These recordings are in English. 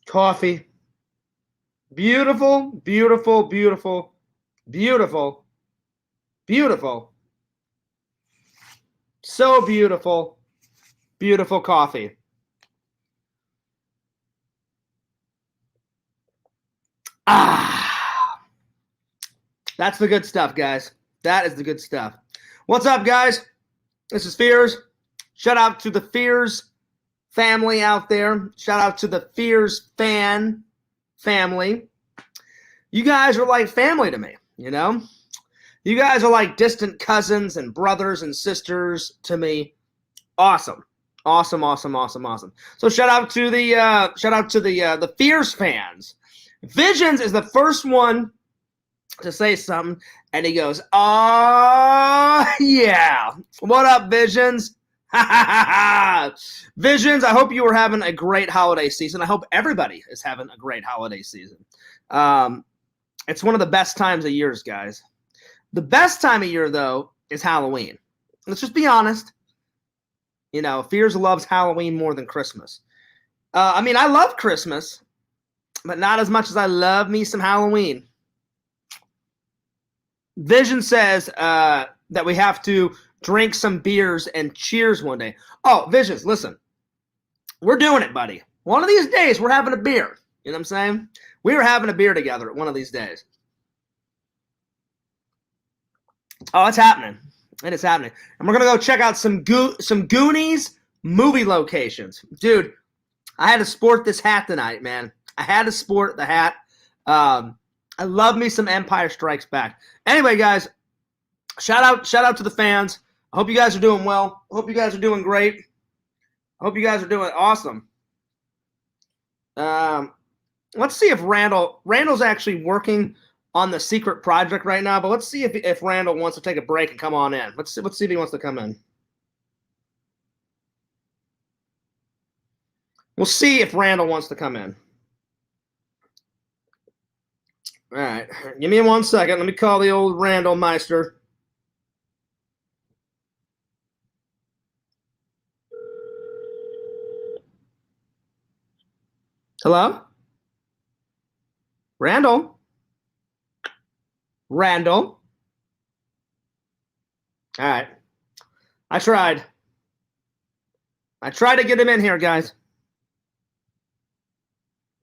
Coffee. Beautiful, beautiful, beautiful, beautiful, beautiful. So beautiful, beautiful coffee. Ah, that's the good stuff, guys. That is the good stuff. What's up, guys? This is Fears. Shout out to the Fears family out there. Shout out to the Fears fan family. You guys are like family to me, you know? You guys are like distant cousins and brothers and sisters to me. Awesome. Awesome, awesome, awesome, awesome. So shout out to the Fears fans. Visions is the first one to say something, and he goes, "Oh yeah, what up, Visions?" Visions, I hope you are having a great holiday season. I hope everybody is having a great holiday season. It's one of the best times of years, guys. The best time of year, though, is Halloween. Let's just be honest. You know, Fears loves Halloween more than Christmas. I mean, I love Christmas, but not as much as I love me some Halloween. Vision says that we have to drink some beers and cheers one day. Oh, Visions, listen. We're doing it, buddy. One of these days, we're having a beer. You know what I'm saying? We were having a beer together one of these days. Oh, it's happening. It is happening. And we're going to go check out some Goonies movie locations. Dude, I had to sport this hat tonight, man. I had to sport the hat. I love me some Empire Strikes Back. Anyway, guys, shout out to the fans. I hope you guys are doing well. I hope you guys are doing great. I hope you guys are doing awesome. Let's see if Randall's actually working on the secret project right now, but let's see if Randall wants to take a break and come on in. Let's see if he wants to come in. We'll see if Randall wants to come in. All right, give me 1 second. Let me call the old Randall Meister. Hello? Randall? Randall? All right. I tried to get him in here, guys.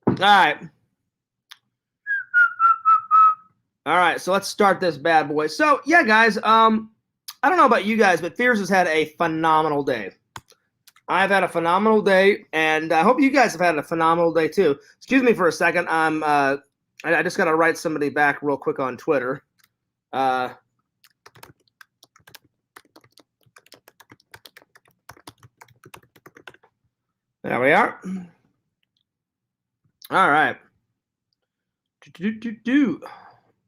All right. All right, so let's start this bad boy. So, yeah, guys, I don't know about you guys, but Fears has had a phenomenal day. I've had a phenomenal day, and I hope you guys have had a phenomenal day, too. Excuse me for a second. I just got to write somebody back real quick on Twitter. There we are. All right.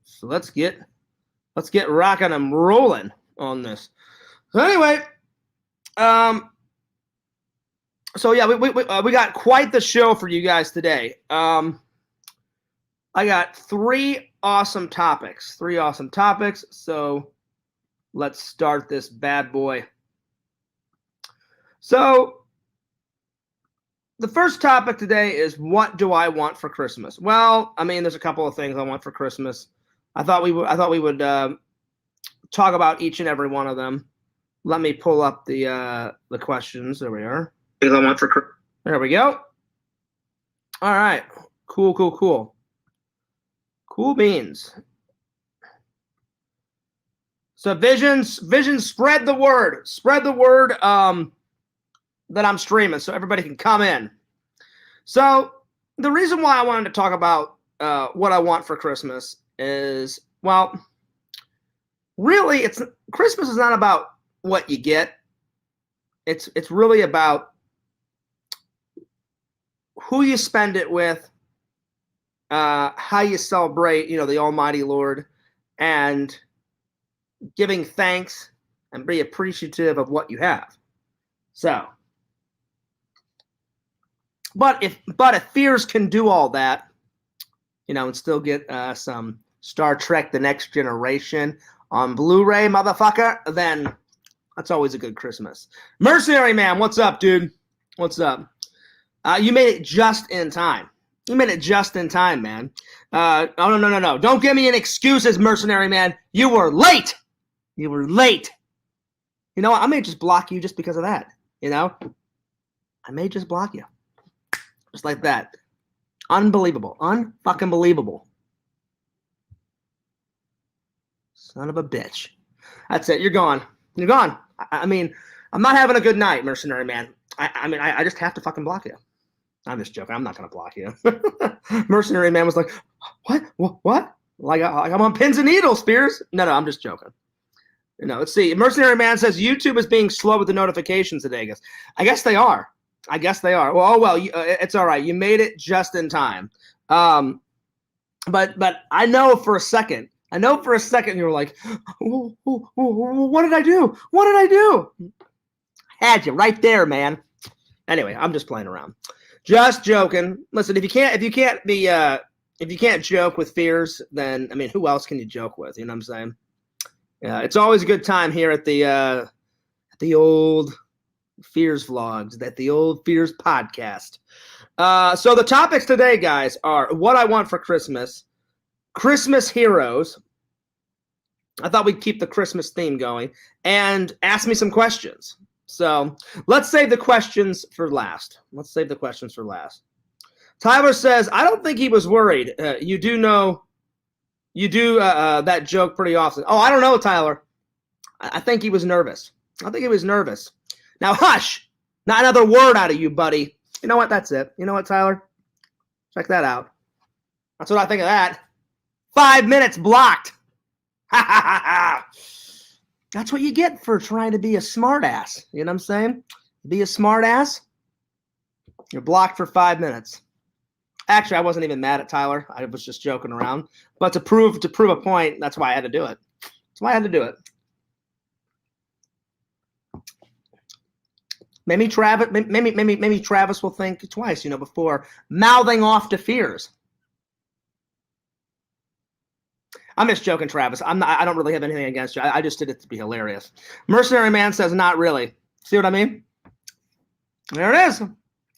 So let's get rocking and rolling on this. So anyway, so yeah, we got quite the show for you guys today. I got three awesome topics. So let's start this bad boy. So the first topic today is, what do I want for Christmas? Well, I mean, there's a couple of things I want for Christmas. I thought we would talk about each and every one of them. Let me pull up the questions. There we are. Things I want for Christmas. There we go. All right. Cool beans. So Visions, spread the word. Spread the word that I'm streaming so everybody can come in. So the reason why I wanted to talk about what I want for Christmas is, well, really, Christmas is not about what you get. It's really about who you spend it with, how you celebrate, the Almighty Lord, and giving thanks and be appreciative of what you have. So, but if Fears can do all that, and still get some Star Trek: The Next Generation on Blu-ray, motherfucker, then that's always a good Christmas. Mercenary Man, what's up, dude? What's up? You made it just in time. You made it just in time, man. Oh, no. Don't give me any excuses, Mercenary Man. You were late. You were late. You know what? I may just block you just because of that. You know? I may just block you. Just like that. Unbelievable. Unfucking believable. Son of a bitch. That's it. You're gone. You're gone. I mean, I'm not having a good night, Mercenary Man. I just have to fucking block you. I'm just joking. I'm not going to block you. Mercenary Man was like, what? Like I'm on pins and needles, Spears. No, I'm just joking. You know, let's see. Mercenary Man says YouTube is being slow with the notifications today. I guess they are. Well, it's all right. You made it just in time. But I know for a second you were like, what did I do? Had you right there, man. Anyway, I'm just playing around. Just joking. Listen, if you can't joke with Fears, then I mean, who else can you joke with? You know what I'm saying? Yeah, it's always a good time here at the old Fears vlogs, at the old Fears podcast. So the topics today, guys, are what I want for Christmas, Christmas heroes. I thought we'd keep the Christmas theme going, and ask me some questions. So let's save the questions for last. Tyler says, I don't think he was worried. You do that joke pretty often. Oh, I don't know, Tyler. I think he was nervous. Now, hush. Not another word out of you, buddy. You know what? That's it. You know what, Tyler? Check that out. That's what I think of that. 5 minutes blocked. Ha ha ha ha. That's what you get for trying to be a smart ass. You know what I'm saying? Be a smart ass. You're blocked for 5 minutes. Actually, I wasn't even mad at Tyler. I was just joking around. But to prove a point, that's why I had to do it. Maybe Travis will think twice, before mouthing off to Fears. I'm just joking, Travis. I don't really have anything against you. I just did it to be hilarious. Mercenary Man says, not really. See what I mean? There it is.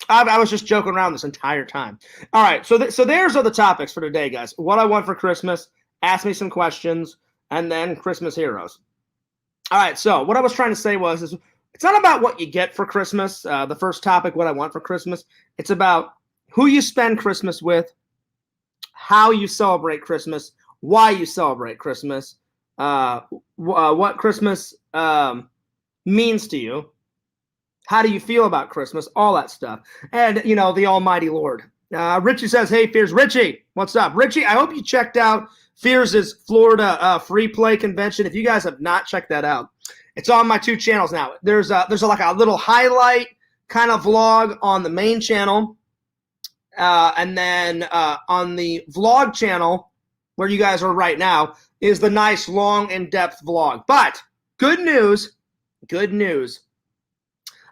I was just joking around this entire time. All right, so there's are the topics for today, guys. What I want for Christmas, ask me some questions, and then Christmas heroes. All right, so what I was trying to say is it's not about what you get for Christmas. The first topic, what I want for Christmas, it's about who you spend Christmas with, how you celebrate Christmas, why you celebrate Christmas, what Christmas means to you, how do you feel about Christmas, all that stuff. And, the almighty Lord. Richie says, hey, Fears. Richie, what's up? Richie, I hope you checked out Fears' Florida free play convention. If you guys have not checked that out, it's on my 2 channels now. There's like a little highlight kind of vlog on the main channel. And then on the vlog channel, where you guys are right now, is the nice, long, in-depth vlog. But good news.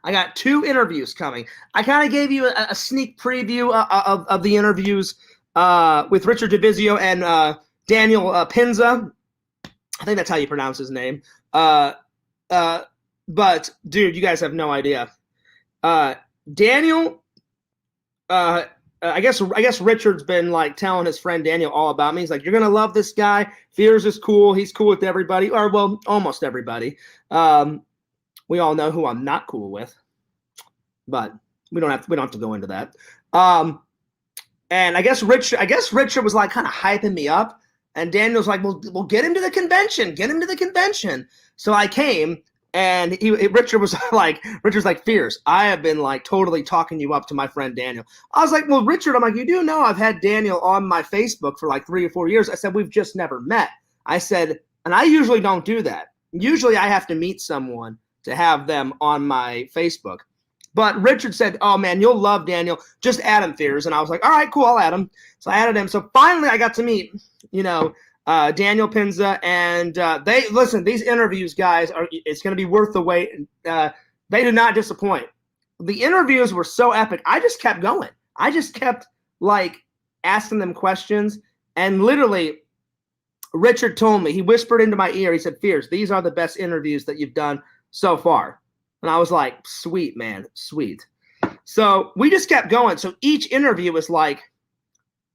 I got 2 interviews coming. I kind of gave you a sneak preview of the interviews with Richard DeVizio and Daniel Pinza. I think that's how you pronounce his name. But, dude, you guys have no idea. Daniel... I guess Richard's been like telling his friend Daniel all about me. He's like, you're gonna love this guy. Fears is cool. He's cool with everybody, or well, almost everybody. We all know who I'm not cool with, but we don't have to go into that. And I guess Richard was like kind of hyping me up, and Daniel's like, well, get him to the convention. So I came. And Richard was like, Fears, I have been like totally talking you up to my friend Daniel. I was like, well, Richard, I'm like, you do know I've had Daniel on my Facebook for like 3 or 4 years. I said, we've just never met. I said, and I usually don't do that. Usually I have to meet someone to have them on my Facebook. But Richard said, oh man, you'll love Daniel. Just add him, Fears. And I was like, all right, cool, I'll add him. So I added him. So finally I got to meet, Daniel Pinza, and these interviews, guys, it's going to be worth the wait. They do not disappoint. The interviews were so epic. I just kept going. I just kept like asking them questions, and literally Richard told me, he whispered into my ear, he said, Fears, these are the best interviews that you've done so far. And I was like, sweet, man, sweet. So we just kept going. So each interview was like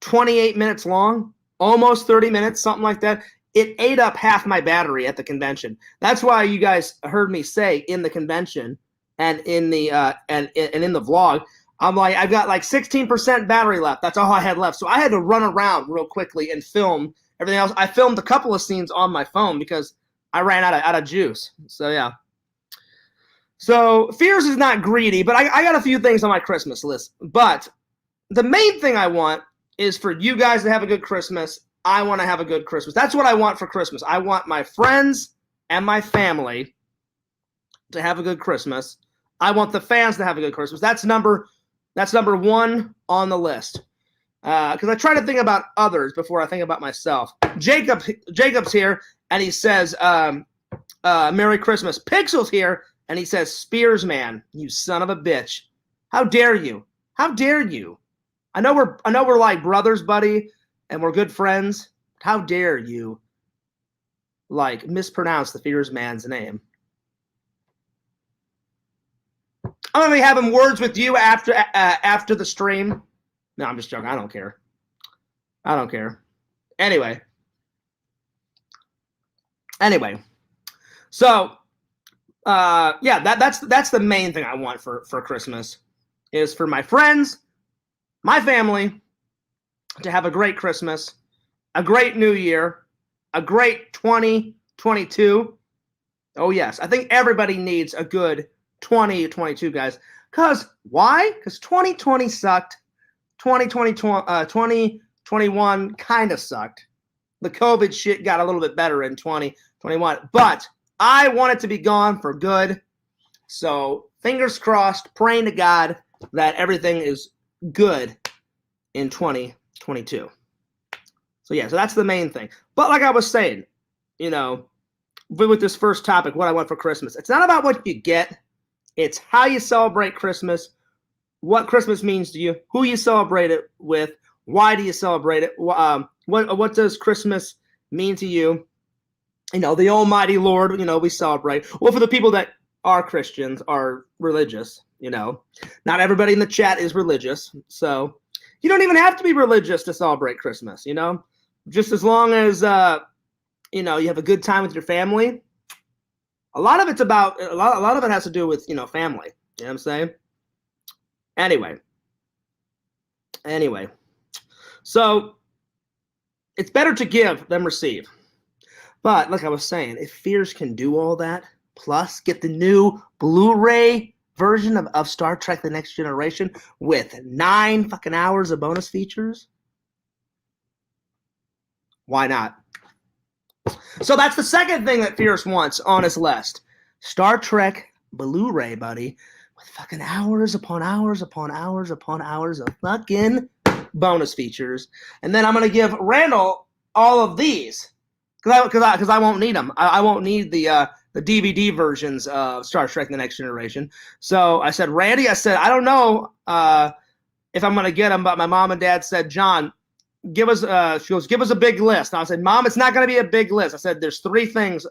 28 minutes long, almost 30 minutes, something like that. It ate up half my battery at the convention. That's why you guys heard me say in the convention and in the and in the vlog, I'm like, I've got like 16% battery left. That's all I had left. So I had to run around real quickly and film everything else. I filmed a couple of scenes on my phone because I ran out of juice. So yeah. So Fears is not greedy, but I got a few things on my Christmas list. But the main thing I want is for you guys to have a good Christmas. I want to have a good Christmas. That's what I want for Christmas. I want my friends and my family to have a good Christmas. I want the fans to have a good Christmas. That's number one on the list. Because I try to think about others before I think about myself. Jacob's here, and he says, Merry Christmas. Pixel's here, and he says, Spears man, you son of a bitch. How dare you? How dare you? I know we're like brothers, buddy, and we're good friends. How dare you, like, mispronounce the Fears man's name? I'm gonna be having words with you after the stream. No, I'm just joking. I don't care. I don't care. Anyway. So, yeah, that's the main thing I want for Christmas, is for my friends, my family, to have a great Christmas, a great New Year, a great 2022. Oh yes, I think everybody needs a good 2022, guys. Because why? Because 2020 sucked. 2021 kind of sucked. The COVID shit got a little bit better in 2021. But I want it to be gone for good. So fingers crossed, praying to God that everything is good in 2022. So yeah, so that's the main thing. But like I was saying, you know, with this first topic, what I want for Christmas, it's not about what you get. It's how you celebrate Christmas, what Christmas means to you, who you celebrate it with, why do you celebrate it, what does Christmas mean to you? You know, the Almighty Lord, you know, we celebrate. Well, for the people that are Christians, are religious, you know, not everybody in the chat is religious, so you don't even have to be religious to celebrate Christmas, you know, just as long as, you know, you have a good time with your family. A lot of it's about, a lot of it has to do with, you know, family. You know what I'm saying? Anyway. So it's better to give than receive. But like I was saying, if Fears can do all that, plus get the new Blu-ray version of Star Trek The Next Generation with 9 fucking hours of bonus features, why not? So that's the second thing that Fierce wants on his list. Star Trek Blu-ray, buddy, with fucking hours upon hours upon hours upon hours of fucking bonus features. And then I'm going to give Randall all of these because I won't need them. I won't need the DVD versions of Star Trek The Next Generation. So I said, Randy, I don't know if I'm going to get them, but my mom and dad said, John, give us a big list. And I said, Mom, it's not going to be a big list. I said, there's 3 things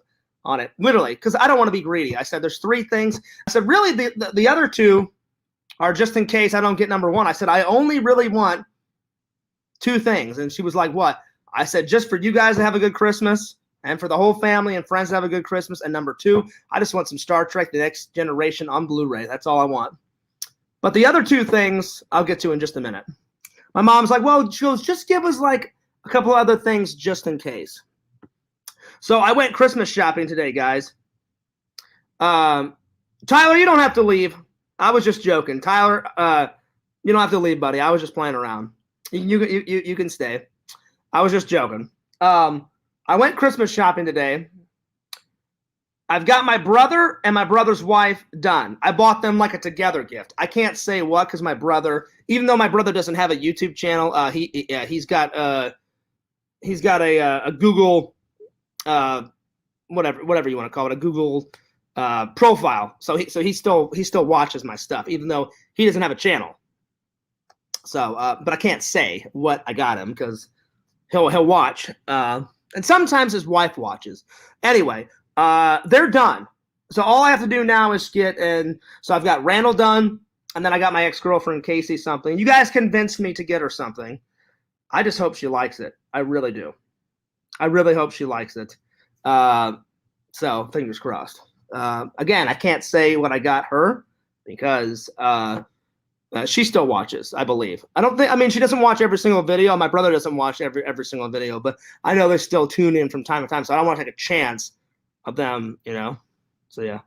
on it, literally, because I don't want to be greedy. I said, there's 3 things. I said, really, the other 2 are just in case I don't get number 1. I said, I only really want 2 things. And she was like, what? I said, just for you guys to have a good Christmas and for the whole family and friends to have a good Christmas. And number 2, I just want some Star Trek The Next Generation on Blu-ray. That's all I want. But the other 2 things I'll get to in just a minute. My mom's like, well, she goes, just give us like a couple other things just in case. So I went Christmas shopping today, guys. Tyler, you don't have to leave. I was just joking. Tyler, you don't have to leave, buddy. I was just playing around. You can stay. I was just joking. I went Christmas shopping today. I've got my brother and my brother's wife done. I bought them like a together gift. I can't say what because my brother, even though my brother doesn't have a YouTube channel, he's got a Google, whatever you want to call it, a Google profile. So he still watches my stuff, even though he doesn't have a channel. So, but I can't say what I got him because he'll watch, and sometimes his wife watches. Anyway. They're done. So all I have to do now is so I've got Randall done, and then I got my ex-girlfriend Casey something. You guys convinced me to get her something. I just hope she likes it. I really do. I really hope she likes it. So fingers crossed. Again, I can't say what I got her because she still watches, I believe. I mean, she doesn't watch every single video. My brother doesn't watch every single video, but I know they still tune in from time to time, so I don't want to take a chance of them, you know. So yeah.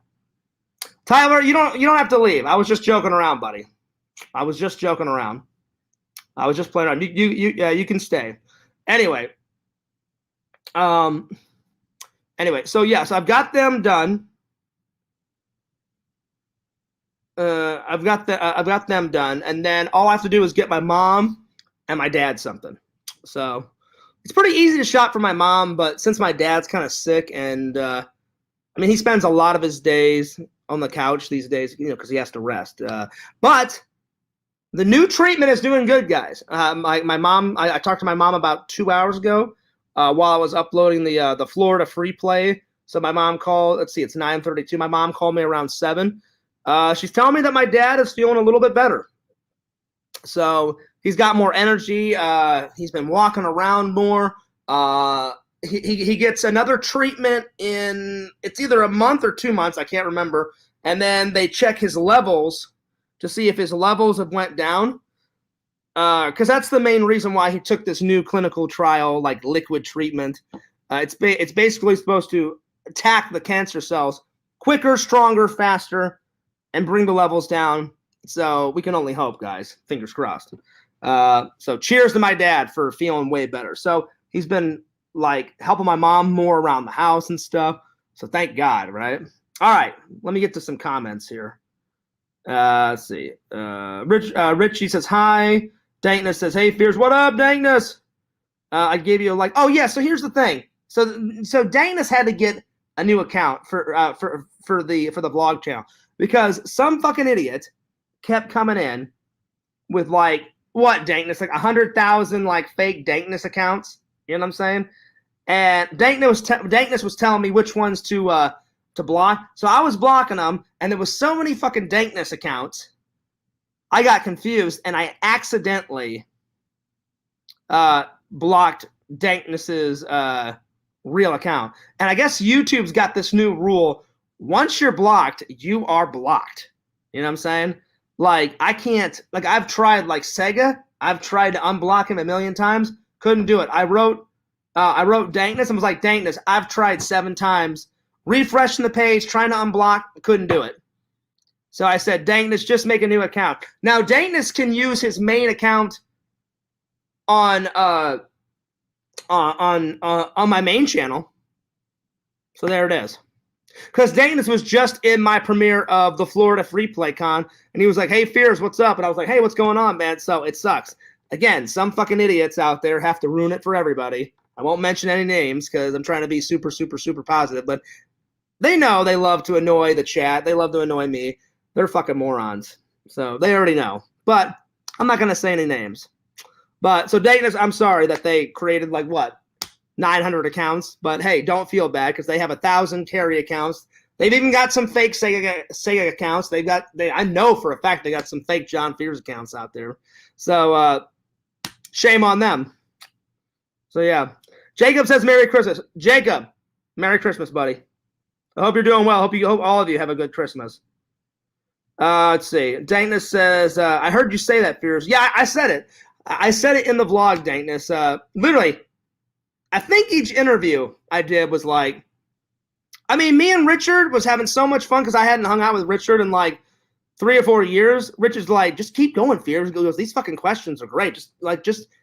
Tyler, you don't have to leave. I was just joking around, buddy. I was just joking around. I was just playing around. You can stay. Anyway. Anyway, so yeah, so I've got them done. I've got them done, and then all I have to do is get my mom and my dad something. So it's pretty easy to shop for my mom, but since my dad's kind of sick, and I mean, he spends a lot of his days on the couch these days, you know, because he has to rest. But the new treatment is doing good, guys. My mom, I talked to my mom about 2 hours ago while I was uploading the Florida free play. So my mom called. Let's see, it's 9:32. My mom called me around 7. She's telling me that my dad is feeling a little bit better. So he's got more energy. He's been walking around more. He gets another treatment it's either a month or 2 months. I can't remember. And then they check his levels to see if his levels have went down. Because that's the main reason why he took this new clinical trial, like liquid treatment. It's basically supposed to attack the cancer cells quicker, stronger, faster, and bring the levels down. So we can only hope, guys. Fingers crossed. So cheers to my dad for feeling way better. So he's been like helping my mom more around the house and stuff. So thank God, right? All right, let me get to some comments here. Let's see. Richie says hi. Dankness says, hey, Fears, what up, Dankness? I gave you a like. Oh yeah. So here's the thing. So Dankness had to get a new account for the vlog channel because some fucking idiot kept coming in with like what Dankness, like 100,000 like fake Dankness accounts. You know what I'm saying? And Dankness was telling me which ones to block. So I was blocking them, and there was so many fucking Dankness accounts. I got confused, and I accidentally blocked Dankness's real account. And I guess YouTube's got this new rule. Once you're blocked, you are blocked. You know what I'm saying? Like, I can't, like, I've tried, like, Sega. I've tried to unblock him a million times. Couldn't do it. I wrote Dankness and was like, Dankness, I've tried 7 times. Refreshing the page, trying to unblock, couldn't do it. So I said, Dankness, just make a new account. Now, Dankness can use his main account on my main channel. So there it is. Because Dankness was just in my premiere of the Florida Free Play Con, and he was like, hey, Fears, what's up? And I was like, hey, what's going on, man? So it sucks. Again, some fucking idiots out there have to ruin it for everybody. I won't mention any names because I'm trying to be super, super, super positive, but they know they love to annoy the chat. They love to annoy me. They're fucking morons. So they already know. But I'm not going to say any names. But so Dankness, I'm sorry that they created like what? 900 accounts. But hey, don't feel bad because they have 1,000 carry accounts. They've even got some fake Sega accounts. I know for a fact they got some fake John Fears accounts out there. So shame on them. So yeah. Jacob says Merry Christmas. Jacob, Merry Christmas, buddy. I hope you're doing well. Hope all of you have a good Christmas. Let's see. Dankness says, I heard you say that, Fears. Yeah, I said it. I said it in the vlog, Dankness. Literally, I think each interview I did was like, I mean, me and Richard was having so much fun because I hadn't hung out with Richard in like 3 or 4 years. Richard's like, just keep going, Fears. He goes, these fucking questions are great. Just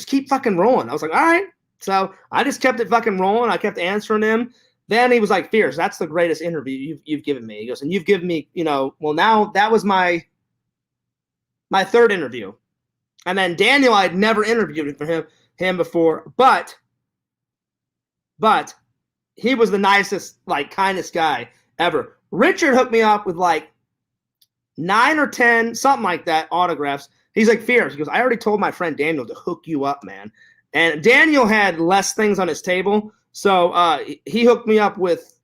keep fucking rolling. I was like, all right. So I just kept it fucking rolling. I kept answering him. Then he was like, Fears, that's the greatest interview you've given me. He goes, and you've given me, well, now that was my 3rd interview. And then Daniel, I'd never interviewed for him before, but he was the nicest, like, kindest guy ever. Richard hooked me up with like 9 or 10, something like that, autographs. He's like, Fears. He goes, I already told my friend Daniel to hook you up, man. And Daniel had less things on his table. So he hooked me up with,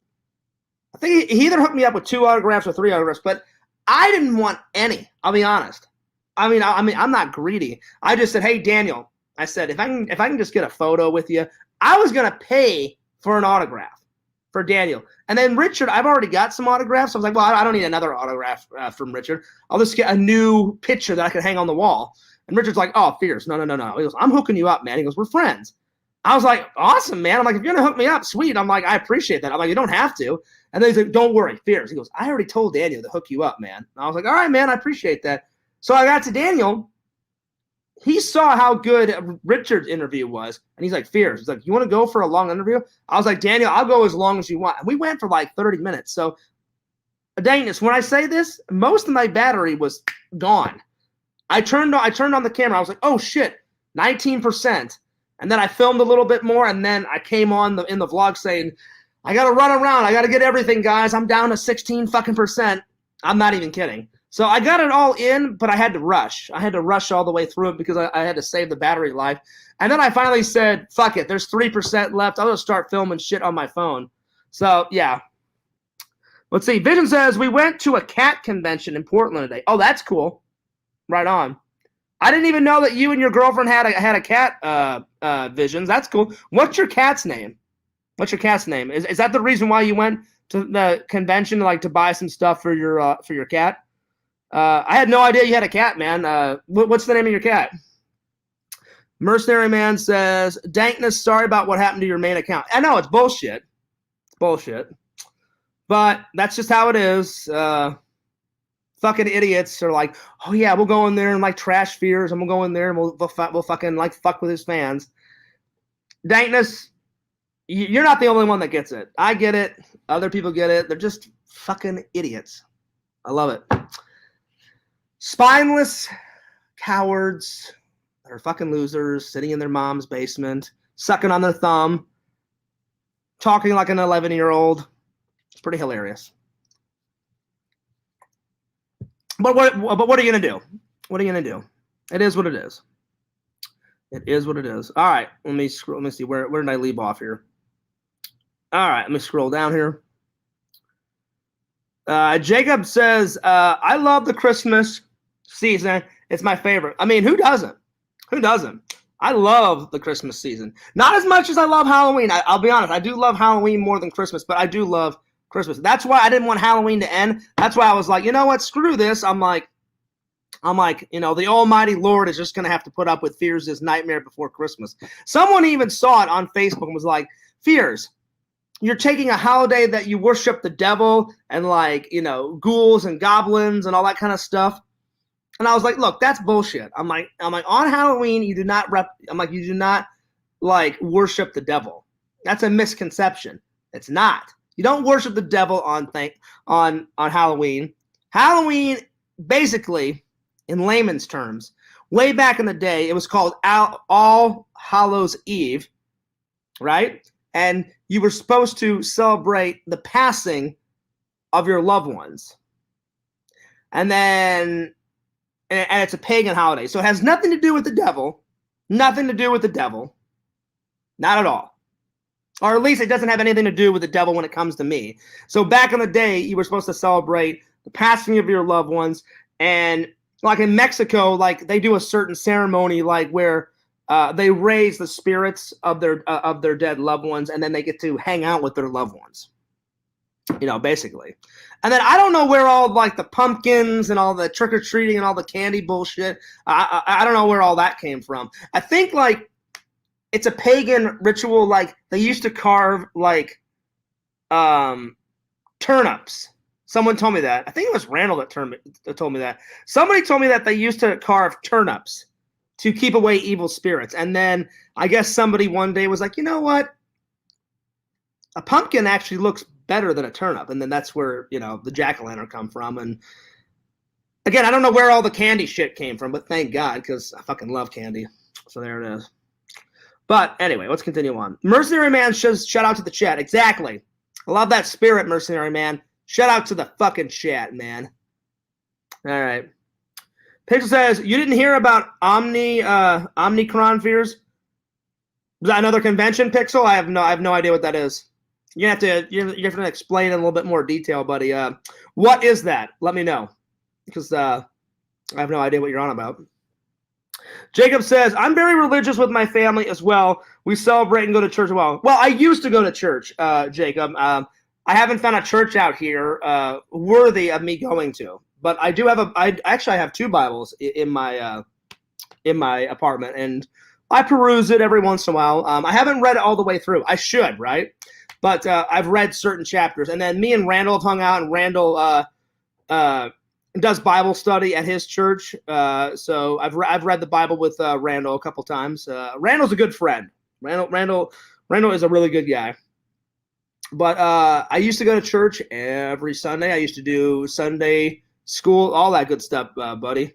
I think he either hooked me up with 2 autographs or 3 autographs, but I didn't want any. I'll be honest. I mean, I'm not greedy. I just said, hey, Daniel, I said, if I can just get a photo with you, I was going to pay for an autograph for Daniel. And then Richard, I've already got some autographs. I was like, well, I don't need another autograph from Richard. I'll just get a new picture that I can hang on the wall. And Richard's like, oh, Fierce. No. He goes, I'm hooking you up, man. He goes, we're friends. I was like, awesome, man. I'm like, if you're going to hook me up, sweet. I'm like, I appreciate that. I'm like, you don't have to. And then he's like, don't worry, Fierce. He goes, I already told Daniel to hook you up, man. And I was like, all right, man, I appreciate that. So I got to Daniel. He saw how good Richard's interview was. And he's like, Fierce. He's like, you want to go for a long interview? I was like, Daniel, I'll go as long as you want. And we went for like 30 minutes. So, Daniel, when I say this, most of my battery was gone. I turned on the camera. I was like, oh, shit, 19%. And then I filmed a little bit more, and then I came on in the vlog saying, I got to run around. I got to get everything, guys. I'm down to 16 fucking %. I'm not even kidding. So I got it all in, but I had to rush. I had to rush all the way through it because I had to save the battery life. And then I finally said, fuck it. There's 3% left. I'll just start filming shit on my phone. So, yeah. Let's see. Vision says, we went to a cat convention in Portland today. Oh, that's cool. Right on. I didn't even know that you and your girlfriend had a cat, Visions. That's cool. What's your cat's name? What's your cat's name? Is that the reason why you went to the convention, like to buy some stuff for your cat? I had no idea you had a cat, man. What's the name of your cat? Mercenary Man says, Dankness, sorry about what happened to your main account. I know, it's bullshit. It's bullshit. But that's just how it is. Fucking idiots are like, oh yeah, we'll go in there and like trash Fears, and we'll go in there and we'll fucking like fuck with his fans. Dankness, you're not the only one that gets it. I get it. Other people get it. They're just fucking idiots. I love it. Spineless cowards that are fucking losers, sitting in their mom's basement, sucking on their thumb, talking like an 11-year-old. It's pretty hilarious. But what are you gonna do? What are you gonna do? It is what it is. It is what it is. All right, let me scroll. Let me see where did I leave off here. All right, let me scroll down here. Jacob says, I love the Christmas season. It's my favorite. I mean, who doesn't? Who doesn't? I love the Christmas season. Not as much as I love Halloween. I'll be honest. I do love Halloween more than Christmas, but I do love Christmas. That's why I didn't want Halloween to end. That's why I was like, you know what? Screw this. I'm like, you know, the almighty Lord is just going to have to put up with Fears' Nightmare Before Christmas. Someone even saw it on Facebook and was like, Fears, you're taking a holiday that you worship the devil and like, you know, ghouls and goblins and all that kind of stuff. And I was like, look, that's bullshit. I'm like, on Halloween, you do not like worship the devil. That's a misconception. It's not. You don't worship the devil on Halloween. Halloween, basically, in layman's terms, way back in the day, it was called All Hallows Eve, right? And you were supposed to celebrate the passing of your loved ones. And it's a pagan holiday. So it has nothing to do with the devil. Nothing to do with the devil. Not at all. Or at least it doesn't have anything to do with the devil when it comes to me. So back in the day, you were supposed to celebrate the passing of your loved ones. And like in Mexico, like they do a certain ceremony like where they raise the spirits of their dead loved ones, and then they get to hang out with their loved ones. You know, basically. And then I don't know where all like the pumpkins and all the trick-or-treating and all the candy bullshit, I don't know where all that came from. I think like it's a pagan ritual. Like they used to carve like turnips. Someone told me that. I think it was Randall that told me that. Somebody told me that they used to carve turnips to keep away evil spirits. And then I guess somebody one day was like, you know what? A pumpkin actually looks better than a turnip. And then that's where, you know, the jack-o'-lantern come from. And again, I don't know where all the candy shit came from, but thank God, because I fucking love candy. So there it is. But anyway, let's continue on. Mercenary Man says, shout out to the chat. Exactly. I love that spirit, Mercenary Man. Shout out to the fucking chat, man. All right. Pixel says, you didn't hear about Omnicron Fears? Was that another convention, Pixel? I have no idea what that is. You have to explain in a little bit more detail, buddy. What is that? Let me know, because I have no idea what you're on about. Jacob says, I'm very religious with my family as well. We celebrate and go to church as well. Well, I used to go to church, Jacob. I haven't found a church out here worthy of me going to. But I do have I have 2 Bibles in my apartment, and I peruse it every once in a while. I haven't read it all the way through. I should, right? But I've read certain chapters. And then me and Randall have hung out, and Randall does Bible study at his church. So I've read the Bible with Randall a couple times. Randall's a good friend. Randall is a really good guy. But I used to go to church every Sunday. I used to do Sunday school, all that good stuff, buddy.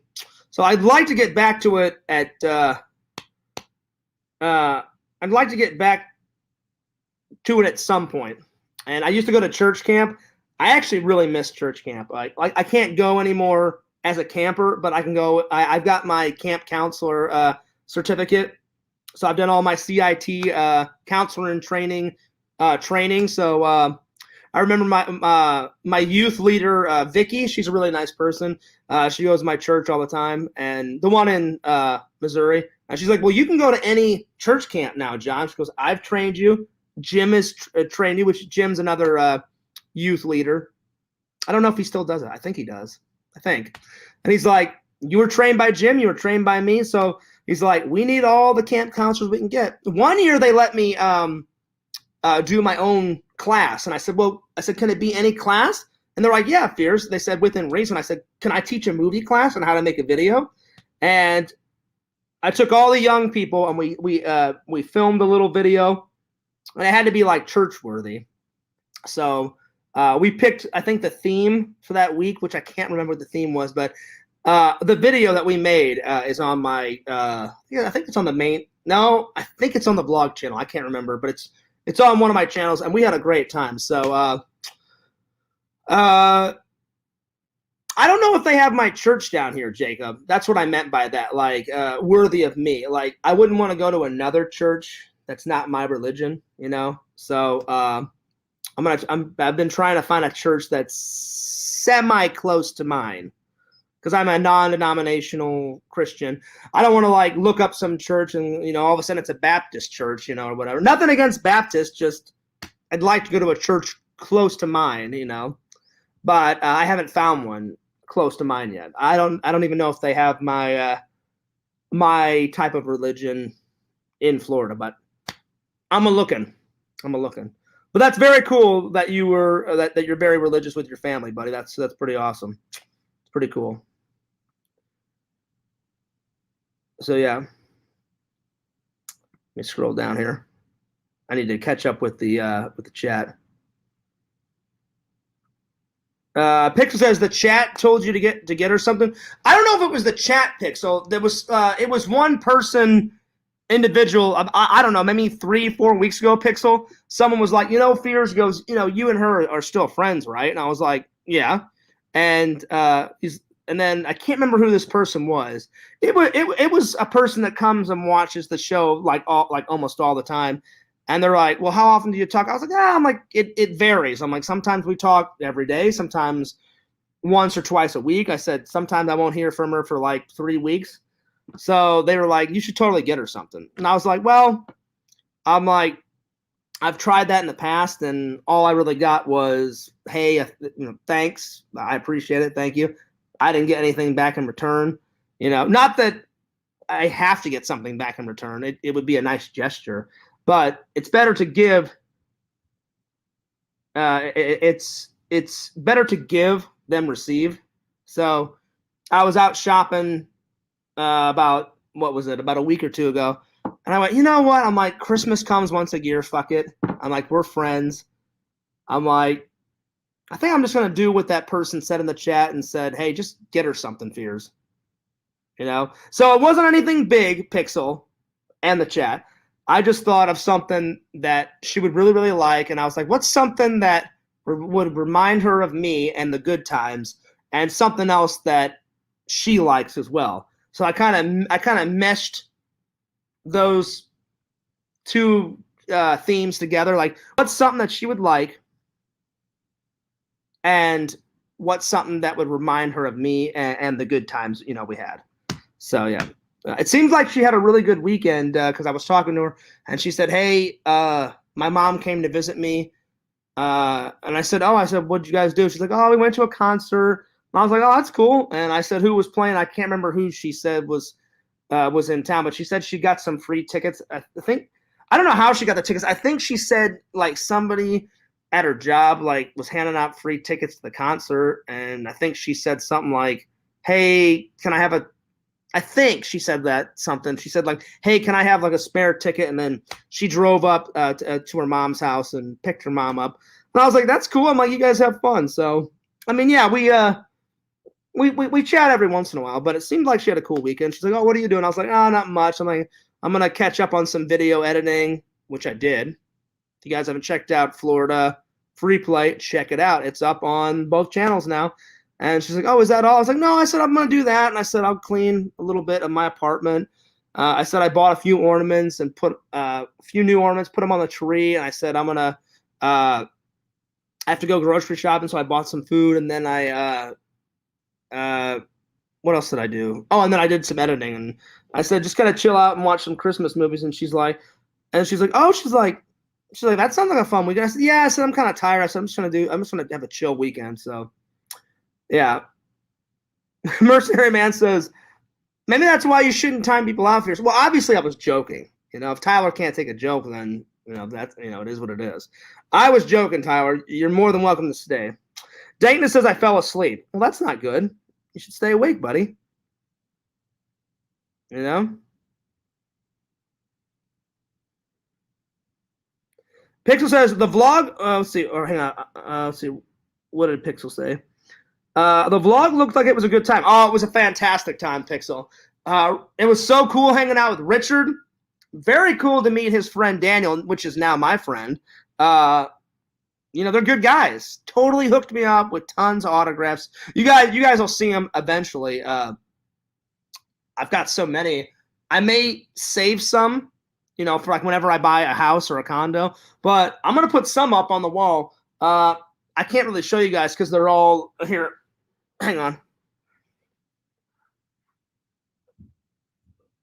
So I'd like to get back to it I'd like to get back to it at some point. And I used to go to church camp. I actually really miss church camp. I can't go anymore as a camper, but I can go. I've got my camp counselor certificate, so I've done all my CIT counselor and training. So I remember my youth leader, Vicky. She's a really nice person. She goes to my church all the time, and the one in Missouri. And she's like, "Well, you can go to any church camp now, John." She goes, "I've trained you. Jim has trained you," which Jim's another youth leader. I don't know if he still does it. I think he does. I think. And he's like, "You were trained by Jim. You were trained by me." So he's like, "We need all the camp counselors we can get." One year they let me do my own class. And I said, can it be any class? And they're like, "Yeah, Fears." They said within reason. I said, "Can I teach a movie class on how to make a video?" And I took all the young people and we filmed a little video, and it had to be like church worthy. So we picked, I think, the theme for that week, which I can't remember what the theme was, but the video that we made is on my I think it's on the main. No, I think it's on the vlog channel. I can't remember, but it's on one of my channels, and we had a great time. So I don't know if they have my church down here, Jacob. That's what I meant by that, like worthy of me. Like I wouldn't want to go to another church that's not my religion, you know. So I've been trying to find a church that's semi close to mine, because I'm a non-denominational Christian. I don't want to like look up some church and all of a sudden it's a Baptist church, or whatever. Nothing against Baptists, just I'd like to go to a church close to mine, But I haven't found one close to mine yet. I don't even know if they have my my type of religion in Florida, but I'm a looking. But that's very cool that you were that you're very religious with your family, buddy. That's pretty awesome. It's pretty cool. So yeah. Let me scroll down here. I need to catch up with the chat. Pixel says the chat told you to get her something. I don't know if it was the chat, Pixel. There was it was one person, individual. I don't know, maybe 3-4 weeks ago, Pixel. Someone was like, Fears goes, you and her are still friends, right? And I was like, yeah. And and then I can't remember who this person was. It was a person that comes and watches the show like almost all the time. And they're like, "Well, how often do you talk?" I was like, I'm like, it varies. I'm like, sometimes we talk every day, sometimes once or twice a week. I said, sometimes I won't hear from her for like 3 weeks. So they were like, "You should totally get her something." And I was like, well, I'm like, I've tried that in the past, and all I really got was, "Hey, thanks. I appreciate it. Thank you." I didn't get anything back in return. Not that I have to get something back in return. It would be a nice gesture. But it's better to give. It's better to give than receive. So I was out shopping about a week or two ago, and I went, you know what? I'm like, Christmas comes once a year. Fuck it. I'm like, we're friends. I'm like, I think I'm just gonna do what that person said in the chat and said, "Hey, just get her something, Fears." So it wasn't anything big, Pixel, and the chat. I just thought of something that she would really, really like, and I was like, what's something that would remind her of me and the good times, and something else that she likes as well. So I kind of meshed those two themes together. Like, what's something that she would like, and what's something that would remind her of me and the good times we had. So yeah. It seems like she had a really good weekend because I was talking to her and she said, "Hey, my mom came to visit me." And I said, "What'd you guys do?" She's like, "Oh, we went to a concert." And I was like, "Oh, that's cool." And I said, "Who was playing?" I can't remember who she said was in town, but she said she got some free tickets. I don't know how she got the tickets. I think she said like somebody at her job like was handing out free tickets to the concert, and I think she said something like, "Hey, can I have a?" I think she said that something. She said like, "Hey, can I have like a spare ticket?" And then she drove up to her mom's house and picked her mom up. And I was like, "That's cool." I'm like, "You guys have fun." So, I mean, yeah, we chat every once in a while, but it seemed like she had a cool weekend. She's like, "Oh, what are you doing?" I was like, "Oh, not much." I'm like, "I'm gonna catch up on some video editing," which I did. If you guys haven't checked out Florida Free Play, check it out. It's up on both channels now. And she's like, "Oh, is that all?" I was like, "No." I said, "I'm gonna do that," and I said, "I'll clean a little bit of my apartment." I said I bought a few ornaments and put a few new ornaments, put them on the tree, and I said I'm gonna. I have to go grocery shopping, so I bought some food, and then what else did I do? Oh, and then I did some editing, and I said just kind of chill out and watch some Christmas movies. And she's like, "Oh," she's like, "That sounds like a fun weekend." I said, "Yeah." I said, "I'm kind of tired." I said, I'm just gonna have a chill weekend." So, yeah. Mercenary Man says, "Maybe that's why you shouldn't time people out here." Well, obviously I was joking. If Tyler can't take a joke, then that's it is what it is. I was joking, Tyler. You're more than welcome to stay. Dayton says I fell asleep. Well, that's not good. You should stay awake, buddy. You know? Pixel says the vlog. Let's see. Or hang on. Let's see. What did Pixel say? The vlog looked like it was a good time. Oh, it was a fantastic time, Pixel. It was so cool hanging out with Richard. Very cool to meet his friend Daniel, which is now my friend. They're good guys. Totally hooked me up with tons of autographs. You guys will see them eventually. I've got so many. I may save some, for like whenever I buy a house or a condo. But I'm gonna put some up on the wall. I can't really show you guys because they're all here. Hang on.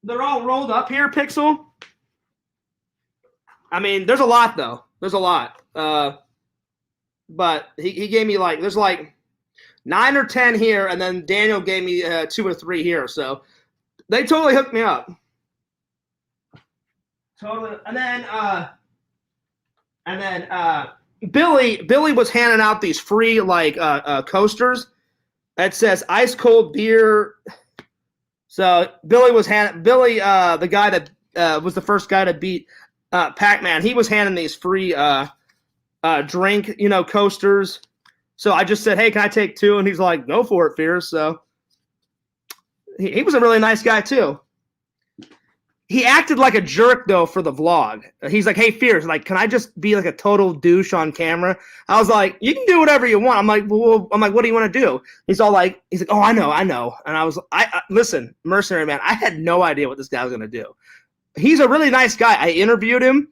They're all rolled up here, Pixel. I mean, there's a lot though. There's a lot. But he gave me there's 9 or 10 here, and then Daniel gave me 2 or 3 here. So they totally hooked me up. Totally. And then Billy was handing out these free coasters that says ice cold beer. So Billy the guy that was the first guy to beat Pac-Man. He was handing these free drink coasters. So I just said, "Hey, can I take 2?" And he's like, "Go for it, Fears." So he was a really nice guy too. He acted like a jerk though for the vlog. He's like, "Hey, Fears, can I just be like a total douche on camera?" I was like, "You can do whatever you want." I'm like, "What do you want to do?" He's like, "Oh, I know." And I was, listen, Mercenary Man, I had no idea what this guy was gonna do. He's a really nice guy. I interviewed him,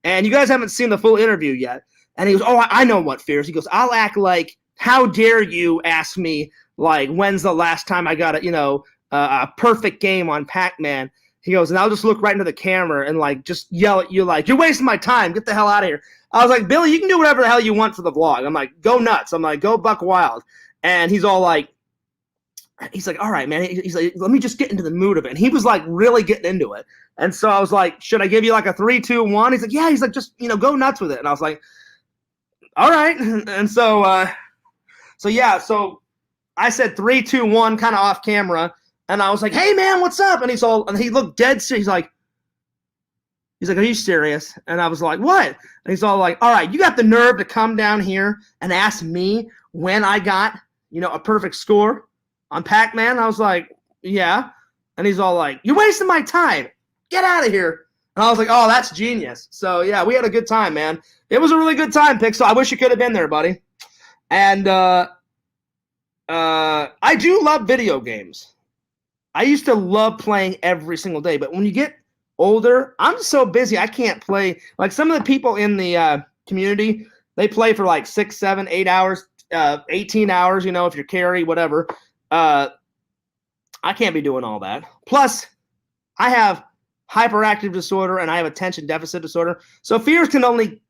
and you guys haven't seen the full interview yet. And he goes, "Oh, I know what, Fears." He goes, "I'll act like, how dare you ask me when's the last time I got a perfect game on Pac-Man." He goes, "And I'll just look right into the camera and just yell at you "You're wasting my time. Get the hell out of here." I was like, "Billy, you can do whatever the hell you want for the vlog." I'm like, "Go nuts." I'm like, "Go buck wild." And he's all like, "All right, man." He's like, "Let me just get into the mood of it." And he was really getting into it. And so I was like, "Should I give you a 3, 2, 1?" He's like, "Yeah." He's like, "Just, go nuts with it." And I was like, "All right." And so I said 3, 2, 1 kind of off camera. And I was like, "Hey, man, what's up?" And he looked dead serious. He's like, "Are you serious?" And I was like, "What?" And he's all like, "All right, you got the nerve to come down here and ask me when I got, a perfect score on Pac-Man?" I was like, "Yeah." And he's all like, "You're wasting my time. Get out of here." And I was like, "Oh, that's genius." So, yeah, we had a good time, man. It was a really good time, Pixel. I wish you could have been there, buddy. And I do love video games. I used to love playing every single day, but when you get older, I'm so busy I can't play. Some of the people in the community, they play for 6, 7, 8 hours, 18 hours, if you're carry, whatever. I can't be doing all that. Plus, I have hyperactive disorder and I have attention deficit disorder. So fears can only,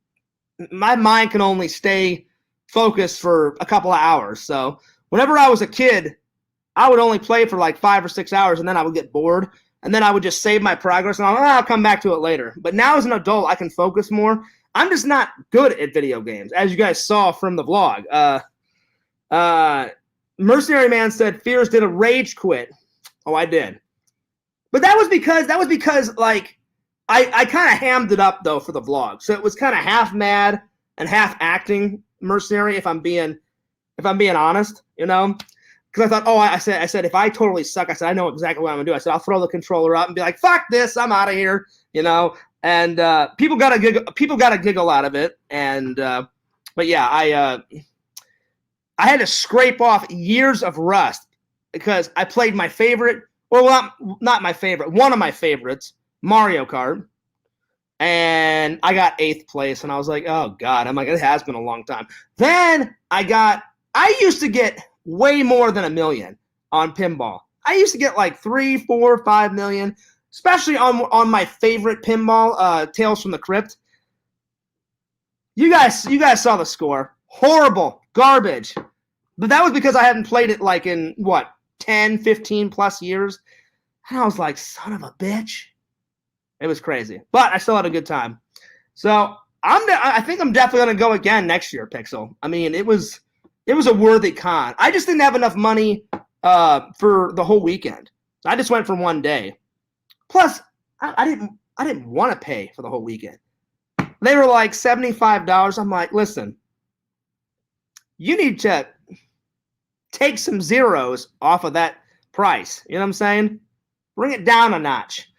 my mind can only stay focused for a couple of hours. So whenever I was a kid, I would only play for like 5 or 6 hours and then I would get bored. And then I would just save my progress and I'll come back to it later. But now as an adult, I can focus more. I'm just not good at video games, as you guys saw from the vlog. Mercenary Man said, Fears did a rage quit. Oh, I did. But that was because like, I kind of hammed it up, though, for the vlog. So it was kind of half mad and half acting Mercenary, if I'm being honest, you know? Because I thought, I said, if I totally suck, I said, I know exactly what I'm going to do. I said, I'll throw the controller up and be like, fuck this, I'm out of here, you know? And people got a giggle out of it. And, but yeah, I had to scrape off years of rust because I played my favorite, well, not my favorite, one of my favorites, Mario Kart. And I got 8th place, and I was like, oh, God. I'm like, it has been a long time. Then I used to get way more than $1 million on pinball. I used to get like 3, 4, 5 million, especially on my favorite pinball, Tales from the Crypt. You guys saw the score. Horrible. Garbage. But that was because I hadn't played it like in, 10, 15 plus years. And I was like, son of a bitch. It was crazy. But I still had a good time. So I think I'm definitely going to go again next year, Pixel. I mean, it was a worthy con. I just didn't have enough money for the whole weekend. I just went for one day. Plus, I didn't want to pay for the whole weekend. They were like $75. I'm like, listen, you need to take some zeros off of that price. You know what I'm saying? Bring it down a notch.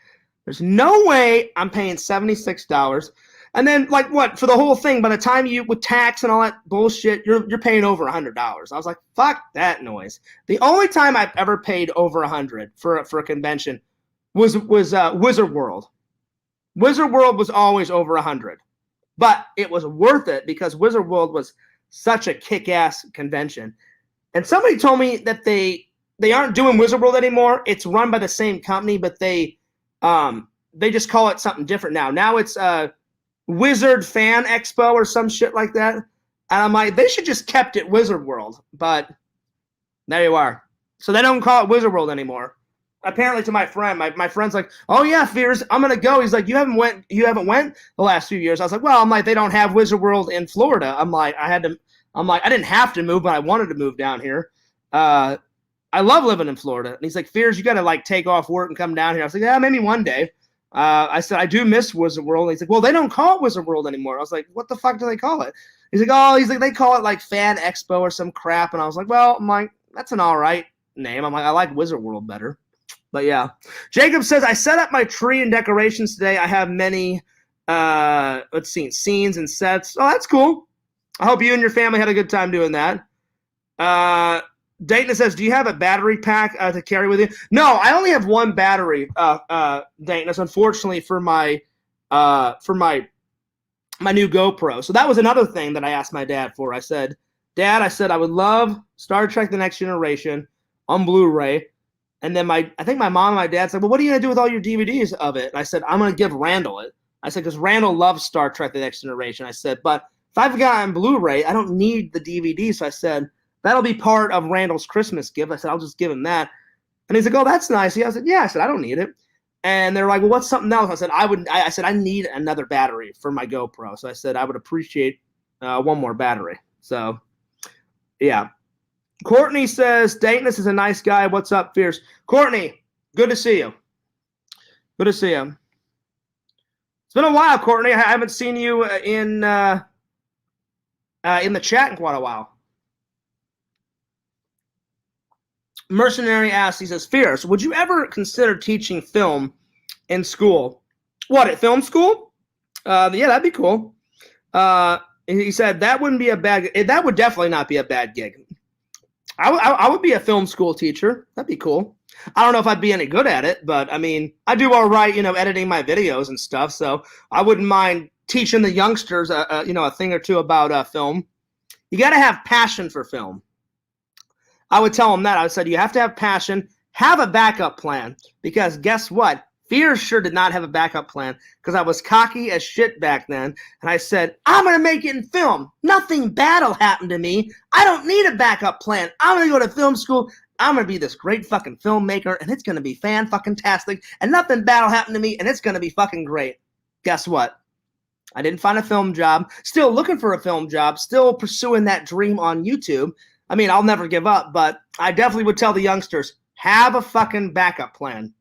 There's no way I'm paying $76. And then, like, what, for the whole thing, by the time you, with tax and all that bullshit, you're paying over $100. I was like, fuck that noise. The only time I've ever paid over $100 for a convention was Wizard World. Wizard World was always over $100. But it was worth it because Wizard World was such a kick-ass convention. And somebody told me that they aren't doing Wizard World anymore. It's run by the same company, but they just call it something different now. Now it's Wizard Fan Expo or some shit like that. And I'm like, they should just kept it Wizard World. But there you are. So they don't call it Wizard World anymore. Apparently to my friend. My friend's like, oh yeah, Fears, I'm gonna go. He's like, you haven't went the last few years. I was like, well, they don't have Wizard World in Florida. I didn't have to move, but I wanted to move down here. I love living in Florida. And he's like, Fears, you got to like take off work and come down here. I was like, yeah, maybe one day. I said, I do miss Wizard World. And he's like, well, they don't call it Wizard World anymore. I was like, what the fuck do they call it? He's like, they call it like Fan Expo or some crap. And I was like, well, I'm like, that's an all right name. I'm like, I like Wizard World better. But yeah. Jacob says, I set up my tree and decorations today. I have many, scenes and sets. Oh, that's cool. I hope you and your family had a good time doing that. Dayton says, do you have a battery pack to carry with you? No, I only have one battery, Dayton. That's unfortunately for my new GoPro. So that was another thing that I asked my dad for. I said, Dad, I would love Star Trek The Next Generation on Blu-ray. And then I think my mom and my dad said, well, what are you going to do with all your DVDs of it? And I said, I'm going to give Randall it. I said, because Randall loves Star Trek The Next Generation. I said, but if I've got it on Blu-ray, I don't need the DVD. So I said, that'll be part of Randall's Christmas gift. I said, I'll just give him that. And he's like, oh, that's nice. I said, yeah. I said, I don't need it. And they're like, well, what's something else? I said, I need another battery for my GoPro. So I said, I would appreciate one more battery. So, yeah. Courtney says, Dayton is a nice guy. What's up, Fierce? Courtney, good to see you. Good to see you. It's been a while, Courtney. I haven't seen you in the chat in quite a while. Mercenary asks, he says, Fierce, would you ever consider teaching film in school? What, at film school? Yeah, that'd be cool. He said that wouldn't be a bad. That would definitely not be a bad gig. I would be a film school teacher. That'd be cool. I don't know if I'd be any good at it, but I mean, I do all right, editing my videos and stuff. So I wouldn't mind teaching the youngsters, a thing or two about film. You got to have passion for film. I would tell them that. I said, you have to have passion, have a backup plan, because guess what? Fear sure did not have a backup plan because I was cocky as shit back then. And I said, I'm going to make it in film. Nothing bad will happen to me. I don't need a backup plan. I'm going to go to film school. I'm going to be this great fucking filmmaker, and it's going to be fan-fucking-tastic, and nothing bad will happen to me, and it's going to be fucking great. Guess what? I didn't find a film job. Still looking for a film job. Still pursuing that dream on YouTube. I mean, I'll never give up, but I definitely would tell the youngsters, have a fucking backup plan.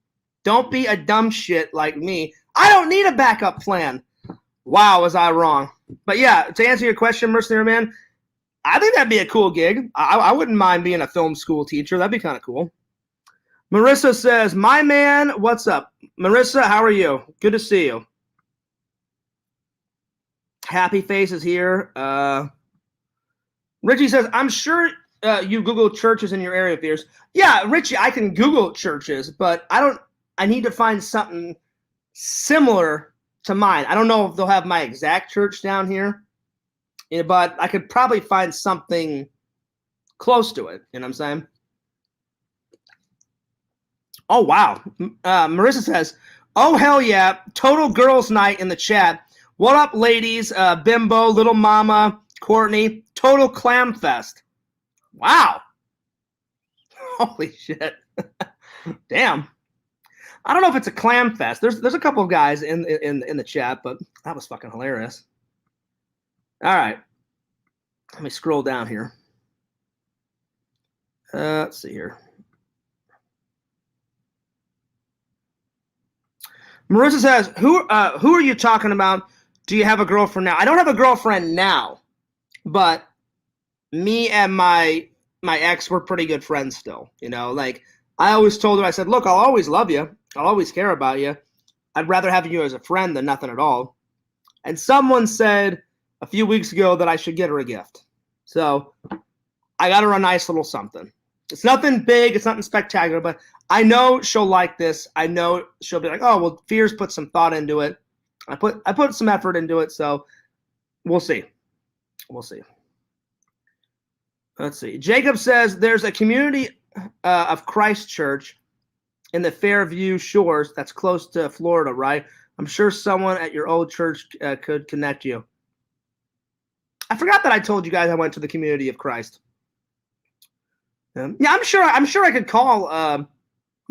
Don't be a dumb shit like me. I don't need a backup plan. Wow, was I wrong. But yeah, to answer your question, Mercenary Man, I think that'd be a cool gig. I wouldn't mind being a film school teacher. That'd be kind of cool. Marissa says, my man, what's up? Marissa, how are you? Good to see you. Happy Face is here. Richie says, I'm sure you Google churches in your area, Fears. Yeah, Richie, I can Google churches, but I need to find something similar to mine. I don't know if they'll have my exact church down here, but I could probably find something close to it. You know what I'm saying? Oh, wow. Marissa says, oh, hell yeah. Total girls' night in the chat. What up, ladies? Bimbo, Little Mama, Courtney. Total clam fest. Wow. Holy shit. Damn. I don't know if it's a clam fest. There's a couple of guys in the chat, but that was fucking hilarious. All right. Let me scroll down here. Let's see here. Marissa says, who are you talking about? Do you have a girlfriend now? I don't have a girlfriend now, but me and my ex were pretty good friends still. You know, like I always told her, I said, look, I'll always love you. I'll always care about you. I'd rather have you as a friend than nothing at all. And someone said a few weeks ago that I should get her a gift. So I got her a nice little something. It's nothing big. It's nothing spectacular, but I know she'll like this. I know she'll be like, oh, well, Fears put some thought into it. I put some effort into it, so we'll see. We'll see. Let's see. Jacob says there's a community of Christ Church in the Fairview Shores that's close to Florida, right? I'm sure someone at your old church could connect you. I forgot that I told you guys I went to the Community of Christ. Yeah, I'm sure I could call. I'm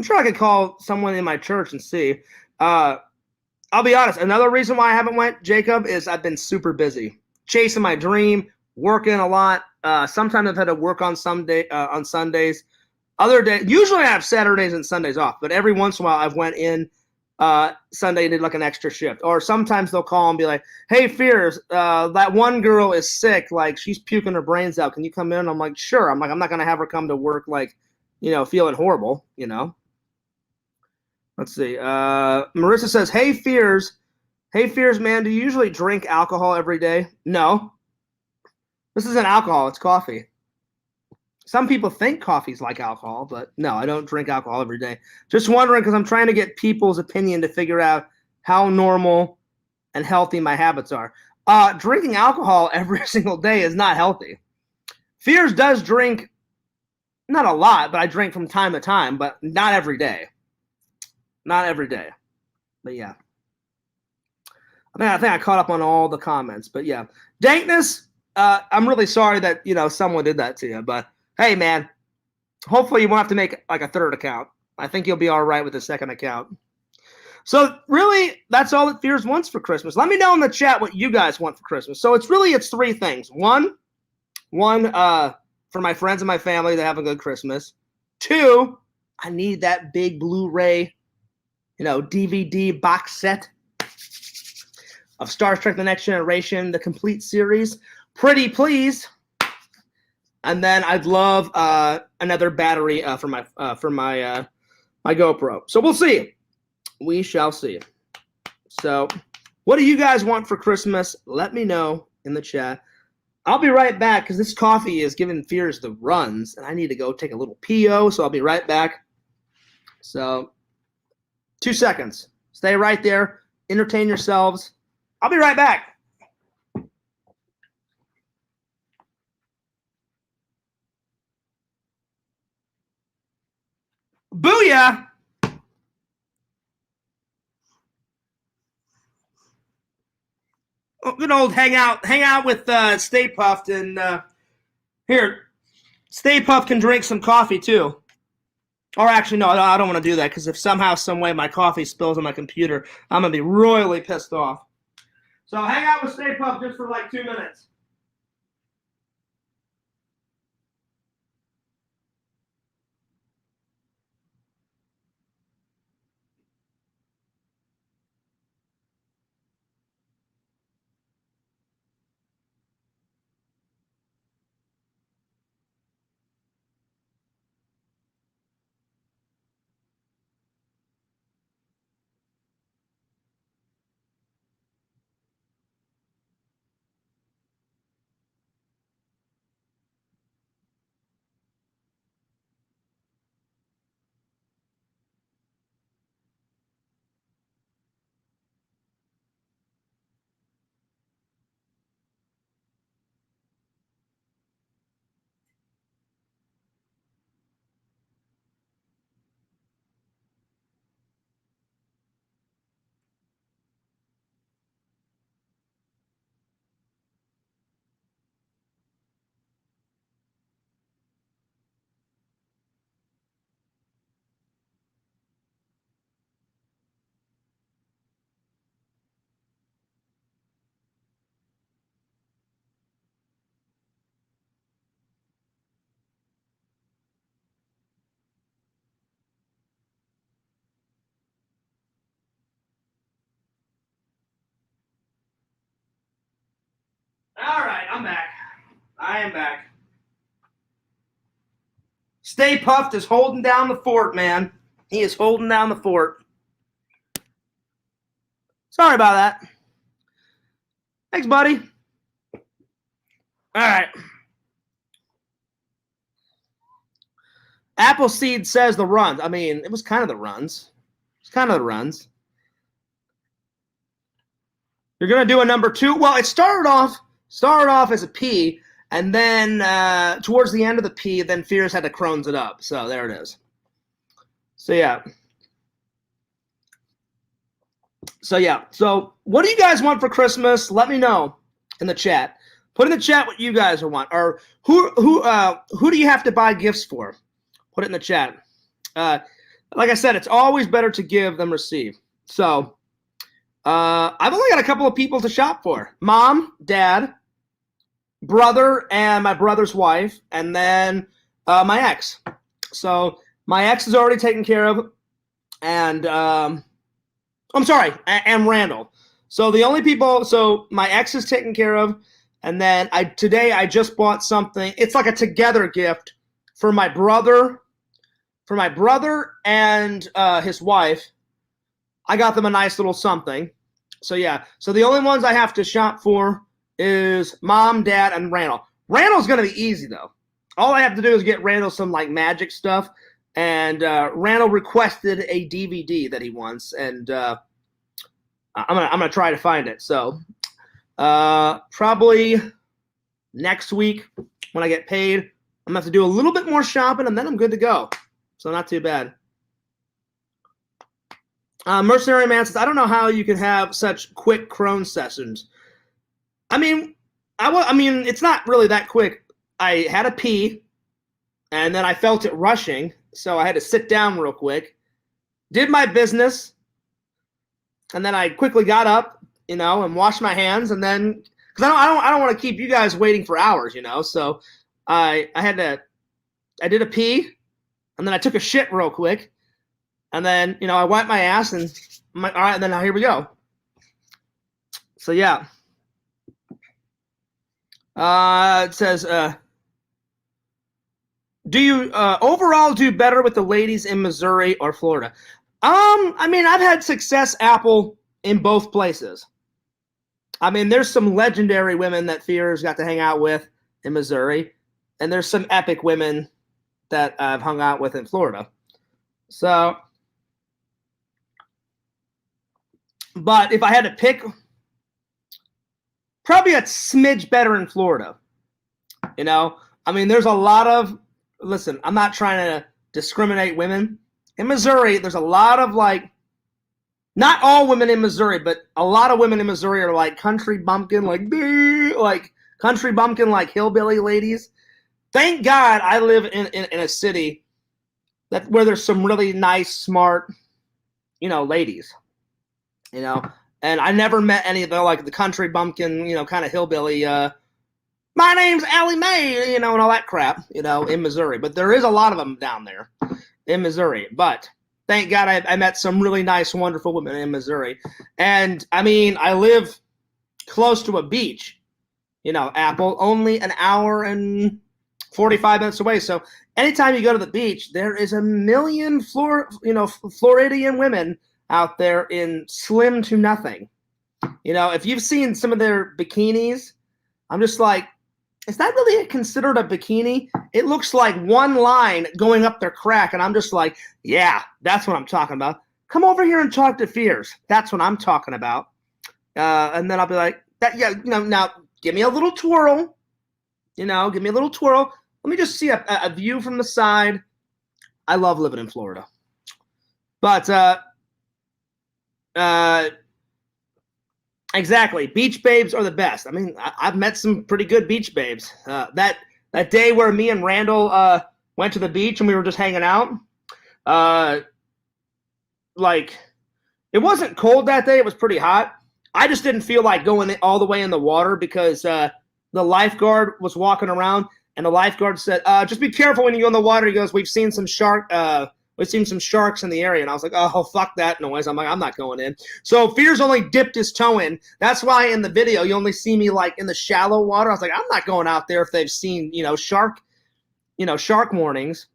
sure I could call someone in my church and see. I'll be honest. Another reason why I haven't went, Jacob, is I've been super busy, chasing my dream, working a lot. Sometimes I've had to work on on Sundays. Other days, usually I have Saturdays and Sundays off, but every once in a while I've went in Sunday and did like an extra shift. Or sometimes they'll call and be like, hey, Fears, that one girl is sick. Like, she's puking her brains out. Can you come in? I'm like, sure. I'm not going to have her come to work like, feeling horrible, Let's see. Marissa says, hey, Fears, man, do you usually drink alcohol every day? No. This isn't alcohol. It's coffee. Some people think coffee's like alcohol, but no, I don't drink alcohol every day. Just wondering because I'm trying to get people's opinion to figure out how normal and healthy my habits are. Drinking alcohol every single day is not healthy. Fears does drink, not a lot, but I drink from time to time, but not every day. Not every day. But yeah. I think I caught up on all the comments, but yeah. Dankness, I'm really sorry that, someone did that to you, but hey, man, hopefully you won't have to make like a third account. I think you'll be all right with a second account. So really, that's all that Fears wants for Christmas. Let me know in the chat what you guys want for Christmas. So it's three things. One, for my friends and my family to have a good Christmas. Two, I need that big Blu-ray, DVD box set of Star Trek: The Next Generation, the complete series. Pretty please. And then I'd love another battery for my GoPro. So we'll see. We shall see. So what do you guys want for Christmas? Let me know in the chat. I'll be right back because this coffee is giving Fears the runs, and I need to go take a little PO, so I'll be right back. So 2 seconds. Stay right there. Entertain yourselves. I'll be right back. Booyah! good old hang out with Stay Puft, and here, Stay Puft can drink some coffee too. Or actually, no, I don't want to do that because if somehow, some way, my coffee spills on my computer, I'm gonna be royally pissed off. So hang out with Stay Puft just for like 2 minutes. All right, I'm back. I am back. Stay Puft is holding down the fort, man. He is holding down the fort. Sorry about that. Thanks, buddy. All right. Appleseed says the runs. I mean, it was kind of the runs. It's kind of the runs. You're gonna do a number 2. Well, it started off as a P, and then towards the end of the P, then Fears had to Crohn's it up. So there it is. So yeah. So what do you guys want for Christmas? Let me know in the chat. Put in the chat what you guys want, or who do you have to buy gifts for? Put it in the chat. Like I said, it's always better to give than receive. So I've only got a couple of people to shop for: mom, dad, brother, and my brother's wife, and then my ex. So my ex is already taken care of, and I'm sorry, and Randall. So the only people, so my ex is taken care of, and then today I just bought something. It's like a together gift for my brother and his wife. I got them a nice little something. So yeah, so the only ones I have to shop for is mom, dad, and Randall. Randall's gonna be easy though. All I have to do is get Randall some like magic stuff, and Randall requested a DVD that he wants, and I'm gonna try to find it. So probably next week when I get paid, I'm gonna have to do a little bit more shopping, and then I'm good to go. So not too bad. Mercenary Man says, I don't know how you can have such quick Crohn's sessions. I mean, it's not really that quick. I had a pee, and then I felt it rushing, so I had to sit down real quick, did my business, and then I quickly got up, and washed my hands, and then because I don't want to keep you guys waiting for hours, So I did a pee, and then I took a shit real quick. And then, I wiped my ass, and I'm like, all right, and then here we go. So, yeah. It says, do you overall do better with the ladies in Missouri or Florida? I've had success, Apple, in both places. There's some legendary women that Fears got to hang out with in Missouri, and there's some epic women that I've hung out with in Florida. So... But if I had to pick, probably a smidge better in Florida. There's a lot of, listen, I'm not trying to discriminate women. In Missouri, there's a lot of Not all women in Missouri, but a lot of women in Missouri are like country bumpkin, like country bumpkin, like hillbilly ladies. Thank God I live in a city where there's some really nice, smart, ladies, and I never met any of the like the country bumpkin, kind of hillbilly. My name's Allie Mae, and all that crap, in Missouri. But there is a lot of them down there in Missouri. But thank God I met some really nice, wonderful women in Missouri. And I mean, I live close to a beach, Apple, only an hour and 45 minutes away. So anytime you go to the beach, there is a million Floridian women out there in slim to nothing. If you've seen some of their bikinis, I'm just like, is that really considered a bikini? It looks like one line going up their crack, and I'm just like, yeah, that's what I'm talking about. Come over here and talk to Fears. That's what I'm talking about. And then I'll be like, now give me a little twirl. Give me a little twirl. Let me just see a view from the side. I love living in Florida. But exactly, beach babes are the best. I mean, I've met some pretty good beach babes. That day where me and Randall went to the beach and we were just hanging out, like, it wasn't cold that day. It was pretty hot. I just didn't feel like going all the way in the water because the lifeguard was walking around, and the lifeguard said, just be careful when you go in the water. He goes, we've seen some sharks in the area. And I was like, oh, fuck that noise. I'm like, I'm not going in. So Fears only dipped his toe in. That's why in the video you only see me like in the shallow water. I was like, I'm not going out there if they've seen, shark warnings.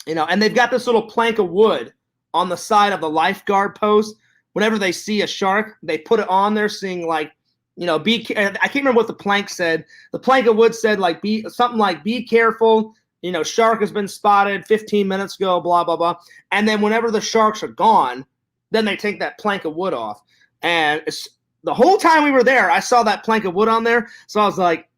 And they've got this little plank of wood on the side of the lifeguard post. Whenever they see a shark, they put it on there saying like, I can't remember what the plank said. The plank of wood said like be careful. Shark has been spotted 15 minutes ago, blah, blah, blah. And then whenever the sharks are gone, then they take that plank of wood off. And the whole time we were there, I saw that plank of wood on there. So I was like,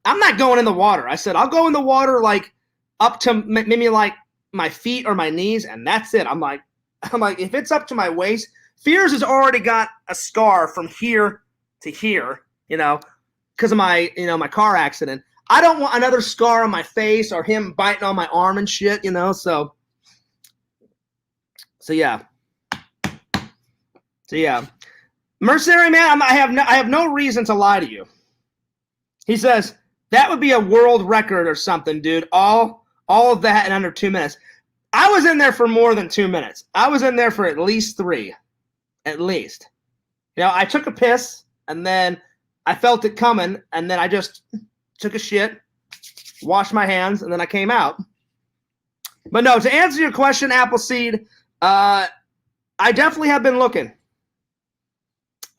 I'm not going in the water. I said, I'll go in the water like up to maybe like my feet or my knees, and that's it. I'm like, if it's up to my waist, Fears has already got a scar from here to here, because of my, my car accident. I don't want another scar on my face or him biting on my arm and shit, so yeah. Mercenary Man, I have no reason to lie to you. He says, that would be a world record or something, dude. All of that in under 2 minutes. I was in there for more than 2 minutes. I was in there for at least 3. At least. I took a piss, and then I felt it coming, and then I just took a shit, washed my hands, and then I came out. But no, to answer your question, Appleseed, I definitely have been looking.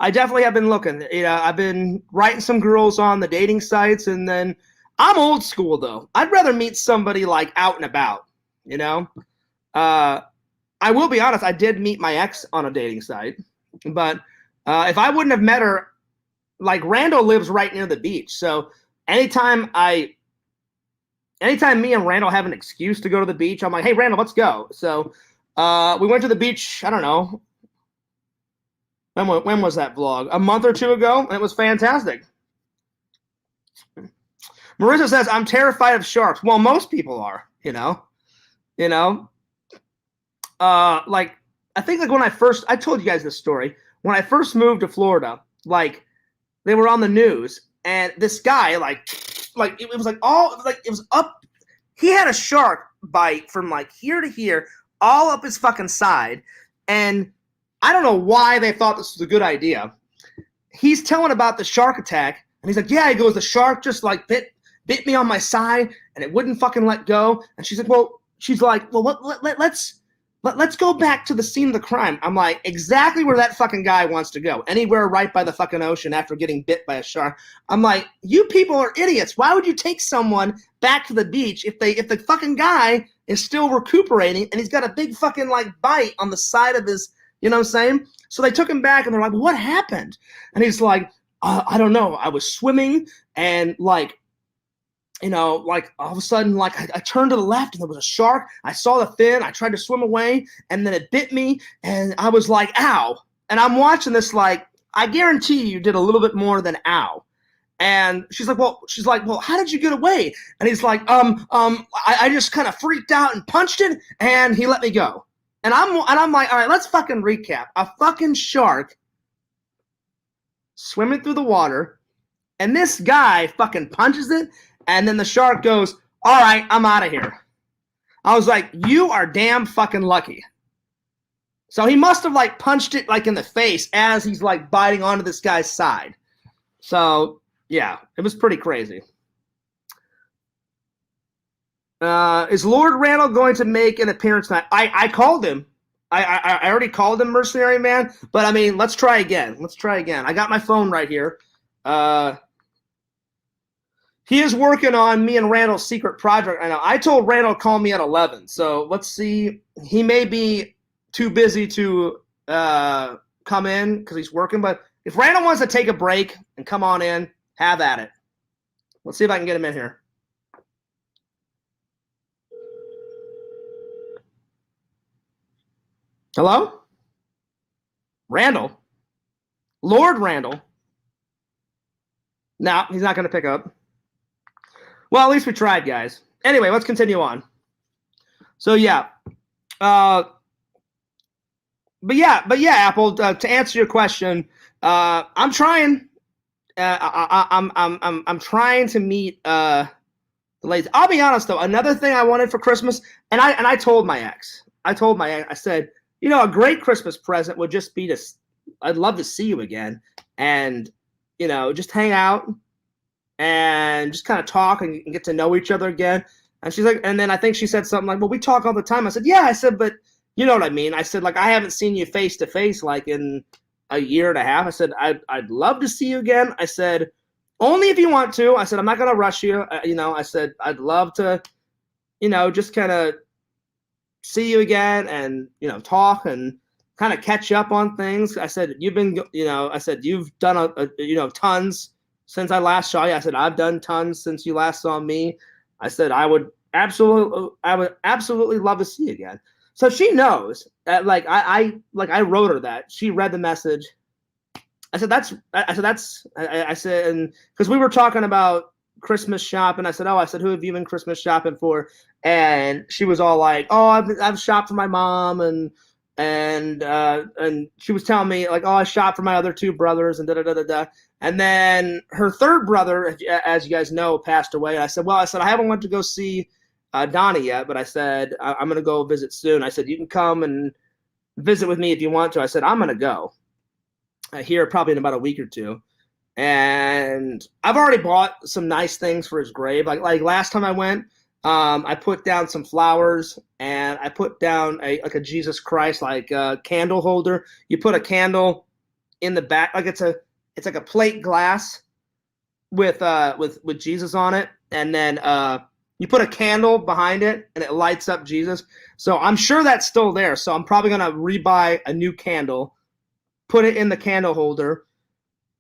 I've been writing some girls on the dating sites, and then I'm old school, though. I'd rather meet somebody, like, out and about, I will be honest, I did meet my ex on a dating site, but if I wouldn't have met her, like, Randall lives right near the beach, so anytime me and Randall have an excuse to go to the beach, I'm like, hey, Randall, let's go. So we went to the beach, I don't know. When was that vlog? A month or two ago, and it was fantastic. Marissa says, I'm terrified of sharks. Well, most people are, like, I think like when I told you guys this story. When I first moved to Florida, like, they were on the news, and this guy, it was up. He had a shark bite from like here to here, all up his fucking side, and I don't know why they thought this was a good idea. He's telling about the shark attack, and he's like, yeah, he goes, the shark just like bit me on my side, and it wouldn't fucking let go. And she's like, well, let's go back to the scene of the crime. I'm like, exactly where that fucking guy wants to go. Anywhere right by the fucking ocean after getting bit by a shark. I'm like, you people are idiots. Why would you take someone back to the beach if the fucking guy is still recuperating and he's got a big fucking like bite on the side of his, you know what I'm saying? So they took him back and they're like, what happened? And he's like, I don't know. I was swimming and like like all of a sudden, like I turned to the left and there was a shark. I saw the fin. I tried to swim away and then it bit me and I was like, ow. And I'm watching this like, I guarantee you did a little bit more than ow. And she's like, well, how did you get away? And he's like, I just kind of freaked out and punched it and he let me go. And I'm like, all right, let's fucking recap. A fucking shark swimming through the water and this guy fucking punches it. And then the shark goes, all right, I'm out of here. I was like, you are damn fucking lucky. So he must have like punched it like in the face as he's like biting onto this guy's side. So yeah, it was pretty crazy. Is Lord Randall going to make an appearance tonight? I called him. I already called him Mercenary Man, but I mean, let's try again. I got my phone right here. He is working on me and Randall's secret project. I know. I told Randall to call me at 11, so let's see. He may be too busy to come in because he's working, but if Randall wants to take a break and come on in, have at it. Let's see if I can get him in here. Hello? Randall? Lord Randall? No, he's not going to pick up. Well, at least we tried, guys. Anyway, let's continue on. So, yeah. But yeah, Apple, to answer your question, I'm trying. I'm trying to meet the ladies. I'll be honest though. Another thing I wanted for Christmas, and I told my ex. I said, a great Christmas present would just be I'd love to see you again, and just hang out and just kind of talk and get to know each other again. And she's like, and then I think she said something like, well, we talk all the time. I said, yeah. I said, but you know what I mean? I said, like, I haven't seen you face to face like in a year and a half. I said, I'd love to see you again. I said, only if you want to. I said, I'm not going to rush you. I said, I'd love to, just kind of see you again and, talk and kind of catch up on things. I said, you've been, you've done, tons since I last saw you. I said, I've done tons since you last saw me. I said, I would absolutely love to see you again. So she knows that, I wrote her that. She read the message. I said, and because we were talking about Christmas shopping, I said, who have you been Christmas shopping for? And she was all like, oh, I've shopped for my mom, and she was telling me like, oh, I shopped for my other two brothers, and da da da da da. And then her third brother, as you guys know, passed away. And I said, I haven't went to go see Donnie yet, but I said, I'm going to go visit soon. I said, you can come and visit with me if you want to. I said, I'm going to go here probably in about a week or two. And I've already bought some nice things for his grave. Like last time I went, I put down some flowers and I put down a Jesus Christ, candle holder. You put a candle in the back, it's like a plate glass with Jesus on it. And then, you put a candle behind it, and it lights up Jesus. So I'm sure that's still there. So I'm probably going to rebuy a new candle, put it in the candle holder.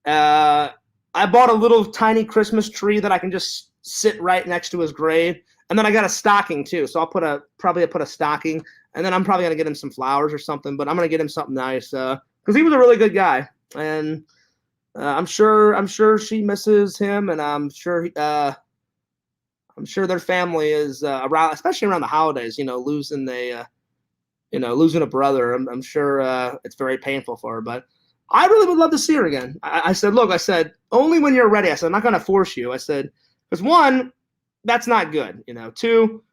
I bought a little tiny Christmas tree that I can just sit right next to his grave. And then I got a stocking, too. So I'll probably put a stocking. And then I'm probably going to get him some flowers or something. But I'm going to get him something nice because he was a really good guy. And I'm sure she misses him, and I'm sure their family is around, especially around the holidays. Losing a brother. I'm sure it's very painful for her, but I really would love to see her again. I said, look, only when you're ready. I said, I'm not going to force you. I said, because one, that's not good. Two,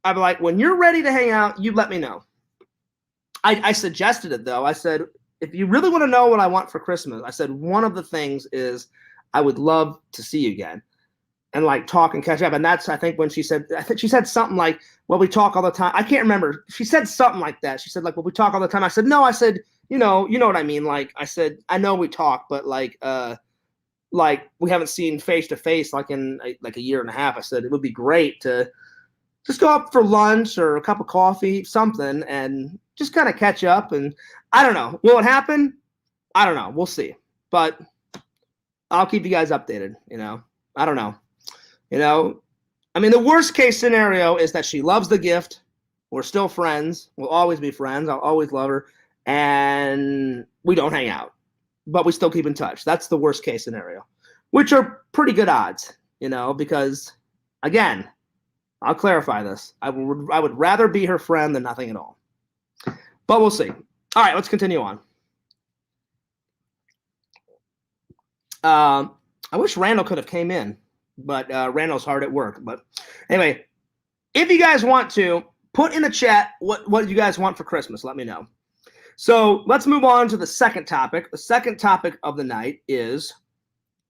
I'd be like, when you're ready to hang out, you let me know. I suggested it though. I said, if you really want to know what I want for Christmas, I said, one of the things is I would love to see you again. And talk and catch up. And that's, I think she said something like, well, we talk all the time. I can't remember. She said something like that. She said well, we talk all the time. I said, no, I said, you know what I mean? I said, I know we talk, but we haven't seen face to face in a year and a half. I said, it would be great to just go up for lunch or a cup of coffee, something, and just kind of catch up. And I don't know. Will it happen? I don't know. We'll see. But I'll keep you guys updated, I don't know. You know, I mean, the worst case scenario is that she loves the gift. We're still friends. We'll always be friends. I'll always love her. And we don't hang out, but we still keep in touch. That's the worst case scenario, which are pretty good odds, because, again, I'll clarify this. I would rather be her friend than nothing at all. But we'll see. All right, let's continue on. I wish Randall could have came in, but Randall's hard at work. But anyway, if you guys want to, put in the chat what you guys want for Christmas. Let me know. So let's move on to the second topic. The second topic of the night is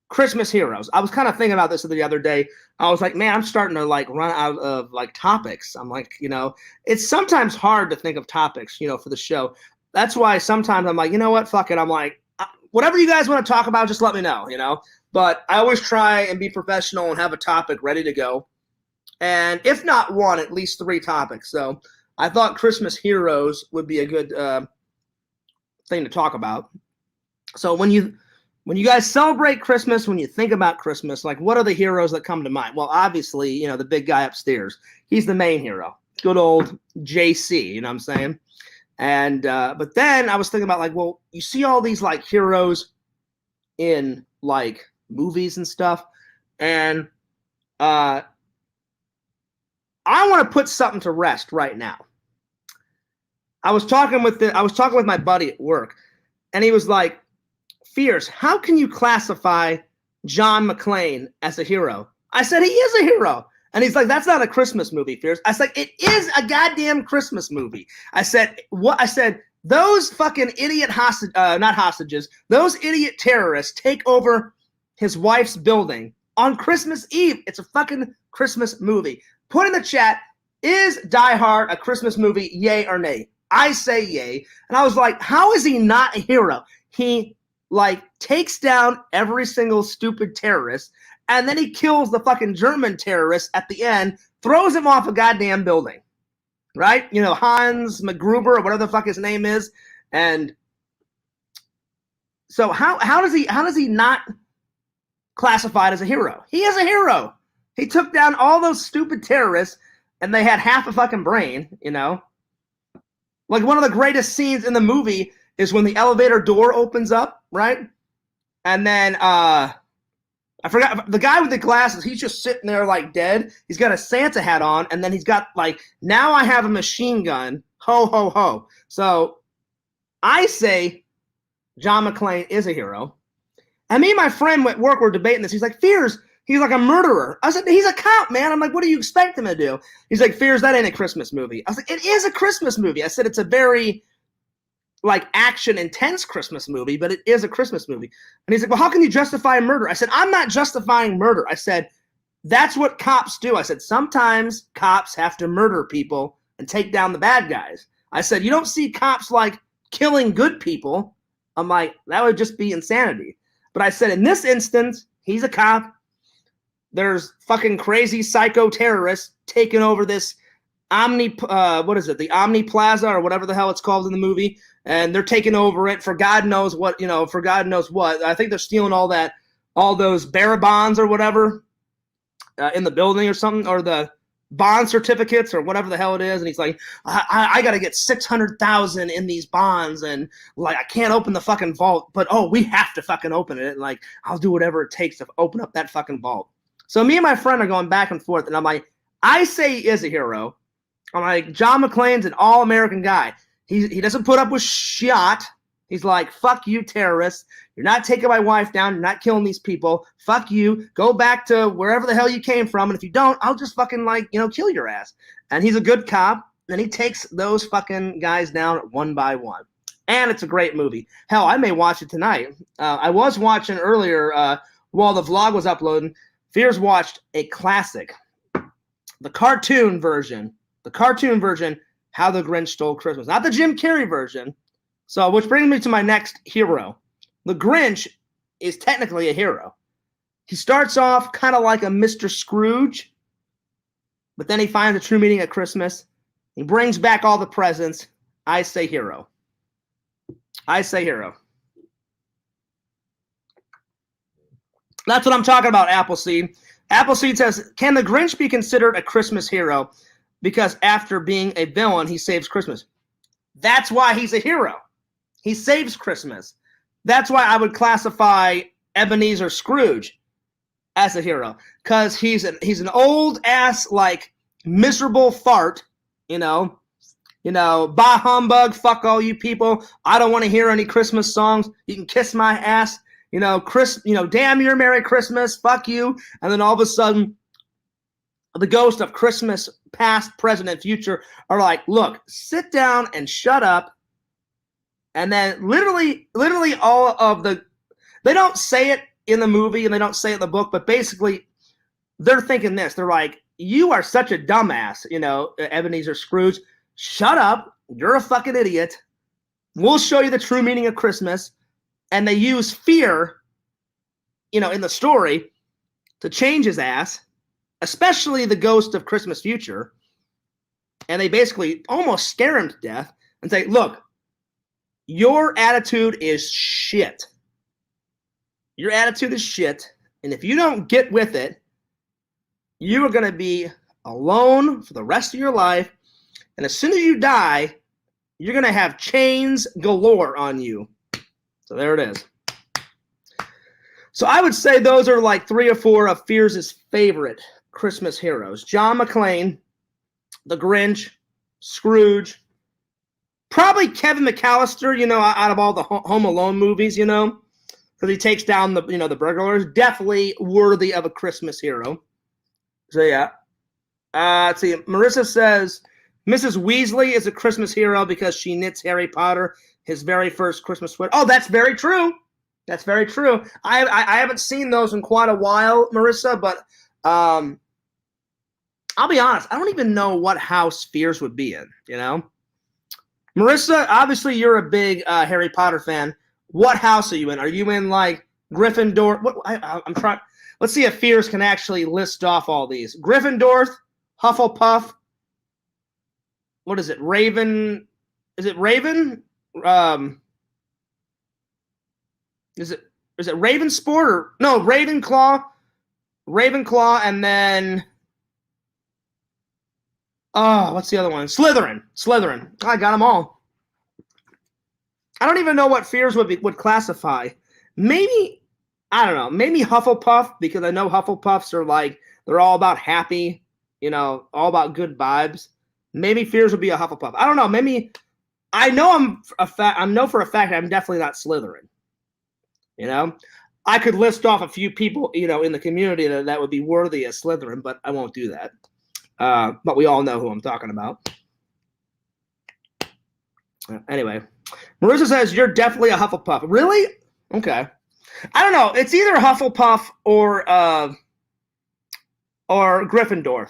Christmas heroes. I was kind of thinking about this the other day. I was like, man, I'm starting to run out of topics. I'm like, it's sometimes hard to think of topics, for the show. That's why sometimes I'm like, you know what, fuck it. I'm like, whatever you guys want to talk about, just let me know, But I always try and be professional and have a topic ready to go. And if not one, at least 3 topics. So I thought Christmas heroes would be a good thing to talk about. So when you guys celebrate Christmas, when you think about Christmas, what are the heroes that come to mind? Well, obviously, the big guy upstairs. He's the main hero. Good old JC, you know what I'm saying? And but then I was thinking about well, you see all these heroes in movies and stuff, and I want to put something to rest right now. I was talking with my buddy at work, and he was like, Fierce, how can you classify John McClane as a hero? I said, he is a hero. And he's like, that's not a Christmas movie, Fierce. I said, it is a goddamn Christmas movie. I said, what? I said, those fucking idiot not hostages, those idiot terrorists take over his wife's building on Christmas Eve. It's a fucking Christmas movie. Put in the chat, is Die Hard a Christmas movie, yay or nay? I say yay. And I was like, how is he not a hero? He takes down every single stupid terrorist, and then he kills the fucking German terrorist at the end, throws him off a goddamn building, right? Hans McGruber or whatever the fuck his name is. And so how does he not classified as a hero? He is a hero. He took down all those stupid terrorists, and they had half a fucking brain, One of the greatest scenes in the movie is when the elevator door opens up, right? And then I forgot the guy with the glasses. He's just sitting there dead. He's got a Santa hat on, and then he's got now I have a machine gun. Ho ho ho. So I say John McClane is a hero. And me and my friend at work were debating this. He's like, Fears, he's like a murderer. I said, he's a cop, man. I'm like, what do you expect him to do? He's like, Fears, that ain't a Christmas movie. I was like, it is a Christmas movie. I said, it's a very action intense Christmas movie, but it is a Christmas movie. And he's like, well, how can you justify murder? I said, I'm not justifying murder. I said, that's what cops do. I said, sometimes cops have to murder people and take down the bad guys. I said, you don't see cops killing good people. I'm like, that would just be insanity. But I said, in this instance, he's a cop. There's fucking crazy psycho terrorists taking over this the Omni Plaza or whatever the hell it's called in the movie. And they're taking over it for God knows what, for God knows what. I think they're stealing all those bearer bonds or whatever in the building or something, or the bond certificates or whatever the hell it is. And he's like, I got to get 600,000 in these bonds, and I can't open the fucking vault, but we have to fucking open it. And I'll do whatever it takes to open up that fucking vault. So me and my friend are going back and forth, and I'm like, I say he is a hero. I'm like, John McClane's an all-American guy. He doesn't put up with shit. He's like, fuck you, terrorists. You're not taking my wife down. You're not killing these people. Fuck you. Go back to wherever the hell you came from. And if you don't, I'll just fucking kill your ass. And he's a good cop. And he takes those fucking guys down one by one. And it's a great movie. Hell, I may watch it tonight. I was watching earlier while the vlog was uploading. Fears watched a classic. The cartoon version. How the Grinch Stole Christmas. Not the Jim Carrey version. So, which brings me to my next hero. The Grinch is technically a hero. He starts off kind of like a Mr. Scrooge, but then he finds a true meaning at Christmas. He brings back all the presents. I say hero. That's what I'm talking about, Appleseed. Appleseed says, can the Grinch be considered a Christmas hero? Because after being a villain, he saves Christmas. That's why he's a hero. He saves Christmas. That's why I would classify Ebenezer Scrooge as a hero. Because he's an old ass, like, miserable fart, you know, bah humbug, fuck all you people. I don't want to hear any Christmas songs. You can kiss my ass. Damn your Merry Christmas, fuck you. And then all of a sudden, the ghost of Christmas past, present, and future are like, look, sit down and shut up. And then literally all of they don't say it in the movie and they don't say it in the book, but basically they're thinking this. They're like, you are such a dumbass, Ebenezer Scrooge. Shut up. You're a fucking idiot. We'll show you the true meaning of Christmas. And they use fear, in the story to change his ass, especially the ghost of Christmas future. And they basically almost scare him to death and say, look, your attitude is shit. Your attitude is shit. And if you don't get with it, you are going to be alone for the rest of your life. And as soon as you die, you're going to have chains galore on you. So there it is. So I would say those are like 3 or 4 of Fears' favorite Christmas heroes. John McClane, The Grinch, Scrooge, probably Kevin McAllister, out of all the Home Alone movies, because he takes down the burglars. Definitely worthy of a Christmas hero. So yeah. Let's see. Marissa says, Mrs. Weasley is a Christmas hero because she knits Harry Potter his very first Christmas sweater. Oh, that's very true. That's very true. I haven't seen those in quite a while, Marissa, but I'll be honest. I don't even know what house Fears would be in, Marissa, obviously you're a big Harry Potter fan. What house are you in? Are you in, like, Gryffindor? I'm trying. Let's see if Fears can actually list off all these. Gryffindor, Hufflepuff. What is it? Raven? Is it Raven? Is it Ravensport or no? Ravenclaw, and then what's the other one? Slytherin. I got them all. I don't even know what Fears would classify. Maybe I don't know. Maybe Hufflepuff, because I know Hufflepuffs are like they're all about happy, all about good vibes. Maybe Fears would be a Hufflepuff. I don't know. Maybe I know I know for a fact I'm definitely not Slytherin. I could list off a few people, in the community that would be worthy of Slytherin, but I won't do that. But we all know who I'm talking about. Anyway, Marissa says you're definitely a Hufflepuff. Really? Okay. I don't know. It's either Hufflepuff or Gryffindor.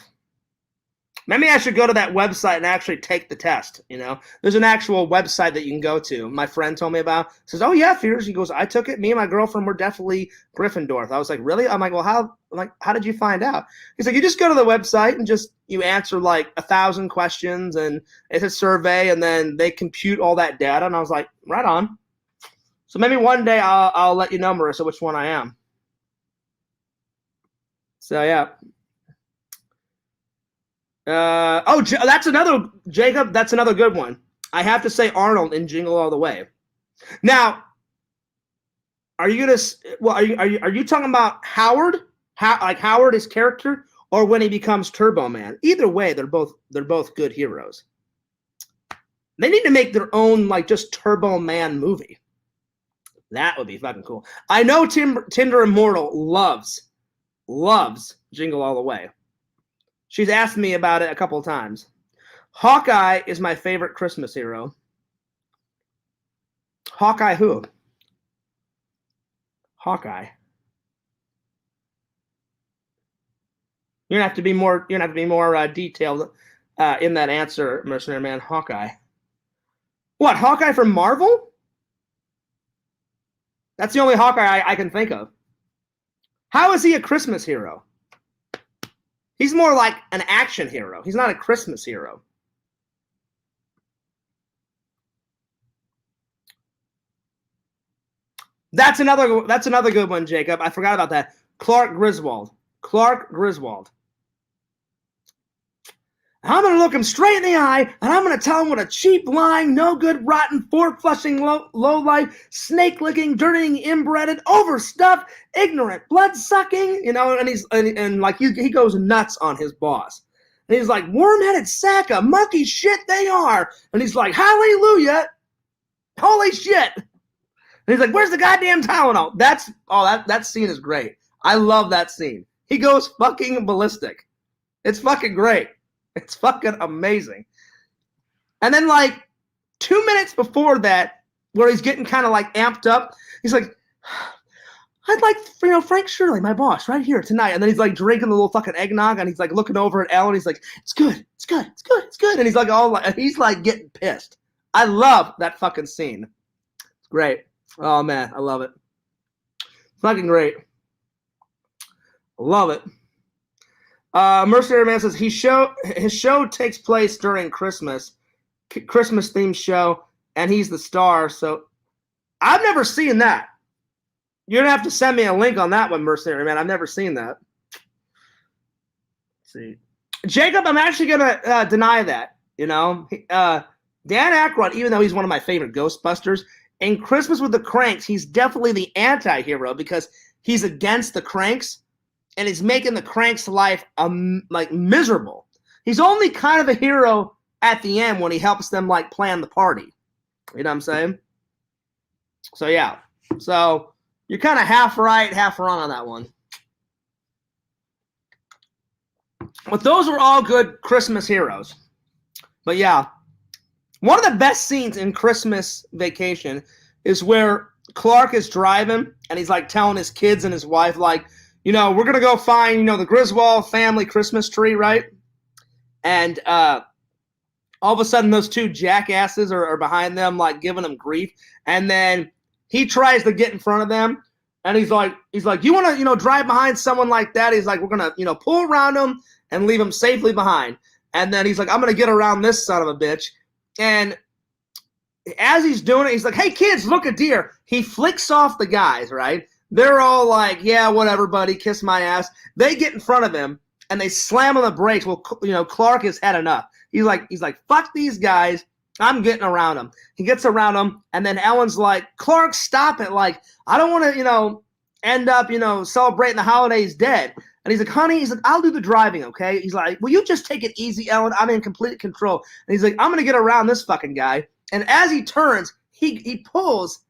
Maybe I should go to that website and actually take the test, There's an actual website that you can go to. My friend told me about. Says, oh, yeah, Fears. He goes, I took it. Me and my girlfriend were definitely Gryffindor. I was like, really? I'm like, well, how did you find out? He's like, you just go to the website and you answer like 1,000 questions and it's a survey and then they compute all that data. And I was like, right on. So maybe one day I'll let you know, Marissa, which one I am. So, yeah. That's another Jacob. That's another good one. I have to say Arnold in Jingle All the Way. Now, are you talking about Howard? Like Howard, his character, or when he becomes Turbo Man? Either way, they're both good heroes. They need to make their own like just Turbo Man movie. That would be fucking cool. I know Tinder Immortal loves Jingle All the Way. She's asked me about it a couple of times. Hawkeye is my favorite Christmas hero. Hawkeye who? Hawkeye. You're gonna have to be more detailed in that answer, Mercenary Man. Hawkeye. What? Hawkeye from Marvel? That's the only Hawkeye I can think of. How is he a Christmas hero? He's more like an action hero. He's not a Christmas hero. That's another good one, Jacob. I forgot about that. Clark Griswold. Clark Griswold. I'm going to look him straight in the eye, and I'm going to tell him what a cheap, lying, no good, rotten, fork-flushing, low-life, snake-licking, dirtying, inbred, overstuffed, ignorant, blood-sucking, and he's and like he goes nuts on his boss. And he's like, worm-headed sack of monkey shit they are. And he's like, hallelujah, holy shit. And he's like, where's the goddamn Tylenol? That scene is great. I love that scene. He goes fucking ballistic. It's fucking great. It's fucking amazing. And then like 2 minutes before that, where he's getting kind of like amped up, he's like, I'd like, Frank Shirley, my boss, right here tonight. And then he's like drinking the little fucking eggnog, and he's like looking over at Ellen. He's like, it's good, it's good, it's good, it's good. And he's like getting pissed. I love that fucking scene. It's great. Oh man, I love it. Fucking great. Love it. Mercenary Man says his show takes place during Christmas themed show, and he's the star. So I've never seen that. You're gonna have to send me a link on that one, Mercenary Man. I've never seen that. Let's see, Jacob, I'm actually gonna deny that. Dan Aykroyd, even though he's one of my favorite Ghostbusters, in Christmas with the Cranks, he's definitely the anti-hero because he's against the Cranks. And he's making the Cranks' life like miserable. He's only kind of a hero at the end when he helps them like plan the party. You know what I'm saying? So yeah. So you're kind of half right, half wrong on that one. But those were all good Christmas heroes. But yeah, one of the best scenes in Christmas Vacation is where Clark is driving and he's like telling his kids and his wife like, we're going to go find, the Griswold family Christmas tree, right? And all of a sudden, those two jackasses are behind them, like, giving them grief. And then he tries to get in front of them. And he's like, you want to, drive behind someone like that? He's like, we're going to, pull around him and leave him safely behind. And then he's like, I'm going to get around this son of a bitch. And as he's doing it, he's like, hey, kids, look a deer. He flicks off the guys, right? They're all like, yeah, whatever, buddy, kiss my ass. They get in front of him, and they slam on the brakes. Well, Clark has had enough. He's like, fuck these guys. I'm getting around them. He gets around them, and then Ellen's like, Clark, stop it. Like, I don't want to, end up, celebrating the holidays dead. And he's like, honey, I'll do the driving, okay? He's like, will you just take it easy, Ellen? I'm in complete control. And he's like, I'm going to get around this fucking guy. And as he turns, he pulls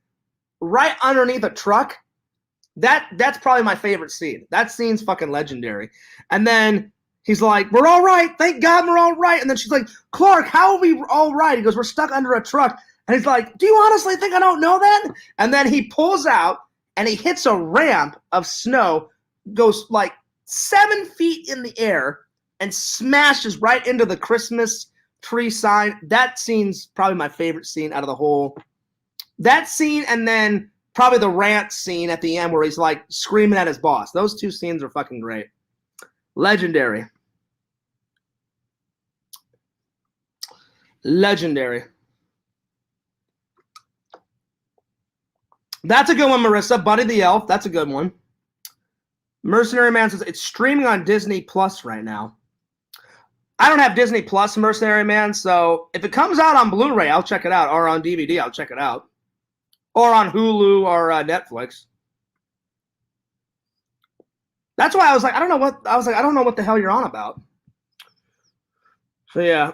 right underneath a truck. That's probably my favorite scene. That scene's fucking legendary. And then he's like, we're all right. Thank God we're all right. And then she's like, Clark, how are we all right? He goes, we're stuck under a truck. And he's like, do you honestly think I don't know that? And then he pulls out and he hits a ramp of snow, goes like 7 feet in the air and smashes right into the Christmas tree sign. That scene's probably my favorite scene out of the whole. That scene, and then probably the rant scene at the end where he's like screaming at his boss. Those two scenes are fucking great. Legendary. Legendary. That's a good one, Marissa. Buddy the Elf. That's a good one. Mercenary Man says it's streaming on Disney Plus right now. I don't have Disney Plus, Mercenary Man, so if it comes out on Blu-ray, I'll check it out, or on DVD, I'll check it out. Or on Hulu or Netflix. That's why I was like, I don't know what the hell you're on about. So yeah.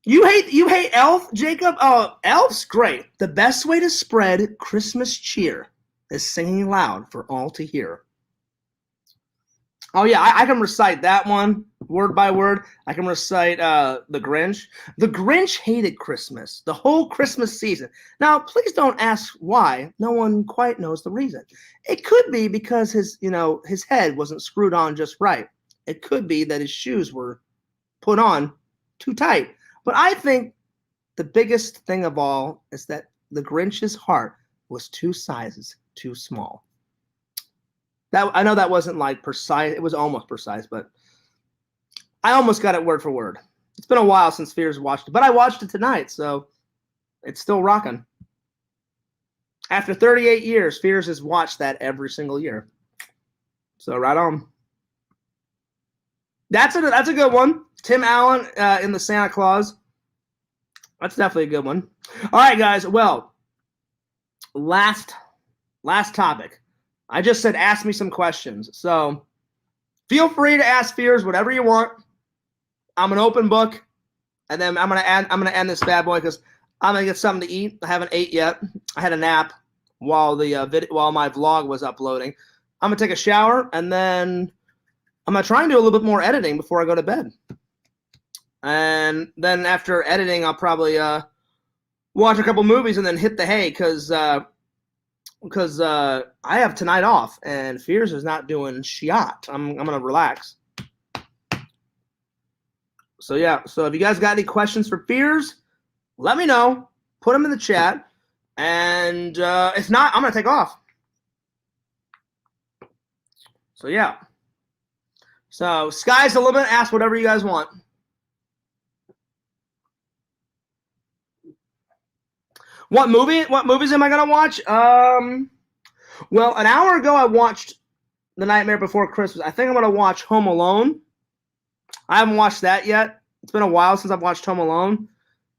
You hate Elf, Jacob? Oh, Elf's great. The best way to spread Christmas cheer is singing loud for all to hear. Oh yeah, I can recite that one word by word. I can recite The Grinch. The Grinch hated Christmas, the whole Christmas season. Now, please don't ask why. No one quite knows the reason. It could be because his head wasn't screwed on just right. It could be that his shoes were put on too tight. But I think the biggest thing of all is that the Grinch's heart was 2 sizes too small. That I know that wasn't like precise. It was almost precise, but I almost got it word for word. It's been a while since Fears watched it, but I watched it tonight, so it's still rocking. After 38 years, Fears has watched that every single year. So right on. That's a good one. Tim Allen in the Santa Claus. That's definitely a good one. All right, guys. Well, last topic. I just said ask me some questions. So feel free to ask Fears whatever you want. I'm an open book, and then I'm gonna end this bad boy because I'm gonna get something to eat. I haven't ate yet. I had a nap while while my vlog was uploading. I'm gonna take a shower, and then I'm gonna try and do a little bit more editing before I go to bed. And then after editing, I'll probably watch a couple movies and then hit the hay because I have tonight off and Fears is not doing shit. I'm gonna relax. So yeah, so if you guys got any questions for Fears, let me know. Put them in the chat, and if not, I'm gonna take off. So yeah. So sky's the limit. Ask whatever you guys want. What movies am I gonna watch? Well, an hour ago I watched The Nightmare Before Christmas. I think I'm gonna watch Home Alone. I haven't watched that yet. It's been a while since I've watched Home Alone.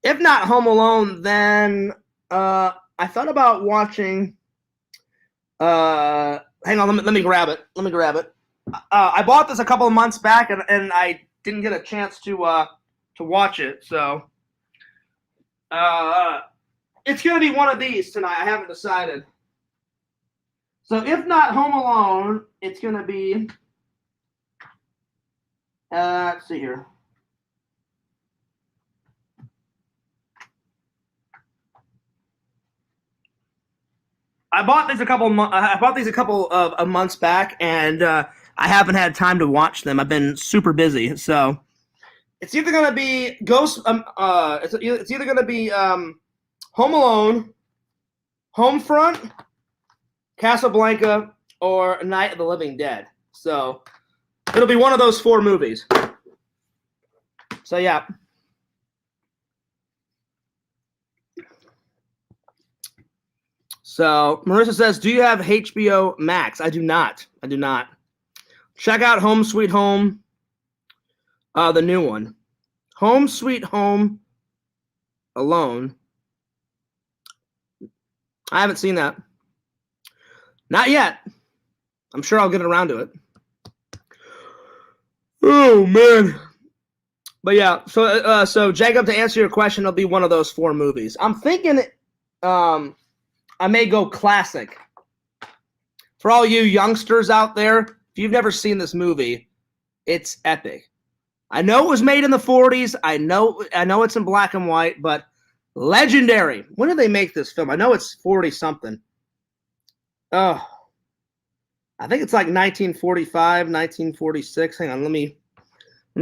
If not Home Alone, then I thought about watching. Hang on, let me grab it. Let me grab it. I bought this a couple of months back, and I didn't get a chance to watch it. So it's gonna be one of these tonight. I haven't decided. So if not Home Alone, it's gonna be. Let's see here. I bought these a couple of months back, and I haven't had time to watch them. I've been super busy, so it's either gonna be It's either gonna be Home Alone, Homefront, Casablanca, or Night of the Living Dead. So it'll be one of those 4 movies. So yeah. So Marissa says, do you have HBO Max? I do not. Check out Home Sweet Home, the new one. Home Sweet Home Alone. I haven't seen that. Not yet. I'm sure I'll get around to it. Oh, man. But yeah, so Jacob, to answer your question, it'll be one of those 4 movies. I'm thinking I may go classic. For all you youngsters out there, if you've never seen this movie, it's epic. I know it was made in the 40s. I know it's in black and white, but legendary. When did they make this film? I know it's 40-something. Oh, I think it's like 1945, 1946. Hang on, let me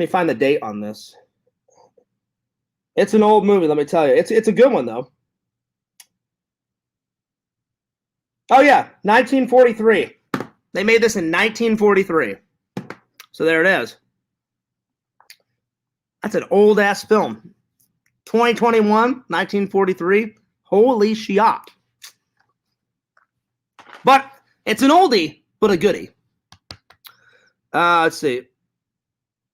find the date on this. It's an old movie, let me tell you. It's a good one though. Oh yeah, 1943. They made this in 1943. So there it is. That's an old ass film. 2021, 1943. Holy shit. But it's an oldie, but a goodie. Let's see.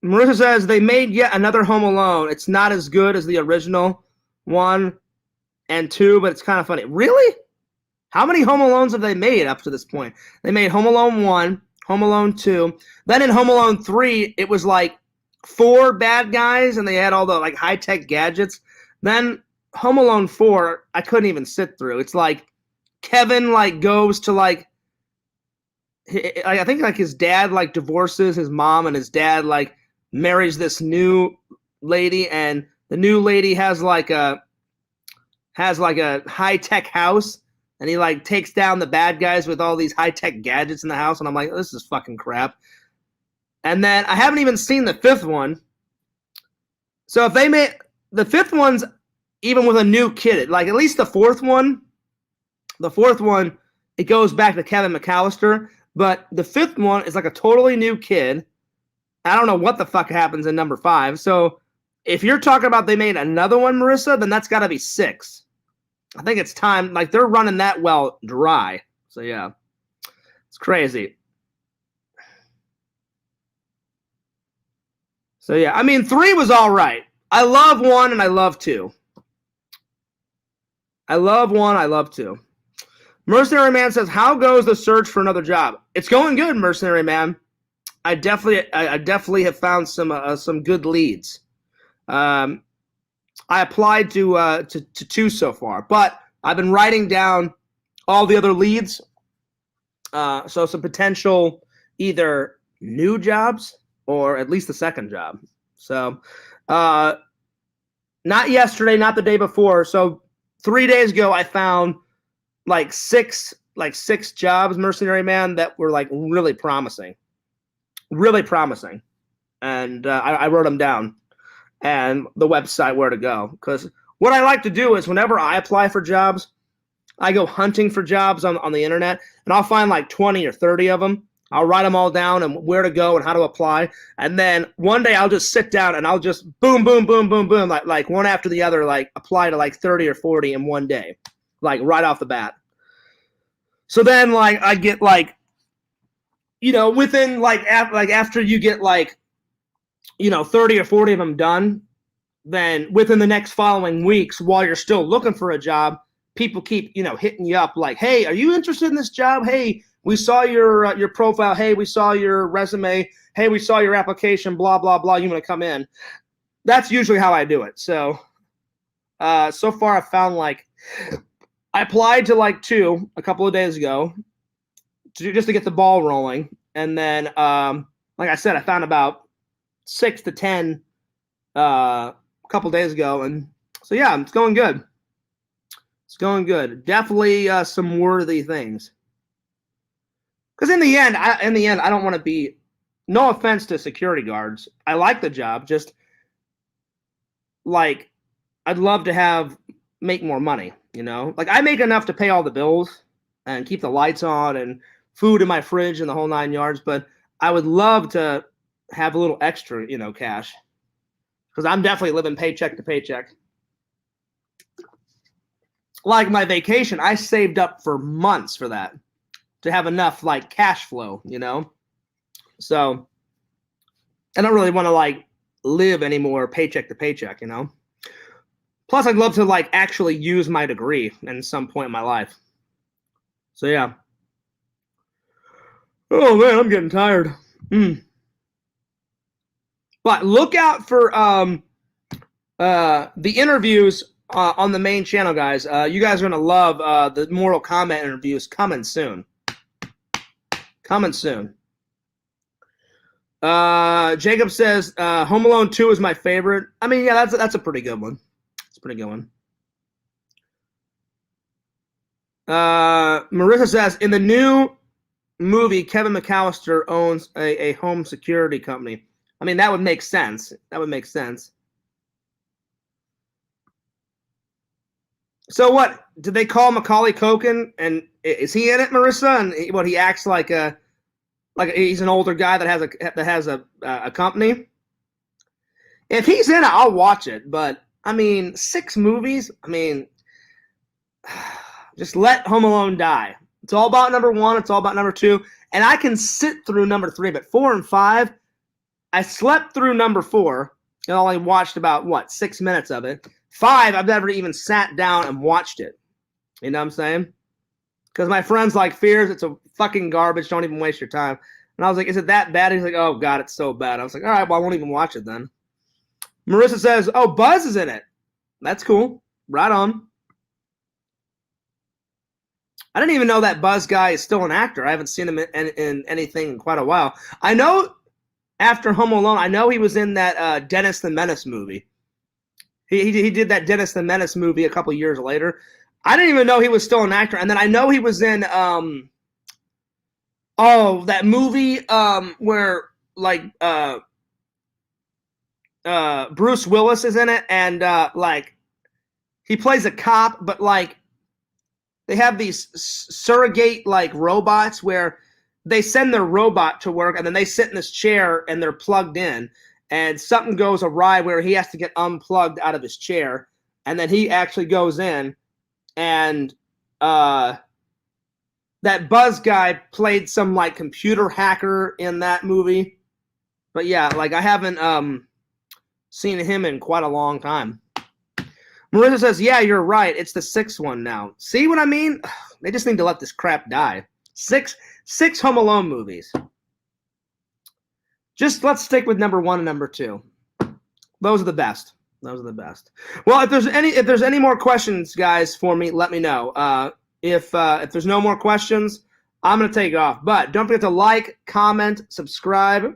Marissa says they made yet another Home Alone. It's not as good as the original 1 and 2, but it's kind of funny. Really? How many Home Alones have they made up to this point? They made Home Alone 1, Home Alone 2. Then in Home Alone 3, it was like 4 bad guys, and they had all the like high-tech gadgets. Then Home Alone 4, I couldn't even sit through. It's like Kevin like goes to like I think like his dad like divorces his mom, and his dad like marries this new lady, and the new lady has like a high-tech house, and he like takes down the bad guys with all these high-tech gadgets in the house, and I'm like, this is fucking crap. And then I haven't even seen the 5th one. So if they made the 5th one's even with a new kid, like at least the 4th one, it goes back to Kevin McAllister, but the 5th one is like a totally new kid. I don't know what the fuck happens in number 5. So if you're talking about they made another one, Marissa, then that's got to be 6. I think it's time. Like, they're running that well dry. So, yeah. It's crazy. So yeah, I mean 3 was all right. I love 1 and I love 2. I love 1. I love 2. Mercenary Man says, "How goes the search for another job?" It's going good, Mercenary Man. I definitely have found some good leads. I applied to 2 so far, but I've been writing down all the other leads. So some potential either new jobs or at least the second job. So not yesterday, not the day before. So 3 days ago, I found like six jobs, Mercenary Man, that were like really promising, and I wrote them down and the website where to go. Because what I like to do is whenever I apply for jobs, I go hunting for jobs on the internet, and I'll find like 20 or 30 of them. I'll write them all down and where to go and how to apply. And then one day I'll just sit down and I'll just boom, boom, boom, boom, boom, like one after the other, like apply to like 30 or 40 in one day, like right off the bat. So then like I get like, within like after you get like, 30 or 40 of them done, then within the next following weeks, while you're still looking for a job, people keep, hitting you up like, "Hey, are you interested in this job? Hey, we saw your profile. Hey, we saw your resume. Hey, we saw your application, blah, blah, blah. You want to come in?" That's usually how I do it. So, so far I've found like, I applied to like 2 a couple of days ago just to get the ball rolling. And then, like I said, I found about 6 to 10 a couple days ago. And so, yeah, it's going good. It's going good. Definitely some worthy things. Because in the end, I don't want to be. No offense to security guards, I like the job. Just like I'd love to make more money. Like I make enough to pay all the bills and keep the lights on and food in my fridge and the whole 9 yards. But I would love to have a little extra, cash. Because I'm definitely living paycheck to paycheck. Like my vacation, I saved up for months for that to have enough like cash flow, So I don't really want to like live anymore paycheck to paycheck, Plus, I'd love to like actually use my degree at some point in my life. So yeah. Oh man, I'm getting tired. But look out for the interviews on the main channel, guys. You guys are gonna love the Mortal Kombat interviews coming soon. Jacob says Home Alone 2 is my favorite. I mean, yeah, that's a pretty good one. It's a pretty good one. Marissa says in the new movie, Kevin McAllister owns a home security company. I mean, that would make sense. So what? Did they call Macaulay Culkin? And is he in it, Marissa? And he acts like he's an older guy that has a company. If he's in it, I'll watch it. But I mean, 6 movies. I mean, just let Home Alone die. It's all about number 1. It's all about number 2. And I can sit through number 3, but 4 and 5, I slept through number 4 and only watched about 6 minutes of it. 5, I've never even sat down and watched it. You know what I'm saying? Because my friend's like, "Fears, it's a fucking garbage. Don't even waste your time." And I was like, "Is it that bad?" He's like, "Oh, God, it's so bad." I was like, "All right, well, I won't even watch it then." Marissa says, "Oh, Buzz is in it." That's cool. Right on. I didn't even know that Buzz guy is still an actor. I haven't seen him in anything in quite a while. I know after Home Alone, I know he was in that Dennis the Menace movie. He did that Dennis the Menace movie a couple years later. I didn't even know he was still an actor. And then I know he was in that movie where like Bruce Willis is in it, and like he plays a cop, but like they have these surrogate like robots where they send their robot to work and then they sit in this chair and they're plugged in, and something goes awry where he has to get unplugged out of his chair, and then he actually goes in, and that Buzz guy played some like computer hacker in that movie. But yeah, like I haven't seen him in quite a long time. Marissa says, yeah, you're right. It's the 6th one now. See what I mean? They just need to let this crap die. Six Home Alone movies. Just let's stick with number 1 and number 2. Those are the best. Those are the best. Well, if there's any more questions, guys, for me, let me know. If there's no more questions, I'm gonna take it off. But don't forget to like, comment, subscribe,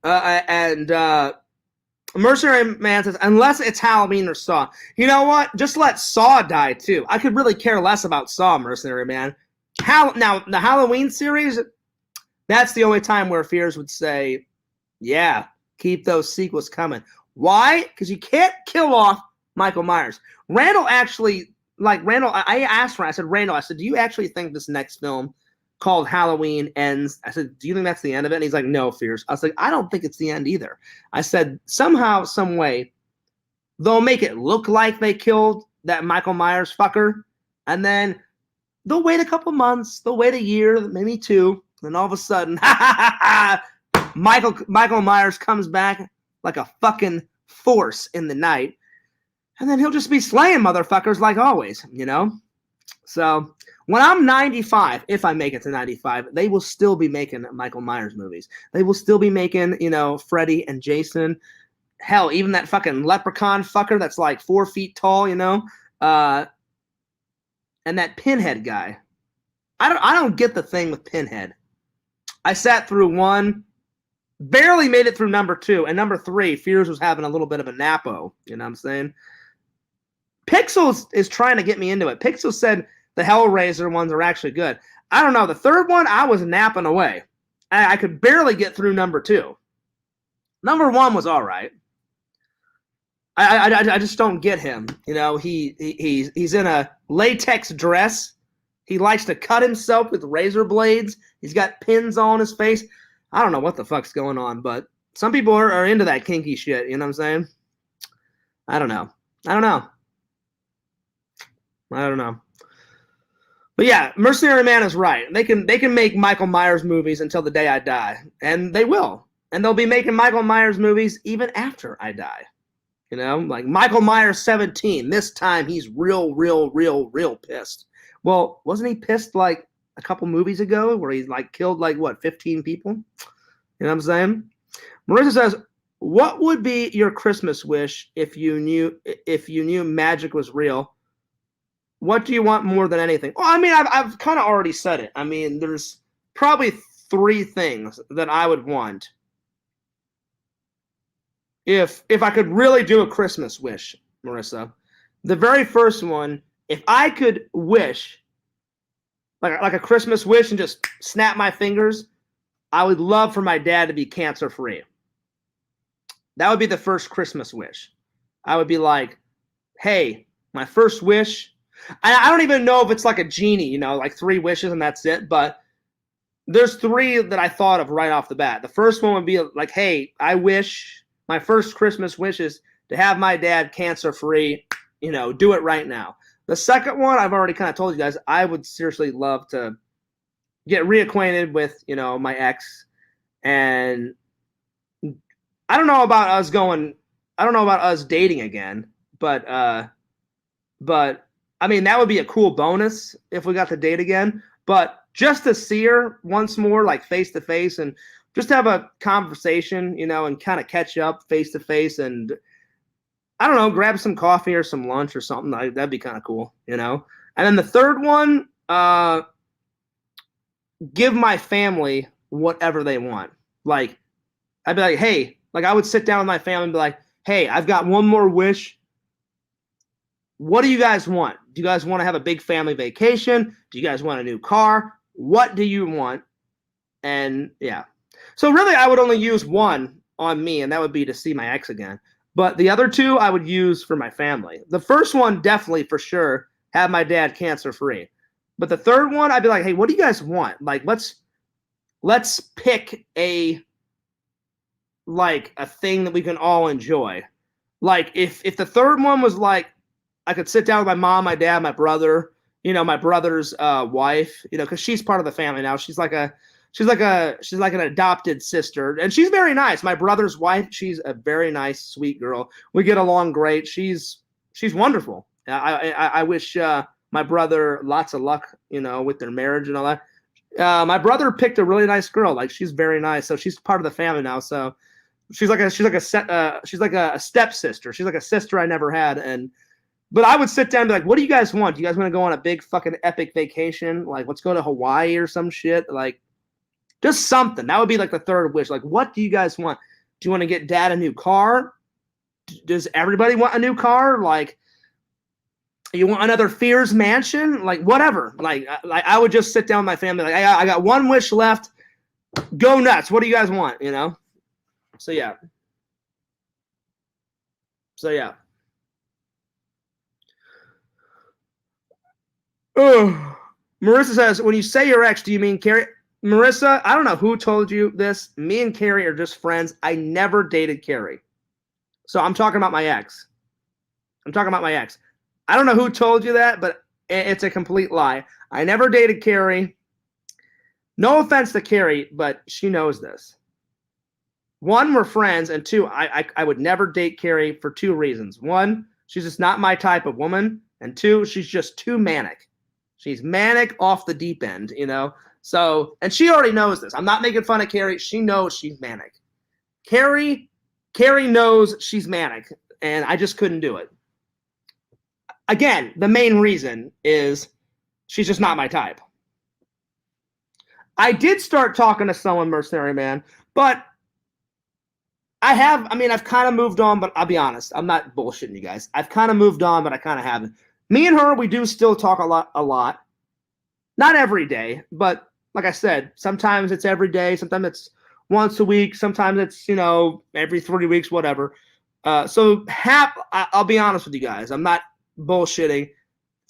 and Mercenary Man says, unless it's Halloween or Saw. You know what? Just let Saw die too. I could really care less about Saw, Mercenary Man. Now the Halloween series, that's the only time where Fears would say, yeah, keep those sequels coming. Why? Because you can't kill off Michael Myers. Randall actually, I asked Randall, I said, Randall, do you actually think this next film called Halloween ends? I said, do you think that's the end of it? And he's like, no, Fears. I was like, I don't think it's the end either. I said, somehow, some way, they'll make it look like they killed that Michael Myers fucker, and then they'll wait a couple months, they'll wait a year, maybe 2, and all of a sudden, Michael Myers comes back like a fucking force in the night, and then he'll just be slaying motherfuckers like always, you know? So when I'm 95, if I make it to 95, they will still be making Michael Myers movies. They will still be making, Freddy and Jason. Hell, even that fucking leprechaun fucker that's like 4 feet tall, and that Pinhead guy. I don't get the thing with Pinhead. I sat through 1, barely made it through number 2, and number 3, Fears was having a little bit of a napo. You know what I'm saying? Pixels is trying to get me into it. Pixels said the Hellraiser ones are actually good. I don't know. The 3rd one, I was napping away. I could barely get through number 2. Number 1 was all right. I just don't get him. He's in a latex dress. He likes to cut himself with razor blades. He's got pins on his face. I don't know what the fuck's going on, but some people are into that kinky shit. You know what I'm saying? I don't know. But yeah, Mercenary Man is right. They can make Michael Myers movies until the day I die, and they will. And they'll be making Michael Myers movies even after I die. Like Michael Myers 17. This time he's real pissed. Well, wasn't he pissed like a couple movies ago where he like killed 15 people? You know what I'm saying? Marissa says, what would be your Christmas wish if you knew magic was real? What do you want more than anything? Well, I mean, I've kind of already said it. I mean, there's probably 3 things that I would want if I could really do a Christmas wish, Marissa. The very first one, if I could wish like a Christmas wish and just snap my fingers, I would love for my dad to be cancer free. That would be the first Christmas wish. I would be like, hey, my first wish. I don't even know if it's like a genie, like 3 wishes and that's it. But there's 3 that I thought of right off the bat. The first one would be like, hey, I wish my first Christmas wish is to have my dad cancer free. Do it right now. The second one, I've already kind of told you guys, I would seriously love to get reacquainted with, my ex. And I don't know about us dating again, but I mean, that would be a cool bonus if we got to date again. But just to see her once more, like face to face, and just have a conversation, and kind of catch up face to face, and I don't know, grab some coffee or some lunch or something. That'd be kind of cool, And then the third one, give my family whatever they want. Like, I'd be like, hey, I would sit down with my family and be like, hey, I've got one more wish. What do you guys want? Do you guys want to have a big family vacation? Do you guys want a new car? What do you want? And yeah. So really, I would only use one on me, and that would be to see my ex again. But the other 2 I would use for my family. The first one, definitely for sure, have my dad cancer free. But the third one, I'd be like, hey, what do you guys want? Like, let's pick a thing that we can all enjoy. Like, if the third one was like, I could sit down with my mom, my dad, my brother, my brother's wife, because she's part of the family now. She's she's like an adopted sister, and she's very nice. My brother's wife, she's a very nice, sweet girl. We get along great. She's wonderful. I wish my brother lots of luck, with their marriage and all that. My brother picked a really nice girl. Like, she's very nice, so she's part of the family now. So she's like a stepsister. She's like a sister I never had. But I would sit down and be like, what do you guys want? Do you guys want to go on a big fucking epic vacation? Like, let's go to Hawaii or some shit. Like, just something. That would be like the third wish. Like, what do you guys want? Do you want to get dad a new car? Does everybody want a new car? Like, you want another Fears mansion? Like, whatever. Like I would just sit down with my family. Like, I got one wish left. Go nuts. What do you guys want? So yeah. Oh, Marissa says, when you say your ex, do you mean Carrie? Marissa, I don't know who told you this. Me and Carrie are just friends. I never dated Carrie. So I'm talking about my ex. I don't know who told you that, but it's a complete lie. I never dated Carrie. No offense to Carrie, but she knows this. One, we're friends, and two, I would never date Carrie for two reasons. One, she's just not my type of woman, and two, she's just too manic. She's manic off the deep end, So, and she already knows this. I'm not making fun of Carrie. She knows she's manic. Carrie knows she's manic, and I just couldn't do it. Again, the main reason is she's just not my type. I did start talking to someone, Mercenary Man, but I've kind of moved on, but I'll be honest. I'm not bullshitting you guys. I've kind of moved on, but I kind of haven't. Me and her, we do still talk a lot. Not every day, but like I said, sometimes it's every day. Sometimes it's once a week. Sometimes it's, every 3 weeks, whatever. So I'll be honest with you guys. I'm not bullshitting.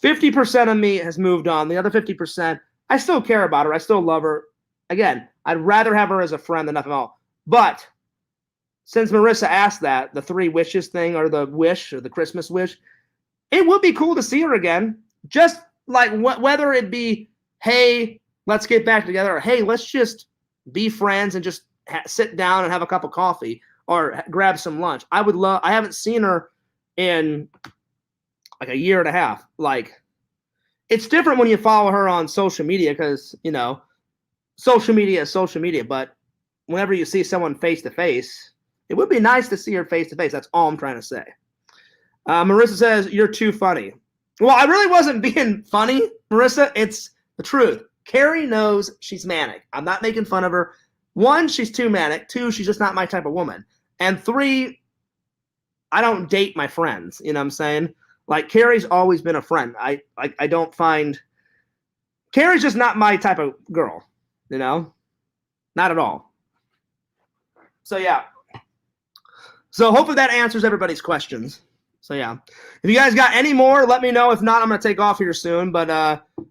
50% of me has moved on. The other 50%, I still care about her. I still love her. Again, I'd rather have her as a friend than nothing else. But since Marissa asked that, the 3 wishes thing, or the wish, or the Christmas wish, it would be cool to see her again. Just like whether it be, hey, let's get back together, or hey, let's just be friends and just sit down and have a cup of coffee or grab some lunch. I haven't seen her in like a year and a half. Like, it's different when you follow her on social media because, social media is social media. But whenever you see someone face to face, it would be nice to see her face to face. That's all I'm trying to say. Marissa says, you're too funny. Well, I really wasn't being funny, Marissa. It's the truth. Carrie knows she's manic. I'm not making fun of her. 1, she's too manic. 2, she's just not my type of woman. And 3, I don't date my friends. You know what I'm saying? Like, Carrie's always been a friend. I don't find Carrie's just not my type of girl, not at all. So yeah. So hopefully that answers everybody's questions. So yeah, if you guys got any more, let me know. If not, I'm gonna take off here soon. But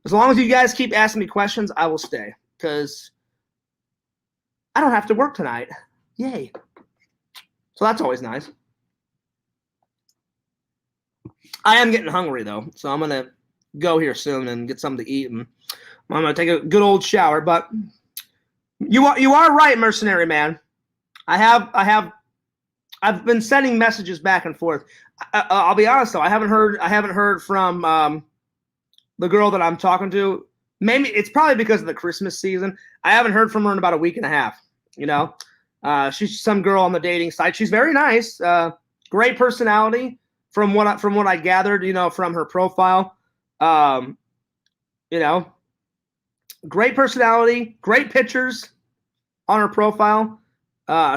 as long as you guys keep asking me questions, I will stay because I don't have to work tonight. Yay! So that's always nice. I am getting hungry though, so I'm gonna go here soon and get something to eat, and I'm gonna take a good old shower. But you are right, Mercenary Man. I've been sending messages back and forth. I'll be honest though, I haven't heard from the girl that I'm talking to. Maybe it's probably because of the Christmas season. I haven't heard from her in about a week and a half. She's some girl on the dating site. She's very nice, great personality. From what I gathered, from her profile, great personality, great pictures on her profile.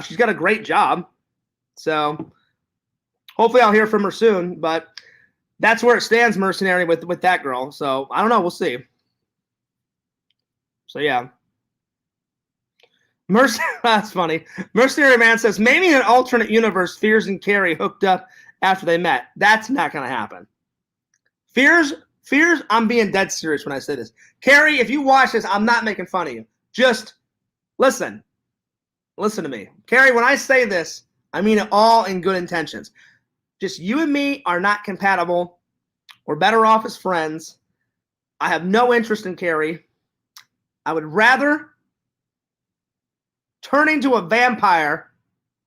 She's got a great job, so hopefully I'll hear from her soon. But that's where it stands, Mercenary, with that girl. So I don't know, we'll see. So yeah, that's funny. Mercenary Man says maybe in an alternate universe, Fears and Carrie hooked up after they met. That's not going to happen. Fears, I'm being dead serious when I say this. Carrie, if you watch this, I'm not making fun of you. Just listen. Listen to me. Carrie, when I say this, I mean it all in good intentions. Just you and me are not compatible. We're better off as friends. I have no interest in Carrie. I would rather turn into a vampire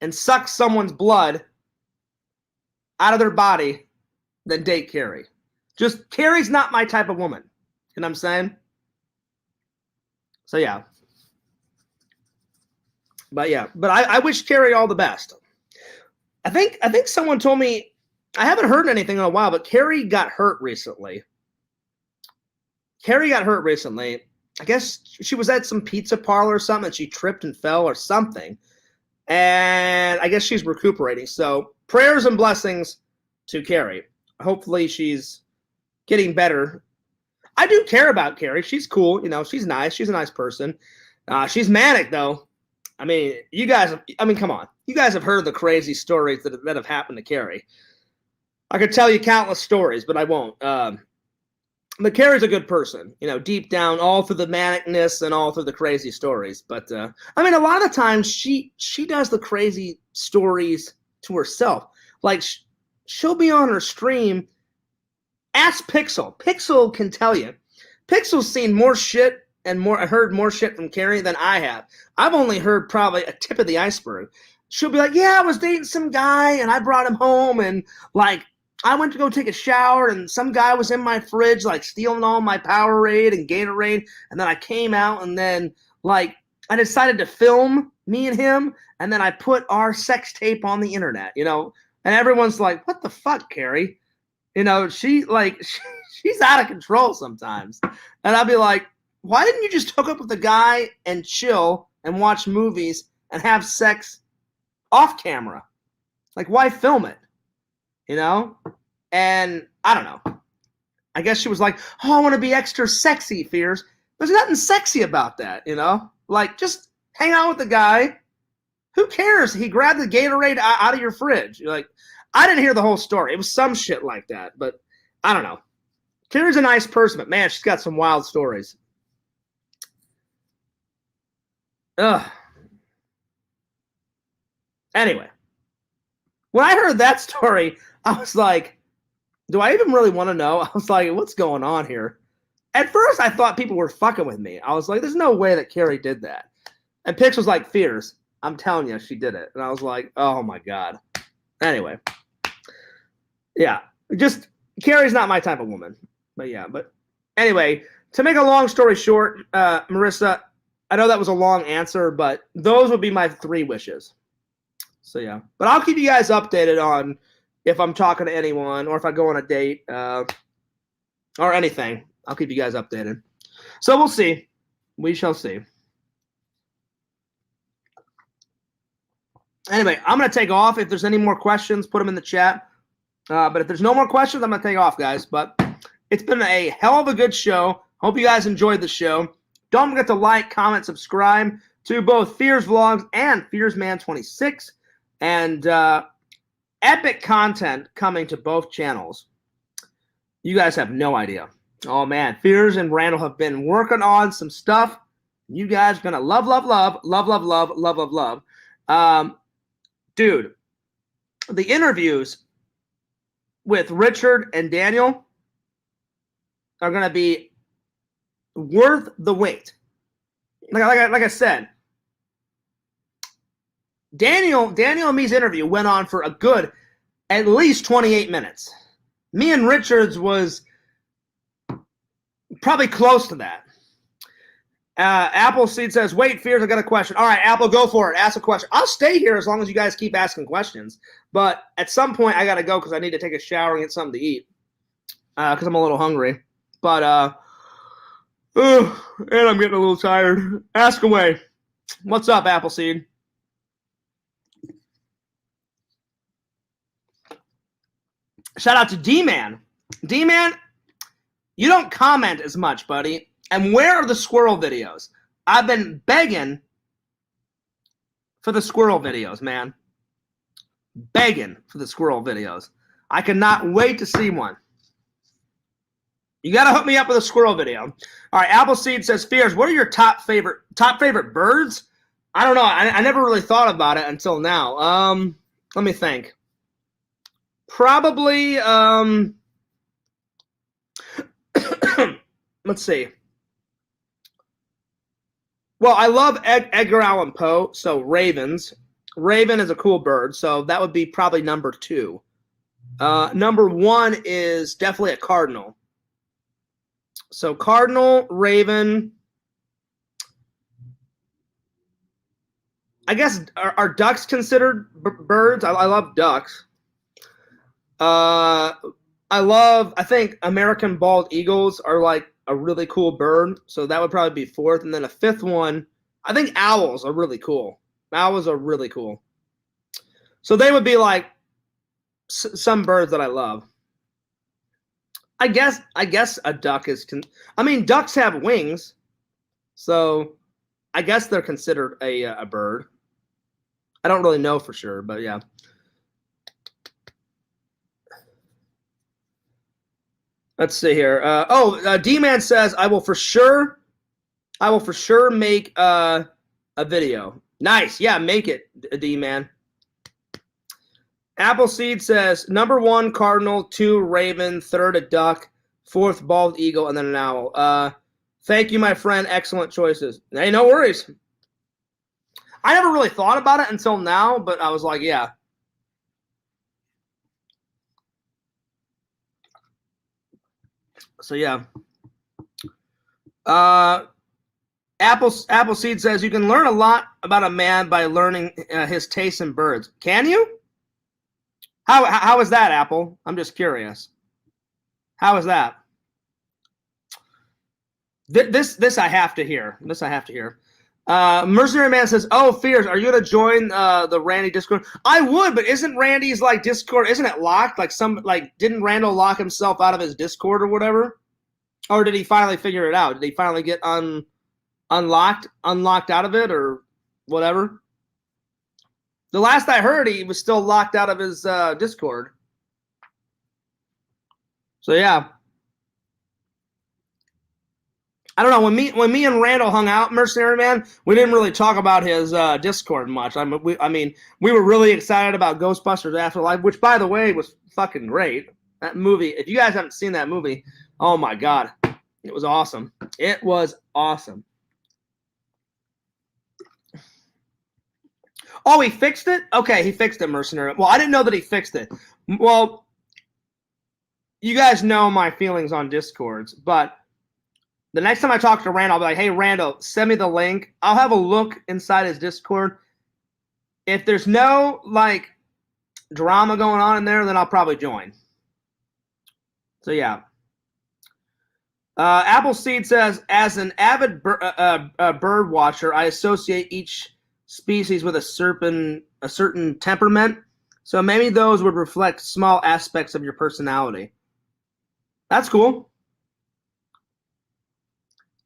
and suck someone's blood out of their body than date Carrie. Just Carrie's not my type of woman. You know what I'm saying? So yeah. But yeah, but I wish Carrie all the best. I think someone told me, I haven't heard anything in a while, but Carrie got hurt recently. I guess she was at some pizza parlor or something, and she tripped and fell or something. And I guess she's recuperating. So prayers and blessings to Carrie. Hopefully she's getting better. I do care about Carrie. She's cool. You know, she's nice. She's a nice person. She's manic, though. I mean, come on. You guys have heard the crazy stories that have happened to Carrie. I could tell you countless stories, but I won't. But Carrie's a good person, you know, deep down, all through the manicness and all through the crazy stories. But, I mean, a lot of the times she does the crazy stories to herself. Like, she'll be on her stream. Ask Pixel. Pixel can tell you. Pixel's seen more shit and heard more shit from Carrie than I have. I've only heard probably a tip of the iceberg. She'll be like, yeah, I was dating some guy and I brought him home and like I went to go take a shower and some guy was in my fridge like stealing all my Powerade and Gatorade, and then I came out and then like I decided to film me and him and then I put our sex tape on the internet, you know, and everyone's like, what the fuck, Carrie? You know, she's out of control sometimes. And I'll be like, why didn't you just hook up with a guy and chill and watch movies and have sex off camera? Like, why film it? You know? And I don't know. I guess she was like, oh, I want to be extra sexy, Fears. There's nothing sexy about that, you know? Like, just hang out with the guy. Who cares? He grabbed the Gatorade out of your fridge. You're like, I didn't hear the whole story. It was some shit like that, but I don't know. Carrie's a nice person, but man, she's got some wild stories. Ugh. Anyway, when I heard that story, I was like, do I even really want to know? I was like, what's going on here? At first, I thought people were fucking with me. I was like, there's no way that Carrie did that. And Pix was like, Fears, I'm telling you, she did it. And I was like, oh my God. Anyway. Yeah, just Carrie's not my type of woman. But yeah, but anyway, to make a long story short, Marissa, I know that was a long answer, but those would be my 3 wishes. So yeah, but I'll keep you guys updated on if I'm talking to anyone or if I go on a date or anything. I'll keep you guys updated. So we'll see. We shall see. Anyway, I'm going to take off. If there's any more questions, put them in the chat. But if there's no more questions, I'm going to take off, guys. But it's been a hell of a good show. Hope you guys enjoyed the show. Don't forget to like, comment, subscribe to both Fears Vlogs and Fears Man 26. And epic content coming to both channels. You guys have no idea. Oh, man. Fears and Randall have been working on some stuff. You guys are going to love, love, love, love, love, love, love, love, love. Dude, the interviews with Richard and Daniel are going to be worth the wait. Like I said, Daniel and me's interview went on for a good at least 28 minutes. Me and Richard's was probably close to that. Appleseed says, wait, Fears, I got a question. All right, Apple, go for it. Ask a question. I'll stay here as long as you guys keep asking questions. But at some point, I got to go because I need to take a shower and get something to eat because I'm a little hungry. But, and I'm getting a little tired. Ask away. What's up, Appleseed? Shout out to D-Man. D-Man, you don't comment as much, buddy. And where are the squirrel videos? I've been begging for the squirrel videos, man. Begging for the squirrel videos. I cannot wait to see one. You got to hook me up with a squirrel video. All right, Appleseed says, Fears, what are your top favorite birds? I don't know. I never really thought about it until now. Let me think. Probably, let's see. Well, I love Edgar Allan Poe, so ravens. Raven is a cool bird, so that would be probably number 2. Number 1 is definitely a cardinal. So cardinal, raven. I guess are ducks considered birds? I love ducks. I think American bald eagles are like a really cool bird, so that would probably be 4th. And then a 5th one, I think owls are really cool. Owls are really cool. So they would be like some birds that I love. I guess a duck is. I mean, ducks have wings, so I guess they're considered a bird. I don't really know for sure, but yeah. Let's see here. D-Man says, I will for sure make a video. Nice. Yeah, make it, D-Man. Appleseed says, number 1, cardinal, 2, raven, 3rd, a duck, 4th, bald eagle, and then an owl. Thank you, my friend. Excellent choices. Hey, no worries. I never really thought about it until now, but I was like, yeah. So, yeah. Appleseed says, you can learn a lot about a man by learning his taste in birds. Can you? How is that, Apple? I'm just curious. How is that? This I have to hear. This I have to hear. Mercenary Man says, "Oh, Fears, are you gonna join the Randy Discord?" I would, but isn't Randy's like Discord? Isn't it locked? Didn't Randall lock himself out of his Discord or whatever? Or did he finally figure it out? Did he finally get unlocked out of it or whatever? The last I heard, he was still locked out of his Discord. So yeah. I don't know. When me and Randall hung out, Mercenary Man, we didn't really talk about his Discord much. I mean, we were really excited about Ghostbusters Afterlife, which, by the way, was fucking great. That movie, if you guys haven't seen that movie, oh my God, it was awesome. It was awesome. Oh, he fixed it? Okay, he fixed it, Mercenary. Well, I didn't know that he fixed it. Well, you guys know my feelings on Discords, but the next time I talk to Randall, I'll be like, hey, Randall, send me the link. I'll have a look inside his Discord. If there's no, like, drama going on in there, then I'll probably join. So, yeah. Appleseed says, as an avid bird watcher, I associate each species with a certain temperament. So maybe those would reflect small aspects of your personality. That's cool.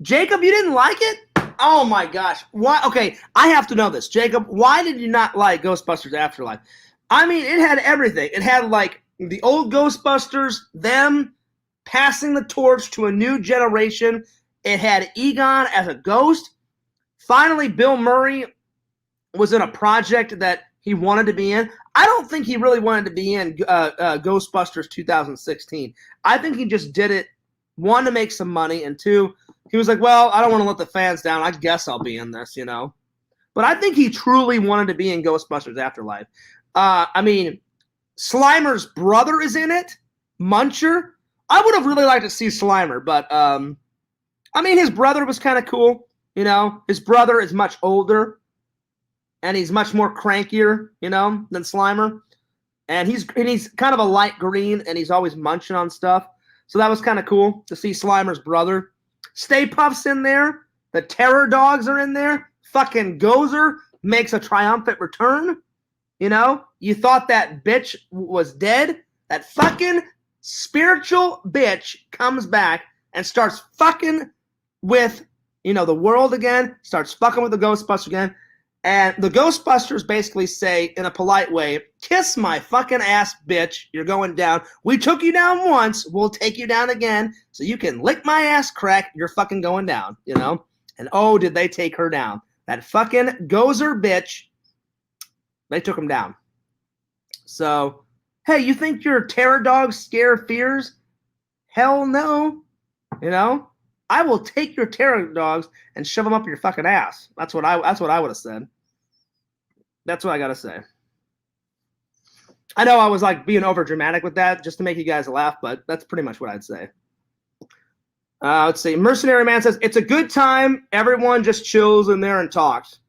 Jacob, you didn't like it? Oh my gosh. Why? Okay, I have to know this. Jacob, why did you not like Ghostbusters Afterlife? I mean, it had everything. It had like the old Ghostbusters, them passing the torch to a new generation. It had Egon as a ghost. Finally, Bill Murray was in a project that he wanted to be in. I don't think he really wanted to be in Ghostbusters 2016. I think he just did it, one, to make some money, and two, he was like, well, I don't want to let the fans down. I guess I'll be in this, you know. But I think he truly wanted to be in Ghostbusters Afterlife. I mean, Slimer's brother is in it, Muncher. I would have really liked to see Slimer, but I mean, his brother was kind of cool, you know. His brother is much older, and he's much more crankier, you know, than Slimer. And he's kind of a light green, and he's always munching on stuff. So that was kind of cool to see Slimer's brother. Stay Puft's in there. The Terror Dogs are in there. Fucking Gozer makes a triumphant return. You know, you thought that bitch was dead. That fucking spiritual bitch comes back and starts fucking with, you know, the world again, starts fucking with the Ghostbusters again. And the Ghostbusters basically say, in a polite way, kiss my fucking ass, bitch. You're going down. We took you down once. We'll take you down again. So you can lick my ass crack. You're fucking going down, you know? And oh, did they take her down. That fucking Gozer bitch, they took him down. So, hey, you think your terror dogs scare fears? Hell no. You know? I will take your terror dogs and shove them up your fucking ass. That's what I would have said. That's what I gotta say. I know I was like being over dramatic with that just to make you guys laugh, but that's pretty much what I'd say. Let's see. Mercenary Man says, it's a good time. Everyone just chills in there and talks.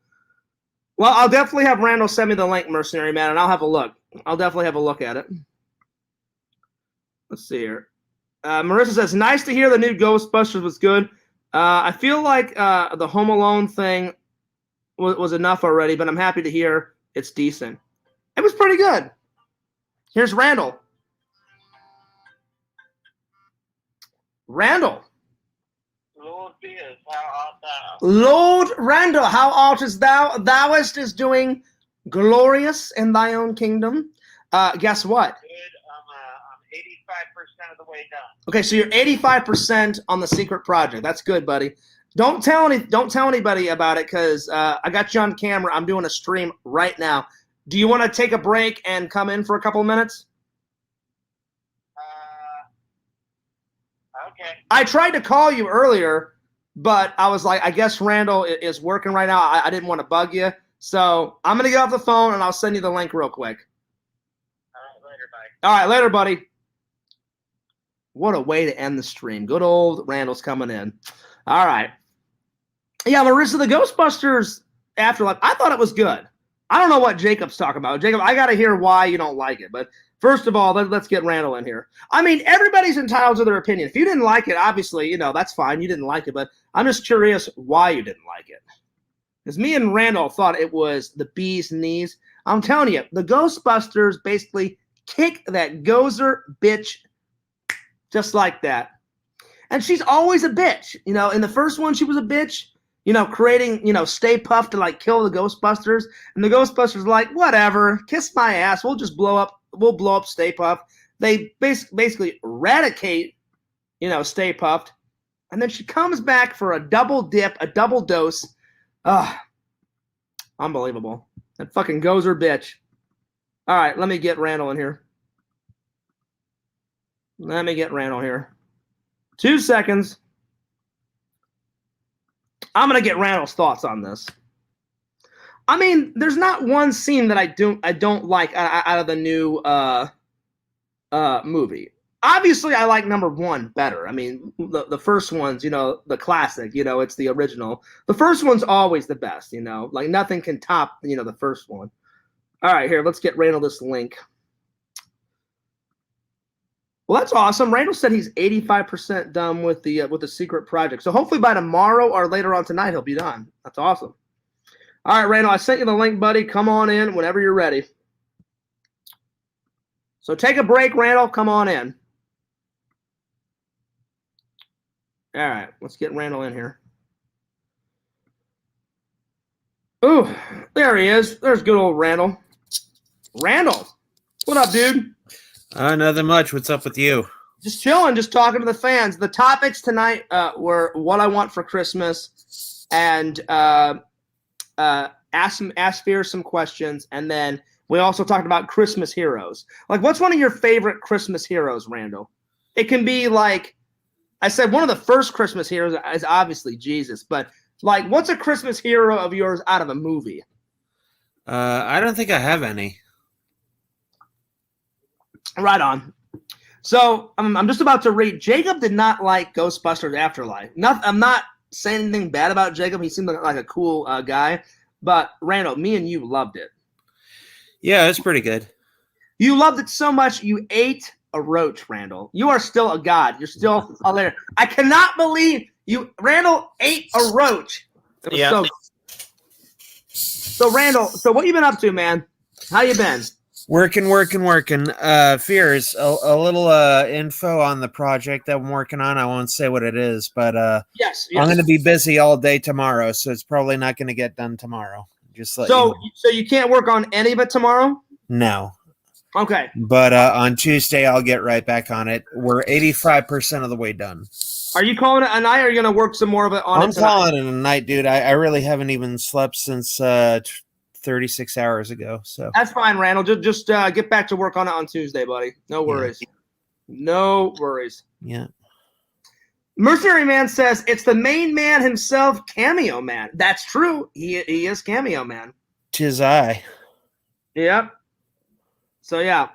Well, I'll definitely have Randall send me the link, Mercenary Man, and I'll have a look. I'll definitely have a look at it. Let's see here. Marissa says, nice to hear the new Ghostbusters was good. I feel like the Home Alone thing was enough already, but I'm happy to hear it's decent. It was pretty good. Here's Randall. Randall. Lord Beers, how art thou? Lord Randall, how art thou? Thouest is doing glorious in thy own kingdom. Guess what? Good. I'm 85% of the way done. Okay, so you're 85% on the secret project. That's good, buddy. Don't tell anybody about it because I got you on camera. I'm doing a stream right now. Do you want to take a break and come in for a couple of minutes? Okay. I tried to call you earlier, but I was like, I guess Randall is working right now. I didn't want to bug you. So I'm going to get off the phone, and I'll send you the link real quick. All right, later, bye. All right, later, buddy. What a way to end the stream. Good old Randall's coming in. All right. Yeah, Marissa, the Ghostbusters Afterlife, I thought it was good. I don't know what Jacob's talking about. Jacob, I got to hear why you don't like it. But first of all, let's get Randall in here. I mean, everybody's entitled to their opinion. If you didn't like it, obviously, that's fine. You didn't like it. But I'm just curious why you didn't like it. Because me and Randall thought it was the bee's knees. I'm telling you, the Ghostbusters basically kick that gozer bitch just like that. And she's always a bitch. In the first one, she was a bitch. Creating, Stay Puft to like kill the Ghostbusters. And the Ghostbusters are like, whatever, kiss my ass. We'll blow up Stay Puft. They basically eradicate, Stay Puft. And then she comes back for a double dip, a double dose. Unbelievable. That fucking gozer bitch. All right, let me get Randall in here. 2 seconds. I'm going to get Randall's thoughts on this. I mean, there's not one scene that I don't like out of the new movie. Obviously, I like number one better. I mean, the first one's, the classic, it's the original. The first one's always the best, like nothing can top, the first one. All right, here, let's get Randall this link. Well, that's awesome. Randall said he's 85% done with the secret project. So hopefully by tomorrow or later on tonight, he'll be done. That's awesome. All right, Randall, I sent you the link, buddy. Come on in whenever you're ready. So take a break, Randall. Come on in. All right, let's get Randall in here. Ooh, there he is. There's good old Randall. Randall, what up, dude? Nothing much. What's up with you? Just chilling, just talking to the fans. The topics tonight were what I want for Christmas and ask Fear some questions. And then we also talked about Christmas heroes. Like, what's one of your favorite Christmas heroes, Randall? It can be like, I said one of the first Christmas heroes is obviously Jesus. But, like, what's a Christmas hero of yours out of a movie? I don't think I have any. Right on. So I'm just about to read. Jacob did not like Ghostbusters Afterlife. I'm not saying anything bad about Jacob. He seemed like a cool guy. But Randall, me and you loved it. Yeah, it's pretty good. You loved it so much you ate a roach, Randall. You are still a god. You're still a lair. I cannot believe you, Randall, ate a roach. It was so good. So Randall, so what you been up to, man? How you been? Working. Fears, a little info on the project that I'm working on. I won't say what it is, but yes. I'm going to be busy all day tomorrow, so it's probably not going to get done tomorrow. Just let you know. So you can't work on any of it tomorrow? No. Okay. But on Tuesday, I'll get right back on it. We're 85% of the way done. Are you calling it a night, or are you going to work some more of it on I'm calling it a night, dude. I really haven't even slept since 36 hours ago. So that's fine, Randall. Just get back to work on it on Tuesday, buddy. No worries. Yeah. No worries. Yeah. Mercenary Man says it's the main man himself, Cameo Man. That's true. He is Cameo Man. 'Tis I. Yep. So yeah.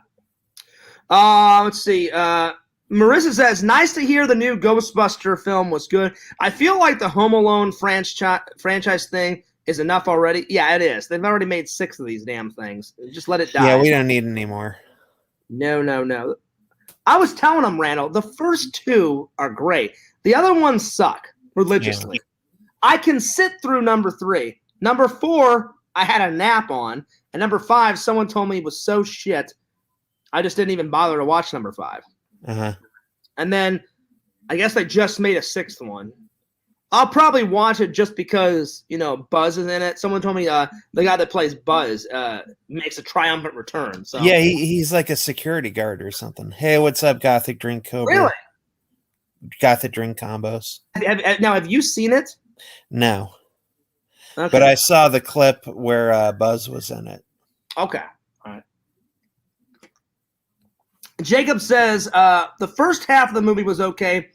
Let's see. Marissa says, nice to hear the new Ghostbuster film was good. I feel like the Home Alone franchise thing is enough already. Yeah, it is. They've already made 6 of these damn things. Just let it die. Yeah, we don't need any more. No. I was telling them, Randall, the first 2 are great. The other ones suck religiously. Yeah. I can sit through number 3. Number 4, I had a nap on. And number 5, someone told me it was so shit, I just didn't even bother to watch number 5. Uh-huh. And then I guess they just made a 6th one. I'll probably watch it just because, Buzz is in it. Someone told me the guy that plays Buzz makes a triumphant return. So yeah, he's like a security guard or something. Hey, what's up, Gothic Drink Cobra? Really? Gothic Drink Combos. Have you seen it? No. Okay. But I saw the clip where Buzz was in it. Okay. All right. Jacob says, the first half of the movie was okay.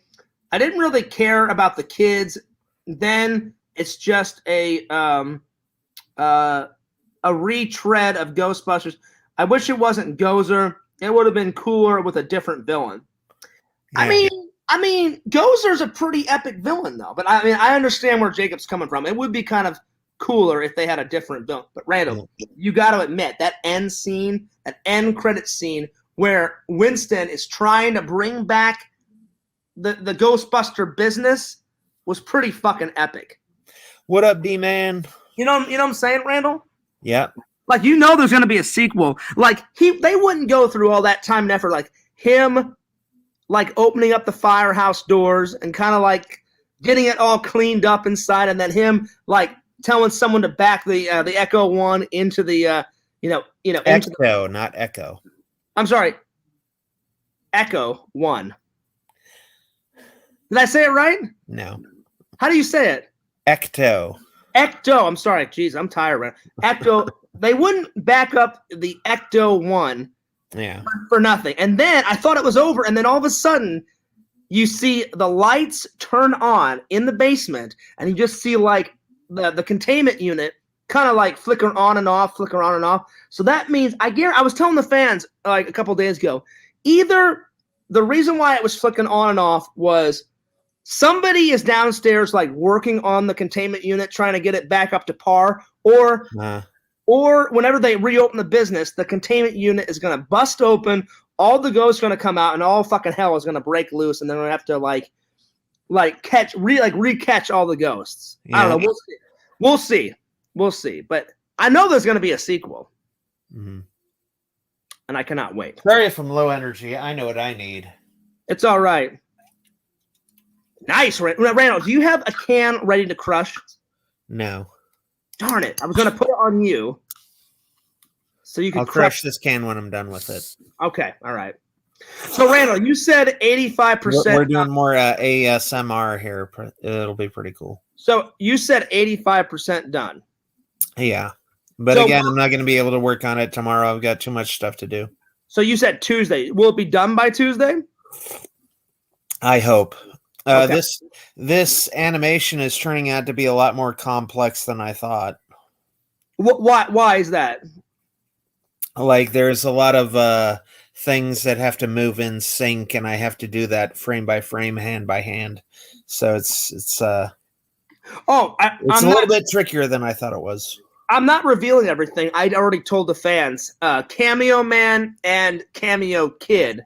I didn't really care about the kids. Then it's just a retread of Ghostbusters. I wish it wasn't Gozer. It would have been cooler with a different villain. Yeah. I mean, Gozer's a pretty epic villain, though. But I understand where Jacob's coming from. It would be kind of cooler if they had a different villain. But Randall, you got to admit that end scene, that end credit scene, where Winston is trying to bring back the Ghostbuster business was pretty fucking epic. What up, D-Man? You know what I'm saying, Randall? Yeah. Like, there's going to be a sequel. Like, they wouldn't go through all that time and effort, like him, like opening up the firehouse doors and kind of like getting it all cleaned up inside, and then him like telling someone to back the Echo One into the Echo, not Echo. I'm sorry, Echo One. Did I say it right? No. How do you say it? Ecto. Ecto. I'm sorry. Jeez, I'm tired, man. Ecto. They wouldn't back up the Ecto One. Yeah. For nothing. And then I thought it was over, and then all of a sudden you see the lights turn on in the basement, and you just see like the containment unit kind of like flicker on and off. So that means I was telling the fans like a couple days ago, either the reason why it was flicking on and off was somebody is downstairs like working on the containment unit trying to get it back up to par, or whenever they reopen the business, the containment unit is going to bust open, all the ghosts are going to come out, and all fucking hell is going to break loose, and then we're going to have to recatch all the ghosts. Yeah. I don't know. We'll see. But I know there's going to be a sequel. Mm-hmm. And I cannot wait. Sorry if I'm low energy. I know what I need. It's all right. Nice. Randall, do you have a can ready to crush? No. Darn it. I was going to put it on you. So you can crush this can when I'm done with it. Okay. All right. So, Randall, you said 85%. We're doing more ASMR here. It'll be pretty cool. So you said 85% done. Yeah. But again, I'm not going to be able to work on it tomorrow. I've got too much stuff to do. So you said Tuesday. Will it be done by Tuesday? I hope. Okay. This animation is turning out to be a lot more complex than I thought. Why is that? Like, there's a lot of things that have to move in sync, and I have to do that frame by frame, hand by hand. So it's a little bit trickier than I thought it was. I'm not revealing everything. I'd already told the fans. Cameo Man and Cameo Kid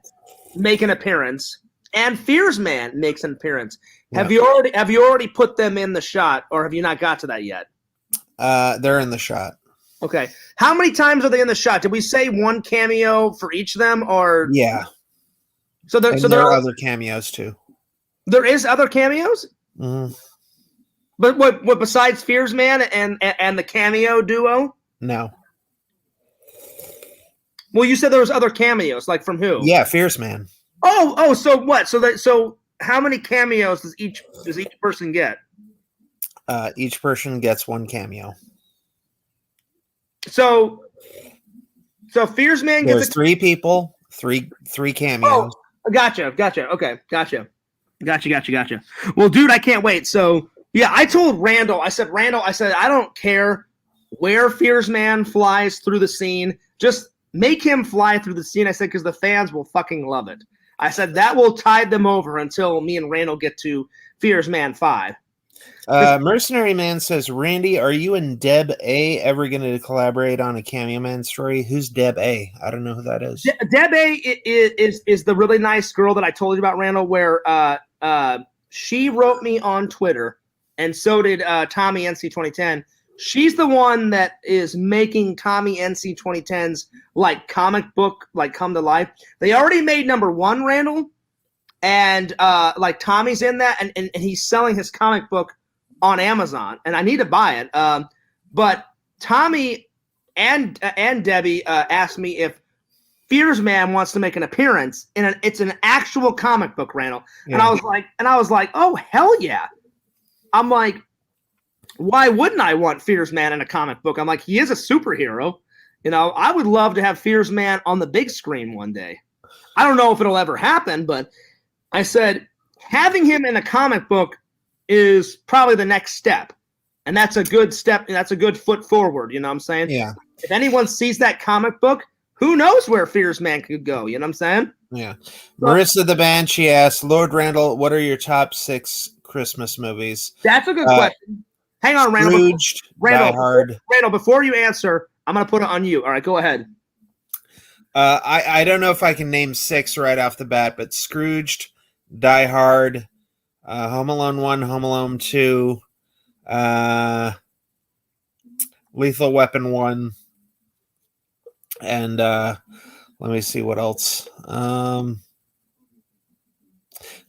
make an appearance, and Fears Man makes an appearance. Yep. Have you already put them in the shot, or have you not got to that yet? They're in the shot. Okay. How many times are they in the shot? Did we say one cameo for each of them, or yeah? So there are other cameos too. There is other cameos. Mm-hmm. But what besides Fears Man and the cameo duo? No. Well, you said there was other cameos, like from who? Yeah, Fears Man. Oh, so what? So how many cameos does each person get? Each person gets one cameo. So Fears Man gets There's 3 people, three cameos. Oh, gotcha. Okay, gotcha. Gotcha. Well, dude, I can't wait. So, yeah, I told Randall, I said, I don't care where Fears Man flies through the scene. Just make him fly through the scene. I said, because the fans will fucking love it. I said, that will tide them over until me and Randall get to Fears Man 5. Mercenary Man says, Randy, are you and Deb A ever going to collaborate on a Cameo Man story? Who's Deb A? I don't know who that is. Deb A is the really nice girl that I told you about, Randall, where she wrote me on Twitter, and so did Tommy NC 2010. She's the one that is making Tommy NC 2010's like comic book like come to life. They already made number 1, Randall, and like Tommy's in that, and he's selling his comic book on Amazon, and I need to buy it. But Tommy and Debbie asked me if Fears Man wants to make an appearance in it's an actual comic book, Randall. Yeah. And I was like, oh hell yeah. I'm like, why wouldn't I want Fears Man in a comic book? I'm like, he is a superhero. You know, I would love to have Fears Man on the big screen one day. I don't know if it'll ever happen, but I said having him in a comic book is probably the next step. And that's a good step. That's a good foot forward. You know what I'm saying? Yeah. If anyone sees that comic book, who knows where Fears Man could go? You know what I'm saying? Yeah. Marissa the Banshee asks, Lord Randall, what are your top 6 Christmas movies? That's a good question. Hang on, Randall. Scrooged, Die Hard. Randall, before you answer, I'm going to put it on you. All right, go ahead. I don't know if I can name 6 right off the bat, but Scrooged, Die Hard, Home Alone 1, Home Alone 2, Lethal Weapon 1, and let me see what else.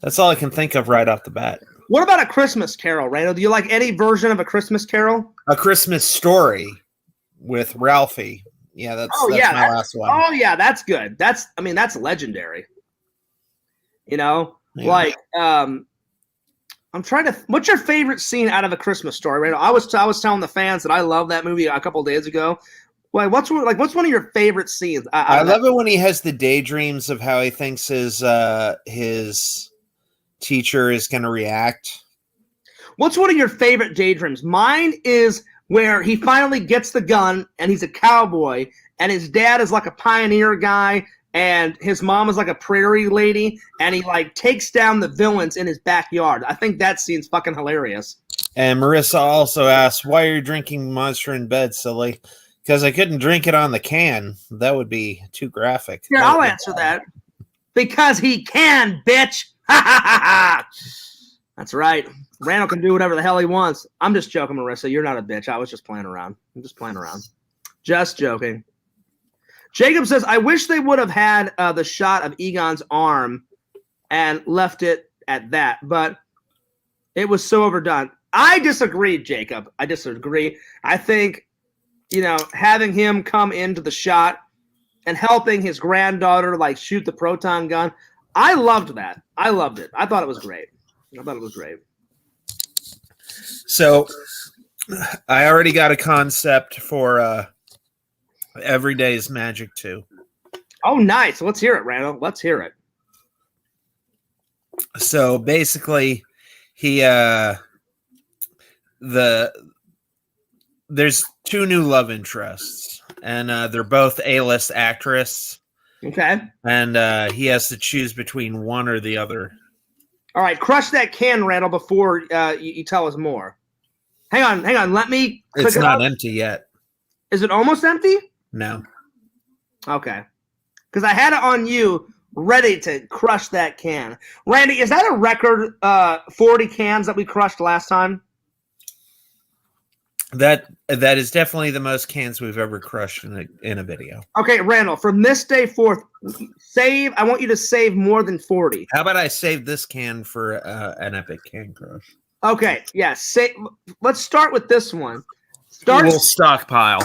That's all I can think of right off the bat. What about A Christmas Carol, Randall? Do you like any version of A Christmas Carol? A Christmas Story with Ralphie. Yeah, that's my last one. Oh yeah, that's good. That's legendary. You know, like I'm trying to. What's your favorite scene out of A Christmas Story, Randall? I was telling the fans that I love that movie a couple of days ago. Like, what's one of your favorite scenes? I love it when he has the daydreams of how he thinks his teacher is going to react. What's one of your favorite daydreams? Mine is where he finally gets the gun and he's a cowboy and his dad is like a pioneer guy and his mom is like a prairie lady and he like takes down the villains in his backyard. I think that scene's fucking hilarious. And Marissa also asks, why are you drinking Monster in bed, silly? Because I couldn't drink it on the can. That would be too graphic. Yeah, I'll answer that. Because he can, bitch. That's right. Randall can do whatever the hell he wants. I'm just joking, Marissa. You're not a bitch. I was just playing around. I'm just playing around. Just joking. Jacob says, I wish they would have had the shot of Egon's arm and left it at that, but it was so overdone. I disagree, Jacob. I disagree. I think, having him come into the shot and helping his granddaughter like shoot the proton gun, I loved that. I loved it. I thought it was great. So I already got a concept for Everyday's Magic 2. Oh, nice. Let's hear it, Randall. Let's hear it. So basically, there's 2 new love interests, and they're both A-list actress. Okay. And he has to choose between one or the other. All right, crush that can, Randall, before you tell us more. Hang on. Let me. It's not empty yet. Is it almost empty? No. Okay. Because I had it on you, ready to crush that can. Randy, is that a record 40 cans that we crushed last time? That is definitely the most cans we've ever crushed in a video. Okay, Randall, from this day forth, I want you to save more than 40. How about I save this can for an epic can crush? Okay, yeah. Let's start with this one. We'll stockpile.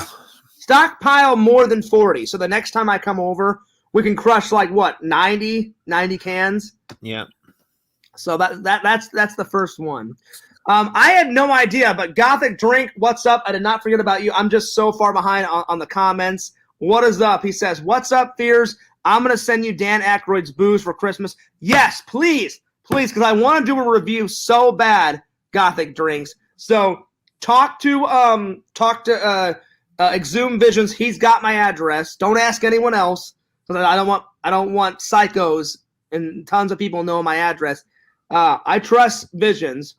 Stockpile more than 40. So the next time I come over, we can crush like what, 90 cans? Yeah. So that's the first one. I had no idea, but Gothic Drink, what's up? I did not forget about you. I'm just so far behind on the comments. What is up? He says, what's up, Fears? I'm going to send you Dan Aykroyd's booze for Christmas. Yes, please. please, because I want to do a review so bad, Gothic Drinks. So talk to Exhume Visions. He's got my address. Don't ask anyone else, because I don't want psychos and tons of people know my address. I trust Visions.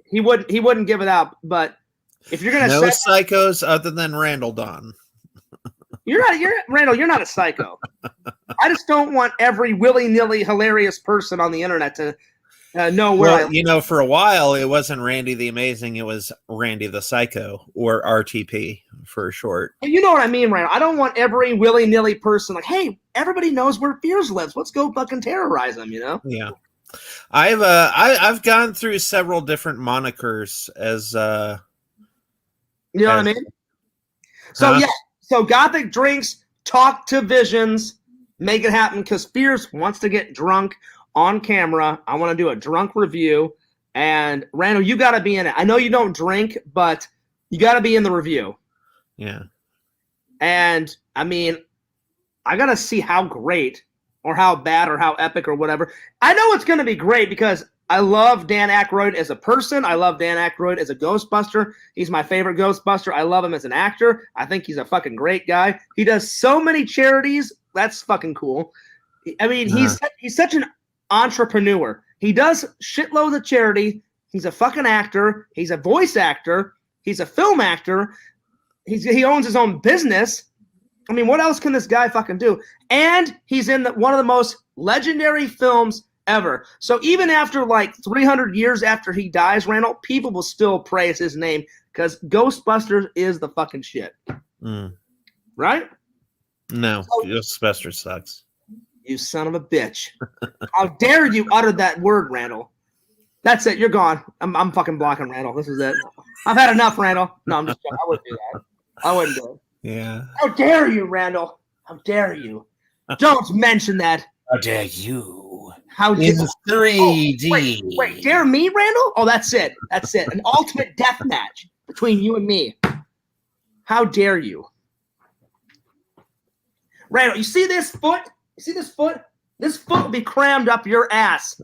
He wouldn't give it out, but if you're gonna no psychos other than Randall Don. Randall, you're not a psycho. I just don't want every willy-nilly hilarious person on the internet to know where for a while it wasn't Randy the Amazing, it was Randy the Psycho, or RTP for short. You know what I mean, Randall. I don't want every willy-nilly person like, hey, everybody knows where Fears lives. Let's go fucking terrorize them, Yeah. I've gone through several different monikers as you know what I mean? So so Gothic Drinks, talk to Visions, make it happen, because Fears wants to get drunk on camera. I want to do a drunk review, and Randall, you got to be in it. I know you don't drink, but you got to be in the review. Yeah. And I mean, I got to see how great or how bad or how epic or whatever. I know it's going to be great because I love Dan Aykroyd as a person. I love Dan Aykroyd as a Ghostbuster. He's my favorite Ghostbuster. I love him as an actor. I think he's a fucking great guy. He does so many charities. That's fucking cool. I mean, he's such an entrepreneur. He does shitloads of charity. He's a fucking actor. He's a voice actor. He's a film actor. He owns his own business. I mean, what else can this guy fucking do? And he's in one of the most legendary films ever. So even after like 300 years after he dies, Randall, people will still praise his name because Ghostbusters is the fucking shit. Right? No, Ghostbusters sucks. You son of a bitch. How dare you utter that word, Randall? That's it. You're gone. I'm fucking blocking Randall. This is it. I've had enough, Randall. No, I'm just joking. I wouldn't do that. I wouldn't do it. Yeah. How dare you, Randall? How dare you? Don't mention that. How dare you? How dare in 3D? Wait, dare me, Randall? Oh, that's it. That's it. An ultimate death match between you and me. How dare you? Randall, you see this foot? You see this foot? This foot will be crammed up your ass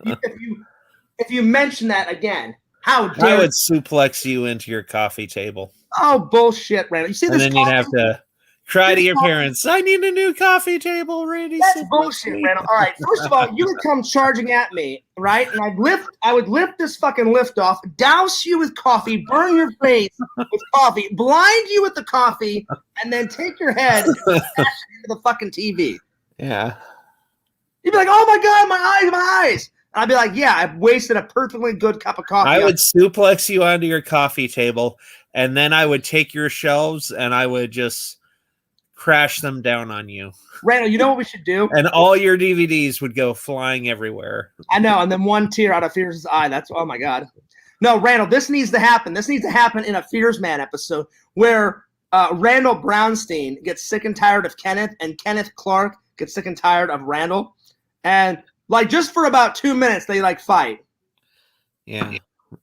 if you mention that again. How dare I would suplex you into your coffee table. Oh, bullshit, Randall. You see this? And then you'd have to cry to your parents, I need a new coffee table, Randy. That's bullshit, Randall. All right, first of all, you would come charging at me, right? And I would lift this fucking lift off, douse you with coffee, burn your face with coffee, blind you with the coffee, and then take your head and smash it into the fucking TV. Yeah. You'd be like, oh my God, my eyes. And I'd be like, yeah, I've wasted a perfectly good cup of coffee. I would suplex you onto your coffee table, and then I would take your shelves and I would just crash them down on you. Randall, you know what we should do? And all your DVDs would go flying everywhere. I know, and then one tear out of Fears' eye. That's, oh my God. No, Randall, this needs to happen. This needs to happen in a Fears Man episode where Randall Brownstein gets sick and tired of Kenneth, and Kenneth Clark gets sick and tired of Randall. And like just for about 2 minutes, they like fight. Yeah.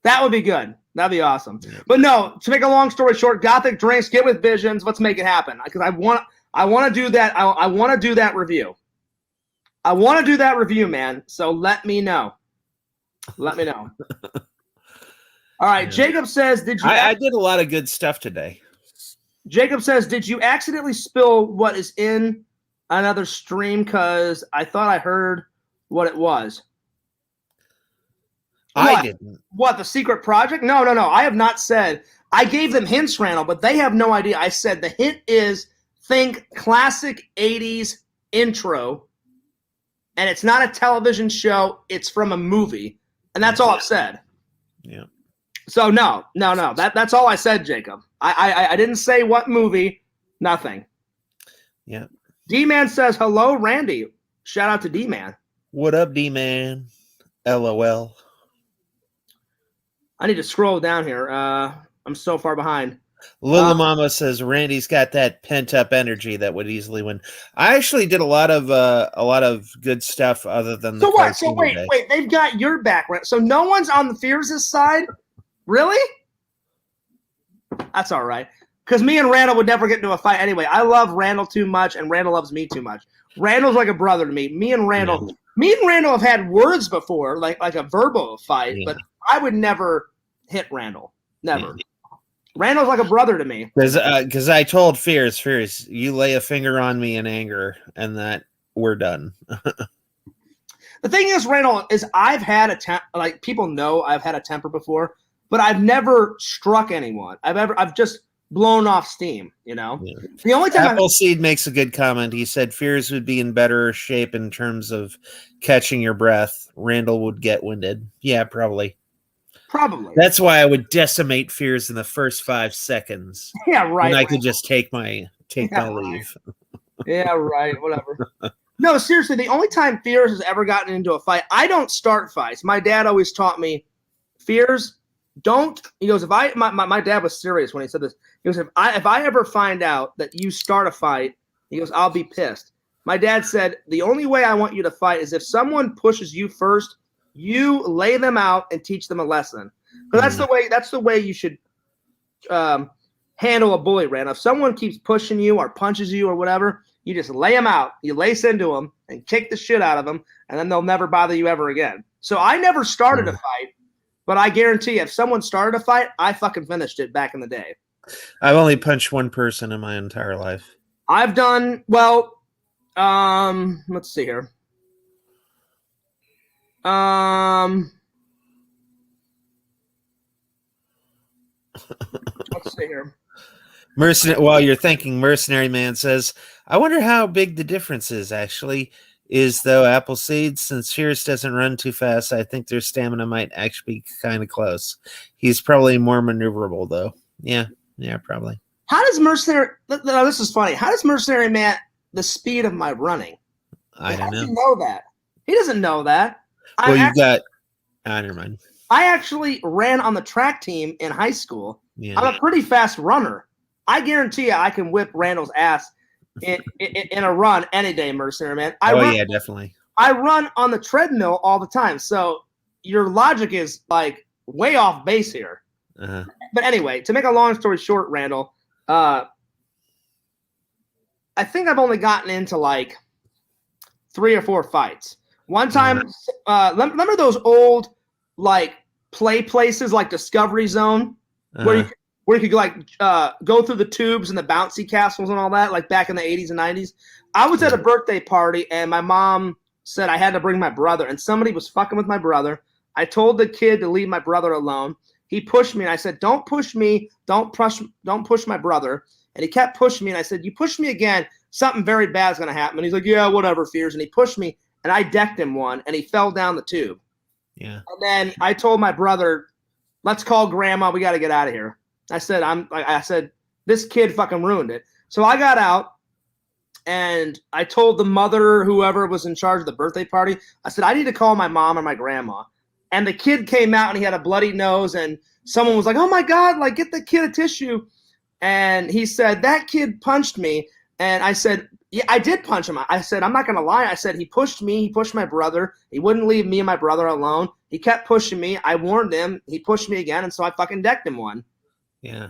That would be good. That'd be awesome. But no, to make a long story short, Gothic Drinks, get with Visions. Let's make it happen. Because I want to do that. I want to do that review. I want to do that review, man. So let me know. Let me know. All right. Yeah. Jacob says, did you? I did a lot of good stuff today. Jacob says, did you accidentally spill what is in another stream? Because I thought I heard what it was. I didn't. What, the secret project? No. I have not said. I gave them hints, Randall, but they have no idea. I said the hint is think classic 80s intro, and it's not a television show. It's from a movie, and that's all I've said. Yeah. So no. That's all I said, Jacob. I didn't say what movie. Nothing. Yeah. D-Man says, hello, Randy. Shout out to D-Man. What up, D-Man? LOL. I need to scroll down here. I'm so far behind. Lila Mama says Randy's got that pent up energy that would easily win. I actually did a lot of good stuff other than the. So what? So wait. They've got your back, right? So no one's on the Fears' side, really? That's all right. Because me and Randall would never get into a fight anyway. I love Randall too much, and Randall loves me too much. Randall's like a brother to me. Me and Randall Me and Randall have had words before, like a verbal fight, Yeah. but I would never hit Randall. Never. Randall's like a brother to me. Because I told Fierce, you lay a finger on me in anger, and that we're done. The thing is, Randall, is I've had like people know I've had a temper before, but I've never struck anyone. I've just blown off steam. You know, Yeah. the only time Appleseed makes a good comment. He said Fears would be in better shape in terms of catching your breath. Randall would get winded. Yeah, probably. That's why I would decimate Fears in the first 5 seconds. Yeah, right. And I could just take my leave. Yeah, right. Whatever. No, seriously, the only time Fears has ever gotten into a fight, I don't start fights. My dad always taught me, Fears, don't. He goes, if my dad was serious when he said this. He goes, if I ever find out that you start a fight, he goes, I'll be pissed. My dad said, the only way I want you to fight is if someone pushes you first, you lay them out and teach them a lesson. Because that's the way you should handle a bully, Randall. If someone keeps pushing you or punches you or whatever, you just lay them out. You lace into them and kick the shit out of them, and then they'll never bother you ever again. So I never started a fight, but I guarantee you, if someone started a fight, I fucking finished it back in the day. I've only punched one person in my entire life. I've done, well, let's see here. Let's see here. While you're thinking, Mercenary Man says, I wonder how big the difference is though, Appleseed. Since Fierce doesn't run too fast, I think their stamina might actually be kind of close. He's probably more maneuverable, though. Yeah, probably. How does Mercenary, no, this is funny. How does Mercenary Man the speed of my running? I don't know. Know that. He doesn't know that. Well, never mind. I actually ran on the track team in high school. Yeah. I'm a pretty fast runner. I guarantee you I can whip Randall's ass in a run any day, Mercenary Man. Yeah, definitely. I run on the treadmill all the time. So your logic is like way off base here. Uh-huh. But anyway, to make a long story short, Randall, I think I've only gotten into like 3 or 4 fights. One time, remember those old like play places like Discovery Zone, where you could like go through the tubes and the bouncy castles and all that, like back in the 80s and 90s. I was at a birthday party and my mom said I had to bring my brother, and somebody was fucking with my brother. I told the kid to leave my brother alone. He pushed me and I said, "Don't push me, don't push my brother." And he kept pushing me and I said, "You push me again, something very bad is gonna happen." And he's like, "Yeah, whatever, Fears." And he pushed me and I decked him one and he fell down the tube. Yeah. And then I told my brother, "Let's call grandma. We got to get out of here." I said, this kid fucking ruined it. So I got out and I told the mother, whoever was in charge of the birthday party, I said, I need to call my mom or my grandma. And the kid came out and he had a bloody nose and someone was like, "Oh my God, like get the kid a tissue." And he said, "That kid punched me." And I said, "Yeah, I did punch him." I said, "I'm not going to lie." I said, "He pushed me. He pushed my brother. He wouldn't leave me and my brother alone. He kept pushing me. I warned him. He pushed me again. And so I fucking decked him one." Yeah.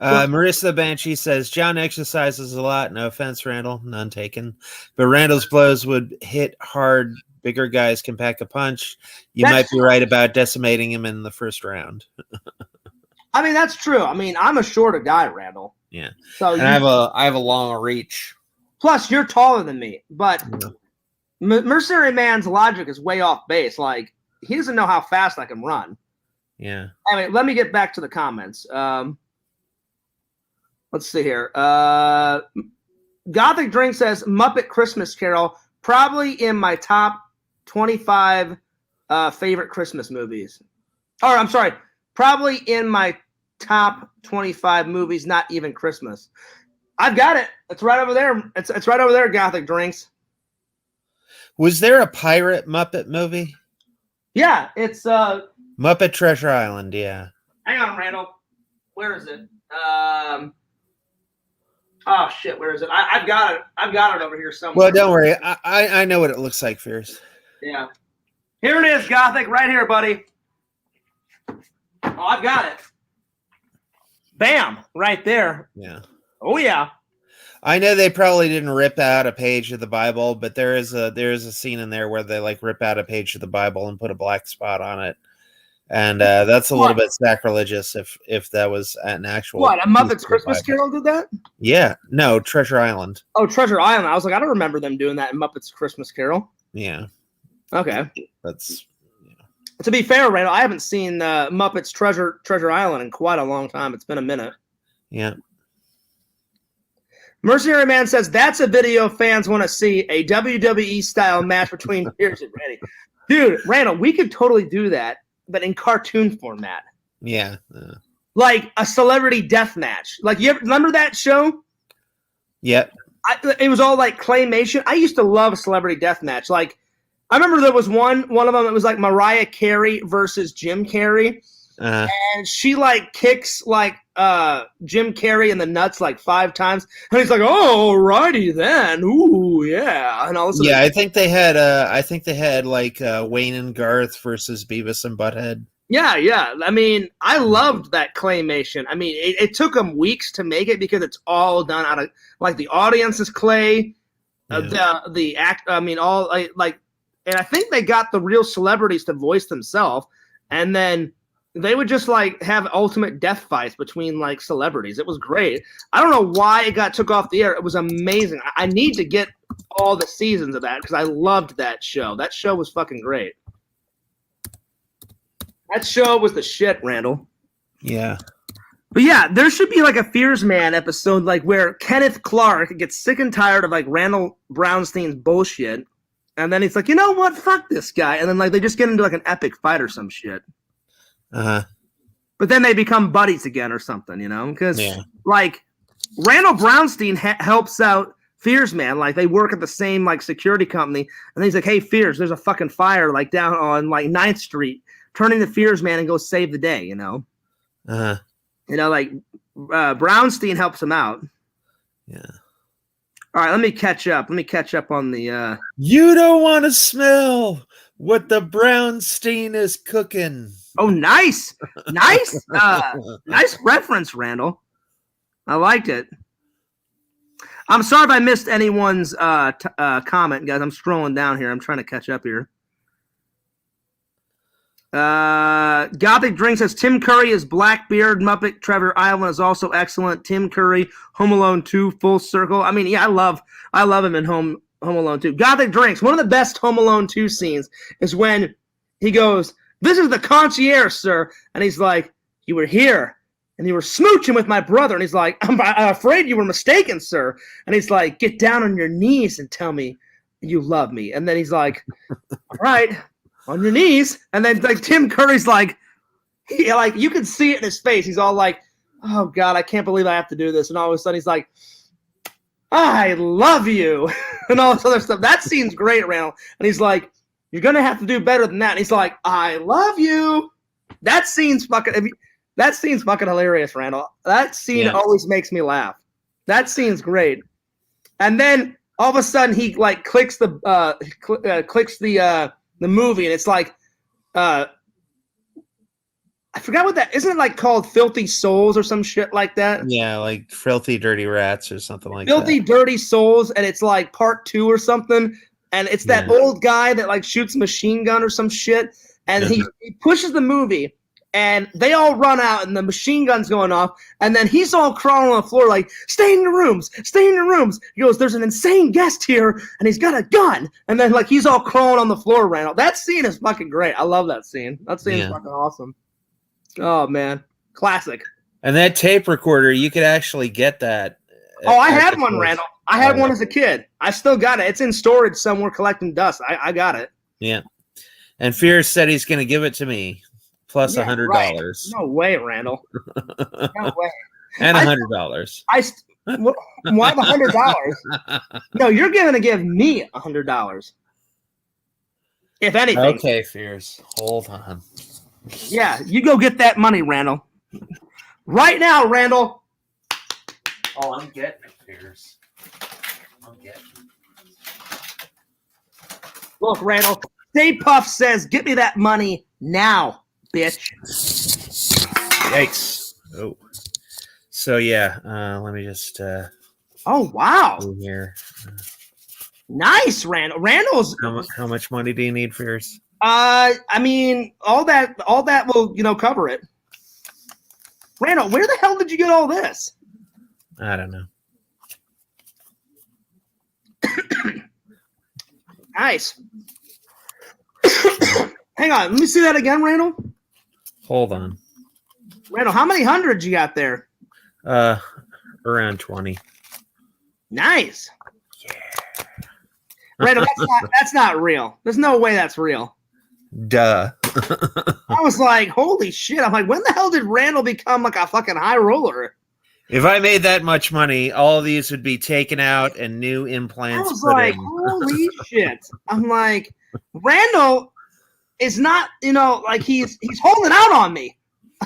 Marissa Banshee says, John exercises a lot. No offense, Randall. None taken. But Randall's blows would hit hard. Bigger guys can pack a punch. You might be right about decimating him in the first round. I mean, that's true. I mean, I'm a shorter guy, Randall. Yeah. So and I have a long reach. Plus, you're taller than me. But Mercenary Man's logic is way off base. Like, he doesn't know how fast I can run. Yeah. Anyway, let me get back to the comments. Let's see here. Gothic Drink says Muppet Christmas Carol, probably in my top 25 favorite Christmas movies. Or I'm sorry, probably in my top 25 movies, not even Christmas. I've got it. It's right over there. It's right over there, Gothic Drinks. Was there a pirate Muppet movie? Yeah, it's Muppet Treasure Island, yeah. Hang on, Randall. Where is it? Oh shit, where is it? I've got it. I've got it over here somewhere. Well, don't worry. I know what it looks like, Fierce. Yeah. Here it is, Gothic, right here, buddy. Oh, I've got it. Bam, right there. Yeah. Oh yeah. I know they probably didn't rip out a page of the Bible, but there is a scene in there where they like rip out a page of the Bible and put a black spot on it, and that's a little bit sacrilegious if that was an actual. What, a Muppets Christmas Carol did that? Yeah, no, Treasure Island. Oh, Treasure Island. I was like, I don't remember them doing that in Muppets Christmas Carol. Yeah. Okay. That's. To be fair, Randall, I haven't seen Muppets Treasure Island in quite a long time. It's been a minute. Yeah. Mercenary Man says that's a video fans want to see, a WWE style match between Pierce and Randy. Dude, Randall, we could totally do that, but in cartoon format. Yeah. Like a celebrity death match. Like, you remember that show? Yep. It was all like claymation. I used to love a celebrity death match. Like, I remember there was one of them. It was like Mariah Carey versus Jim Carrey, and she like kicks like Jim Carrey in the nuts like 5 times, and he's like, "Oh, righty then, ooh yeah," and all this. Yeah, I think they had like Wayne and Garth versus Beavis and Butthead. Yeah. I mean, I loved that claymation. I mean, it took them weeks to make it because it's all done out of like the audience is clay, the act. I mean, all like. And I think they got the real celebrities to voice themselves, and then they would just like have ultimate death fights between like celebrities. It was great. I don't know why it got took off the air. It was amazing. I need to get all the seasons of that because I loved that show. That show was fucking great. That show was the shit, Randall. Yeah. But yeah, there should be like a Fears Man episode like where Kenneth Clark gets sick and tired of like Randall Brownstein's bullshit. And then he's like, you know what? Fuck this guy. And then like they just get into like an epic fight or some shit. But then they become buddies again or something, you know? Because like Randall Brownstein helps out Fears Man. Like they work at the same like security company. And he's like, hey, Fears, there's a fucking fire like down on like 9th Street. Turn into Fears Man and go save the day, you know? You know, like Brownstein helps him out. Yeah. All right, let me catch up. Let me catch up on the. You don't want to smell what the Brownstein is cooking. Oh, nice, nice, nice reference, Randall. I liked it. I'm sorry if I missed anyone's comment, guys. I'm scrolling down here. I'm trying to catch up here. Gothic Drink says Tim Curry is Blackbeard. Muppet Trevor Island is also excellent. Tim Curry, Home Alone 2, full circle. I mean, yeah, I love him in Home Alone 2. Gothic Drinks, one of the best Home Alone 2 scenes is when he goes, "This is the concierge, sir," and he's like, "You were here and you were smooching with my brother," and he's like, I'm afraid you were mistaken, sir," and he's like, "Get down on your knees and tell me you love me," and then he's like, "All right. On your knees," and then like Tim Curry's like you can see it in his face. He's all like, "Oh God, I can't believe I have to do this," and all of a sudden he's like, "I love you," and all this other stuff. That scene's great, Randall. And he's like, "You're gonna have to do better than that." And he's like, "I love you." That scene's fucking hilarious, Randall. That scene always makes me laugh. That scene's great. And then all of a sudden he like clicks the movie, and it's like, I forgot what that isn't it like called Filthy Souls or some shit like that? Yeah, like Filthy Dirty Rats or something like Filthy Dirty Souls, and it's like part 2 or something, and it's that old guy that like shoots a machine gun or some shit, and he pushes the movie, and they all run out, and the machine gun's going off, and then he's all crawling on the floor like, stay in your rooms. He goes, "There's an insane guest here, and he's got a gun," and then like he's all crawling on the floor, Randall. That scene is fucking great. I love that scene. That scene is fucking awesome. Oh man, classic. And that tape recorder, you could actually get that. I had one, Randall. I had one as a kid. I still got it. It's in storage somewhere collecting dust. I got it. Yeah. And Fear said he's going to give it to me. Plus $100. Right. No way, Randall. No way. And $100. Why $100? No, you're going to give me $100. If anything. Okay, Fears. Hold on. Yeah, you go get that money, Randall. Right now, Randall. Oh, I'm getting it, Fears. I'm getting it. Look, Randall. Stay Puff says, "Get me that money now, bitch." Yikes. Oh. So, yeah, let me just... Oh wow, in here. nice, Randall. Randall's. How much money do you need for yours? I mean, all that will cover it. Randall, where the hell did you get all this? I don't know. Nice. Hang on, let me see that again, Randall. Hold on. Randall, how many hundreds you got there? Around 20. Nice. Yeah. Randall, that's not real. There's no way that's real. Duh. I was like, holy shit. I'm like, when the hell did Randall become like a fucking high roller? If I made that much money, all of these would be taken out and new implants I was put like, in. holy shit. I'm like, Randall is not, like he's holding out on me.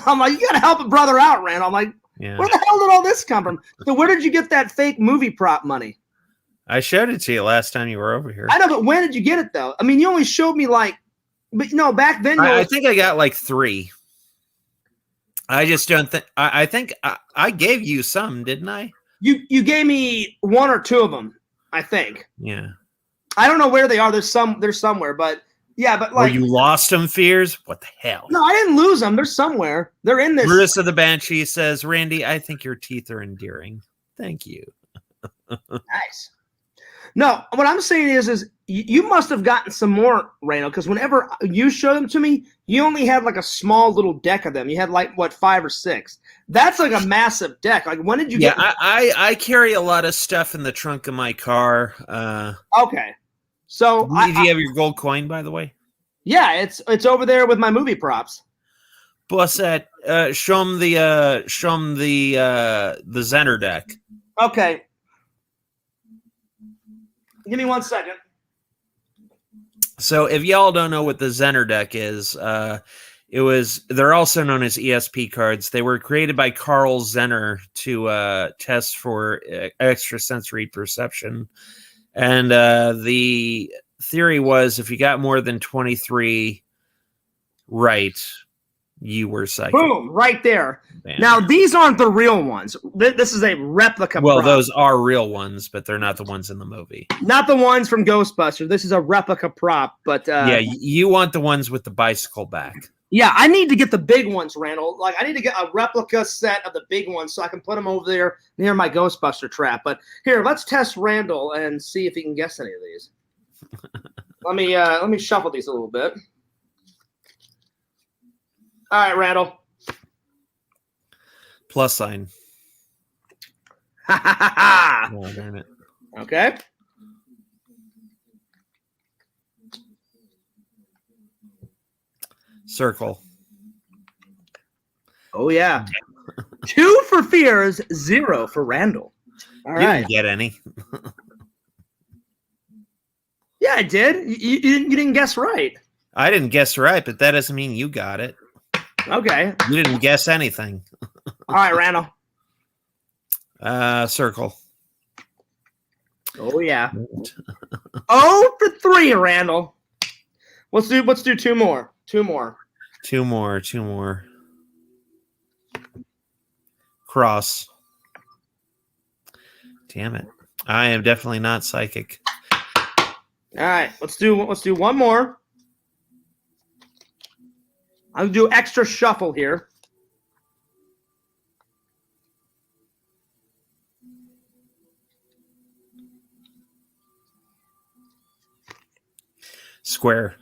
I'm like, you gotta help a brother out, Randall. I'm like, Yeah. where the hell did all this come from? So where did you get that fake movie prop money? I showed it to you last time you were over here. I know, but when did you get it though? I mean, you only showed me like, but back then. I think I got like 3. I just don't think. I think I gave you some, didn't I? You gave me 1 or 2 of them, I think. Yeah. I don't know where they are. There's somewhere, but yeah, but like. Or you lost them, Fears? What the hell? No, I didn't lose them. They're somewhere. They're in this. Marissa the Banshee says, Randy, I think your teeth are endearing. Thank you. Nice. No, what I'm saying is you must have gotten some more, Randall, because whenever you showed them to me, you only had like a small little deck of them. You had like, what, 5 or 6. That's like a massive deck. Like, when did you get... I carry a lot of stuff in the trunk of my car. Okay. So... Do you have your gold coin, by the way? Yeah, it's over there with my movie props. Plus that, show 'em the Zener deck. Okay. Give me 1 second. So if y'all don't know what the Zener deck is, they're also known as ESP cards. They were created by Carl Zener to test for extrasensory perception. And the theory was if you got more than 23 right, you were psychic. Boom, right there. Bam. Now, these aren't the real ones. This is a replica Well, prop. those are real ones, but they're not the ones in the movie. Not the ones from Ghostbusters. This is a replica prop, but... yeah, you want the ones with the bicycle back. Yeah, I need to get the big ones, Randall. Like, I need to get a replica set of the big ones so I can put them over there near my Ghostbuster trap. But here, let's test Randall and see if he can guess any of these. Let me shuffle these a little bit. All right, Randall. Plus sign. Ha ha ha ha. Oh, darn it. Okay. Circle. Oh, yeah. 2 for Fears, 0 for Randall. All You right. didn't get any. Yeah, I did. You didn't guess right. I didn't guess right, but that doesn't mean you got it. Okay. You didn't guess anything. All right, Randall. Circle. Oh, yeah. 0 for 3, Randall. Let's do 2 more. 2 more. 2 more. 2 more. Cross. Damn it. I am definitely not psychic. All right, let's do 1 more. I'll do extra shuffle here. Square.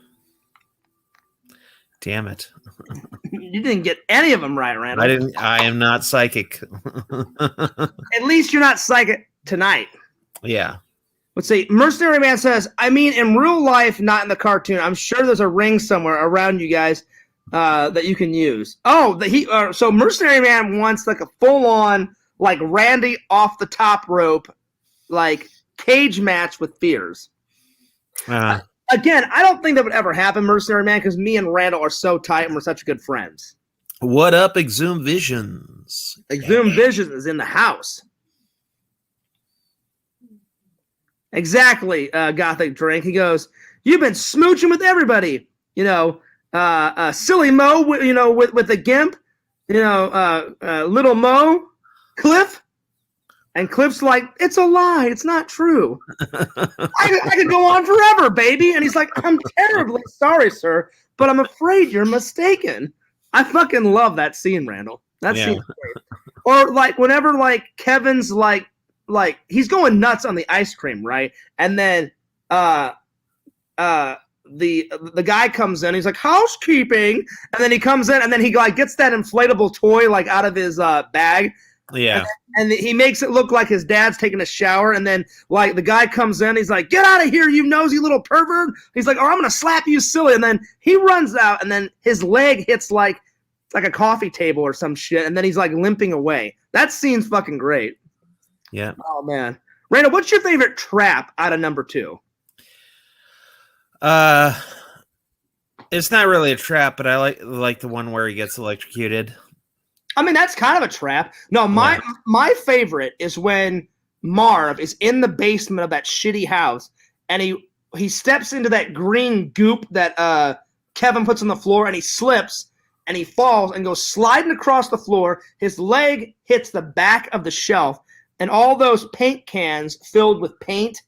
Damn it. You didn't get any of them right, Randall. I am not psychic. At least you're not psychic tonight. Yeah. Let's see. Mercenary Man says, I mean, in real life, not in the cartoon. I'm sure there's a ring somewhere around you guys that you can use. Oh, so Mercenary Man wants like a full-on, like Randy off the top rope, like cage match with Fears. Again, I don't think that would ever happen, Mercenary Man, because me and Randall are so tight and we're such good friends. What up, Exhumed Visions? Exhumed Visions is in the house. Exactly, Gothic Drink. He goes, you've been smooching with everybody. Silly Mo, with the Gimp. Little Mo. Cliff. And Cliff's like, it's a lie. It's not true. I could go on forever, baby. And he's like, I'm terribly sorry, sir, but I'm afraid you're mistaken. I fucking love that scene, Randall. That scene's great. Or like whenever like Kevin's like he's going nuts on the ice cream, right? And then the guy comes in, he's like, housekeeping, and then he comes in and then he like gets that inflatable toy like out of his bag. Yeah. And he makes it look like his dad's taking a shower, and then like the guy comes in, he's like, get out of here, you nosy little pervert. He's like, oh, I'm gonna slap you silly. And then he runs out, and then his leg hits like a coffee table or some shit, and then he's like limping away. That scene's fucking great. Yeah. Oh man. Randall, what's your favorite trap out of number 2? It's not really a trap, but I like the one where he gets electrocuted. I mean, that's kind of a trap. No, my favorite is when Marv is in the basement of that shitty house, and he steps into that green goop that Kevin puts on the floor, and he slips, and he falls and goes sliding across the floor. His leg hits the back of the shelf, and all those paint cans filled with paint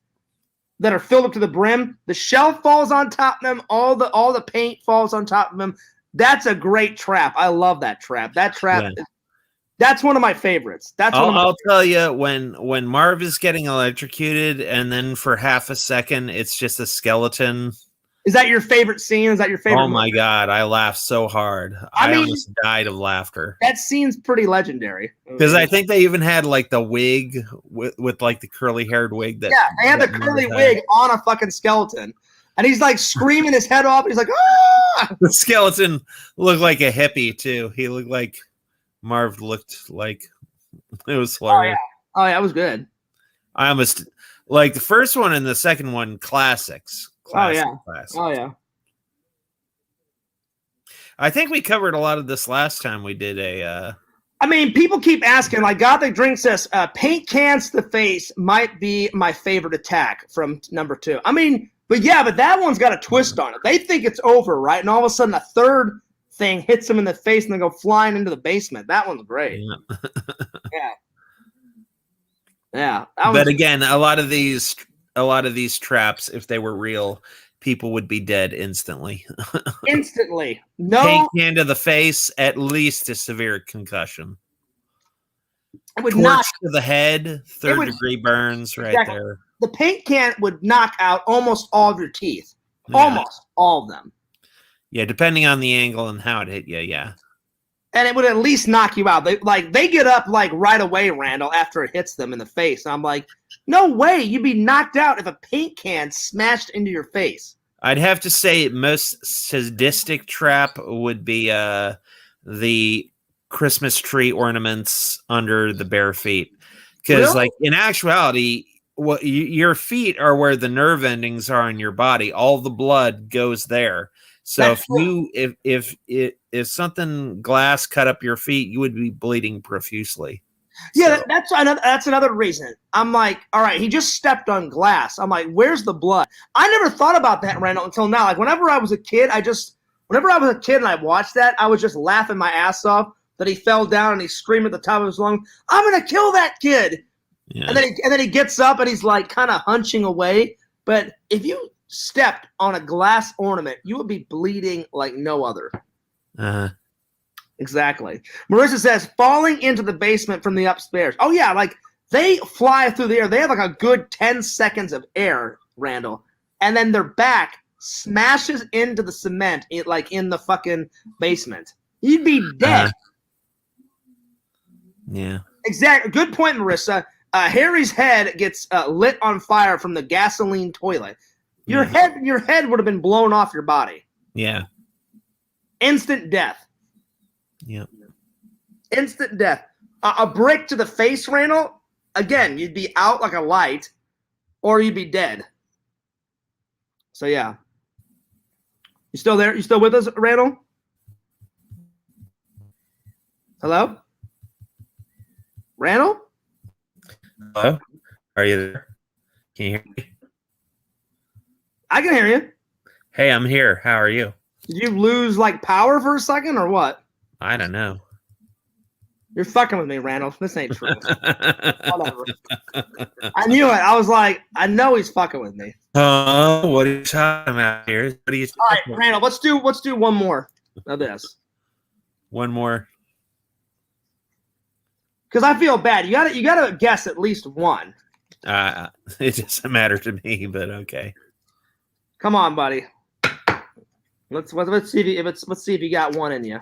that are filled up to the brim, the shelf falls on top of them, all the paint falls on top of them. That's a great trap. I love that trap. That trap, that's one of my favorites. I'll tell you, when Marv is getting electrocuted, and then for half a second, it's just a skeleton. Is that your favorite scene? Is that your favorite? Oh my God, I laughed so hard. I mean, almost died of laughter. That scene's pretty legendary. Because I think they even had like the wig with like the curly haired wig. They had the curly wig on a fucking skeleton. And he's like screaming his head off. And he's like, ah! The skeleton looked like a hippie too. He looked like Marv looked like it was hilarious. Oh yeah, it was good. I almost like the first one and the second one, classics. Classic. Oh yeah. I think we covered a lot of this last time we did a. I mean, people keep asking, like, Gothic Drink says, paint cans to the face might be my favorite attack from number 2. I mean, but that one's got a twist on it. They think it's over, right? And all of a sudden, a third thing hits them in the face and they go flying into the basement. That one's great. Yeah. But again, a lot of these traps, if they were real, people would be dead instantly. Instantly. No. Paint can to the face, at least a severe concussion. It would Torch knock to the head, third-degree burns right there. The paint can would knock out almost all of your teeth. Yeah. Almost all of them. Yeah, depending on the angle and how it hit you, yeah. And it would at least knock you out. They get up like right away, Randall, after it hits them in the face. And I'm like, no way, you'd be knocked out if a paint can smashed into your face. I'd have to say most sadistic trap would be the Christmas tree ornaments under the bare feet. Because, really? like, in actuality, your feet are where the nerve endings are in your body. All the blood goes there. So if something glass cut up your feet, you would be bleeding profusely. Yeah, so. that's another reason. I'm like, all right, he just stepped on glass. I'm like, where's the blood? I never thought about that, Randall, until now. Like whenever I was a kid and I watched that, I was just laughing my ass off that he fell down and he screamed at the top of his lungs, I'm gonna kill that kid. Yeah. And then he gets up and he's like kind of hunching away. But if you stepped on a glass ornament, you would be bleeding like no other. Exactly. Marissa says falling into the basement from the upstairs. Oh yeah, like they fly through the air. They have like a good 10 seconds of air, Randall, and then their back smashes into the cement, like in the fucking basement. You'd be dead. Yeah. Exactly. Good point, Marissa. Harry's head gets lit on fire from the gasoline toilet. Your head would have been blown off your body. Yeah. Instant death. Yeah. Instant death. A brick to the face, Randall. Again, you'd be out like a light, or you'd be dead. So yeah. You still there? You still with us, Randall? Hello? Randall? Hello? Are you there? Can you hear me? I can hear you. Hey, I'm here. How are you? Did you lose like power for a second or what? I don't know. You're fucking with me, Randall. This ain't true. Whatever. I knew it. I was like, I know he's fucking with me. Oh, what are you talking about here? What are you All right, Randall. Let's do one more of this. One more. Because I feel bad. You gotta guess at least one. It doesn't matter to me, but okay. Come on, buddy. Let's see if you got one in you.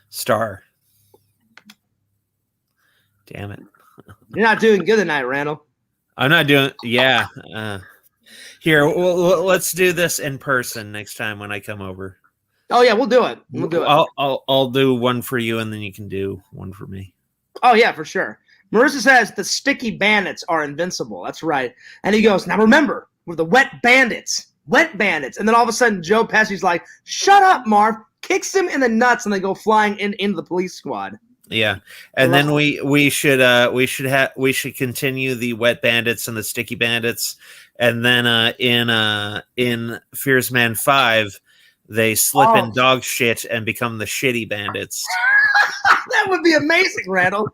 Star. Damn it. You're not doing good tonight, Randall. I'm not doing. Yeah. Here, let's do this in person next time when I come over. Oh yeah, we'll do it. We'll do it. I'll do one for you, and then you can do one for me. Oh yeah, for sure. Marissa says the sticky bandits are invincible. That's right. And he goes, now remember, we're the wet bandits. Wet bandits. And then all of a sudden, Joe Pesci's like, shut up, Marv. Kicks him in the nuts, and they go flying into the police squad. Yeah, and then we should continue the wet bandits and the sticky bandits, and then in Fierce Man 5, they slip in dog shit and become the shitty bandits. That would be amazing, Randall.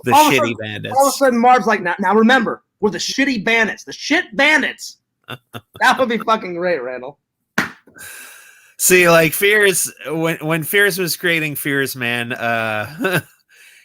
The shitty bandits. All of a sudden, Marv's like, now remember, we're the shitty bandits, the shit bandits. That would be fucking great, Randall. See, like Fears, when Fears was creating Fears Man,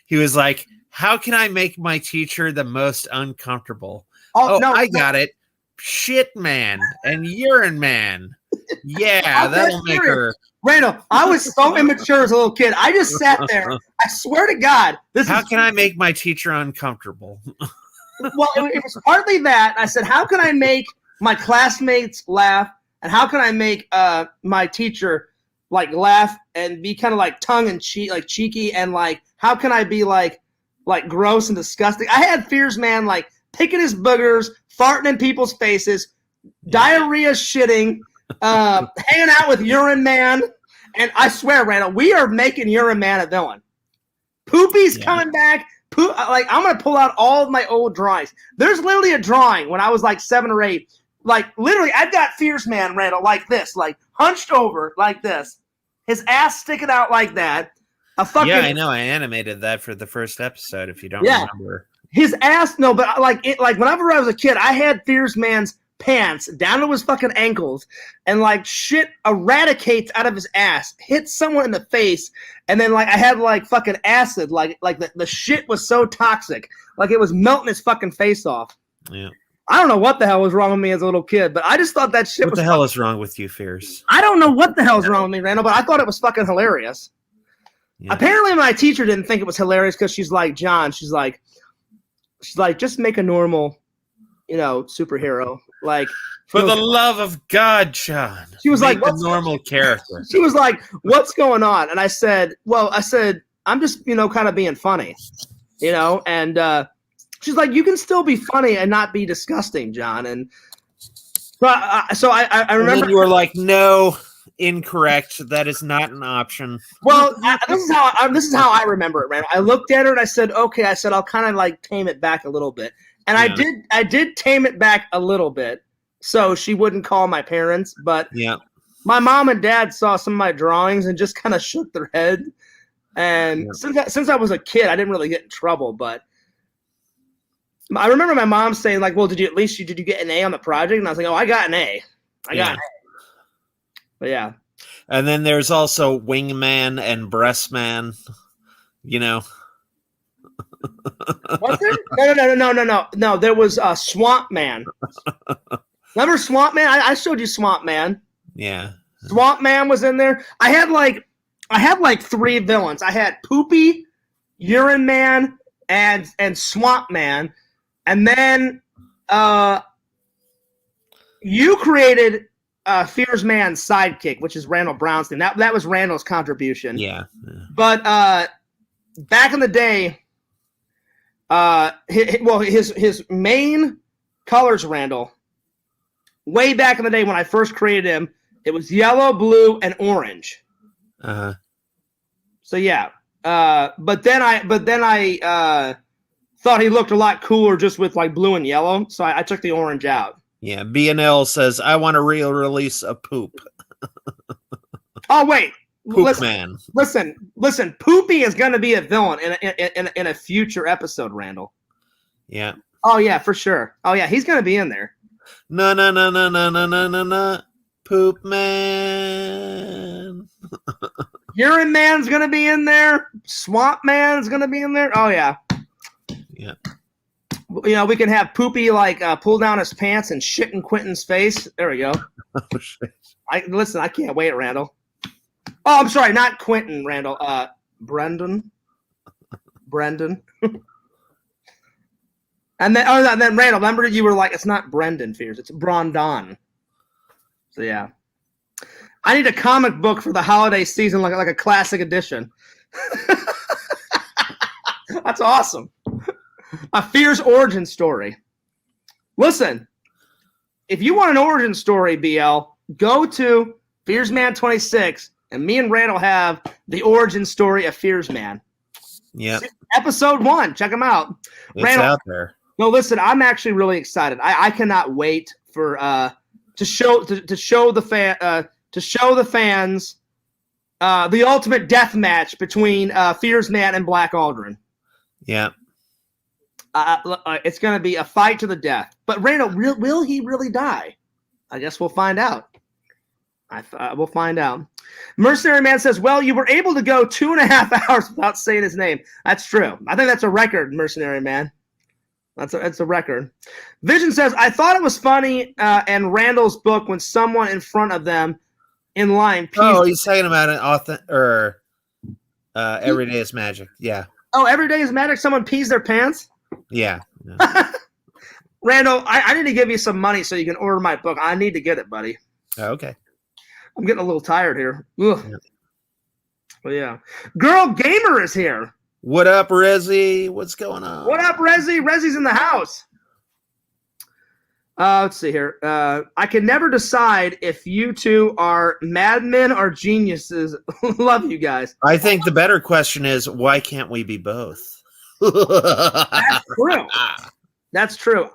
he was like, how can I make my teacher the most uncomfortable? No, I got it. Shit Man and Urine Man. Yeah, that'll make her. Randall, I was so immature as a little kid. I just sat there. I swear to God. How can I make my teacher uncomfortable? Well, it was partly that. I said, how can I make my classmates laugh? And how can I make my teacher like laugh and be kind of like tongue and cheek, like cheeky, and like how can I be like gross and disgusting? I had Fears Man like picking his boogers, farting in people's faces, diarrhea, shitting, hanging out with Urine Man, and I swear, Randall, we are making Urine Man a villain. Poopy's coming back. Like I'm gonna pull out all of my old drawings. There's literally a drawing when I was like 7 or 8. Like, literally, I've got Fierce Man, Randall, like this, like, hunched over like this. His ass sticking out like that. Yeah, I know. I animated that for the first episode, if you don't remember. His ass, no, but, like, whenever I was a kid, I had Fierce Man's pants down to his fucking ankles, and, like, shit eradicates out of his ass, hits someone in the face, and then, like, I had, like, fucking acid, like the shit was so toxic. Like, it was melting his fucking face off. Yeah. I don't know what the hell was wrong with me as a little kid, but I just thought that shit What the hell is wrong with you, Fierce? I don't know what the hell's wrong with me, Randall, but I thought it was fucking hilarious. Yeah. Apparently my teacher didn't think it was hilarious because she's like, John, she's like, just make a normal, superhero. Like, for the love of God, John. She was like, a normal character. She was like, what's going on? And I said, I'm just, kind of being funny, and she's like, you can still be funny and not be disgusting, John. And so I remember. And then you were like, no, incorrect. That is not an option. Well, this is how I remember it, man. I looked at her and I said, okay. I said, I'll kind of like tame it back a little bit. And I did tame it back a little bit so she wouldn't call my parents. But my mom and dad saw some of my drawings and just kind of shook their head. And since I was a kid, I didn't really get in trouble, but I remember my mom saying, like, well, did you get an A on the project? And I was like, oh, I got an A. I got an A. But yeah. And then there's also Wingman and Breastman, Was there? No. There was Swamp Man. Remember Swamp Man? I showed you Swamp Man. Yeah. Swamp Man was in there. I had like 3 villains. I had Poopy, Urine Man, and Swamp Man. And then you created Fears Man's sidekick, which is Randall Brownstein. That was Randall's contribution. Yeah. But back in the day, his main colors, Randall, way back in the day when I first created him, it was yellow, blue, and orange. Uh-huh. So yeah. But then I thought he looked a lot cooler just with like blue and yellow, so I took the orange out. Yeah, B&L says, I want a real release of poop. Oh, wait. Poop Man. Listen. Poopy is going to be a villain in a future episode, Randall. Yeah. Oh yeah, for sure. Oh yeah, he's going to be in there. No. Poop Man. Urine Man's going to be in there. Swamp Man's going to be in there. Oh yeah. Yeah. You know, we can have Poopy like pull down his pants and shit in Quentin's face. There we go. Oh shit. I can't wait, Randall. Oh, I'm sorry, not Quentin, Randall. Brendan. and then Randall, remember you were like, it's not Brendan Fears, it's Brandon. So yeah. I need a comic book for the holiday season, like a classic edition. That's awesome. A Fears origin story. Listen, if you want an origin story, BL, go to Fears Man 26, and me and Randall have the origin story of Fears Man. Yeah. Episode 1. Check them out. It's Randall, out there. No, listen, I'm actually really excited. I cannot wait for to show the fans the ultimate death match between Fears Man and Black Aldrin. Yeah. It's going to be a fight to the death. But Randall, will he really die? I guess we'll find out. We'll find out. Mercenary Man says, well, you were able to go 2.5 hours without saying his name. That's true. I think that's a record, Mercenary Man. That's a record. Vision says, I thought it was funny in Randall's book when someone in front of them in line pees. Oh, he's talking about Every Day is Magic. Yeah. Oh, Every Day is Magic? Someone pees their pants? Yeah. Randall, I need to give you some money so you can order my book. I need to get it, buddy. Oh, okay. I'm getting a little tired here. Ugh. Yeah. Well, yeah. Girl Gamer is here. What up, Rezzy? What's going on? What up, Rezzy? Rezzy's in the house. Let's see here. I can never decide if you two are madmen or geniuses. Love you guys. I think the better question is, why can't we be both? That's true. That's true.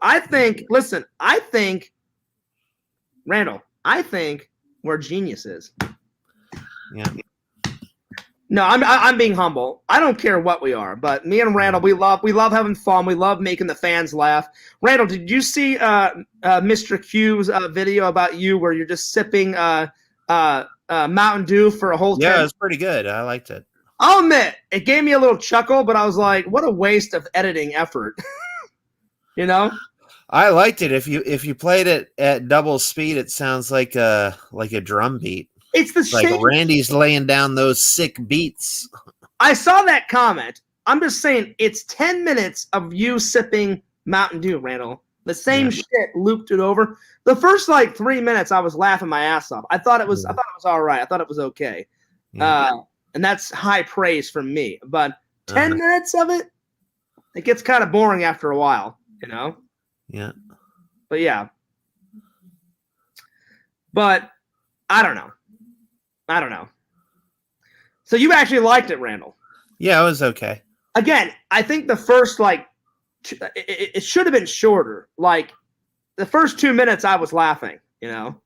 Randall, I think we're geniuses. Yeah. No, I'm being humble. I don't care what we are, but me and Randall, we love having fun. We love making the fans laugh. Randall, did you see Mr. Q's video about you where you're just sipping Mountain Dew for a whole? Yeah, it was pretty good. I liked it. I'll admit, it gave me a little chuckle, but I was like, what a waste of editing effort. You know? I liked it. If you played it at double speed, it sounds like a drum beat. It's the like same. Randy's laying down those sick beats. I saw that comment. I'm just saying it's 10 minutes of you sipping Mountain Dew, Randall. The same shit looped it over. The first 3 minutes, I was laughing my ass off. I thought it was all right. I thought it was okay. Yeah. And that's high praise from me. But 10 minutes of it, it gets kind of boring after a while, you know? Yeah. But yeah. But I don't know. So you actually liked it, Randall? Yeah, it was okay. Again, I think the first it should have been shorter. Like the first 2 minutes, I was laughing. You know.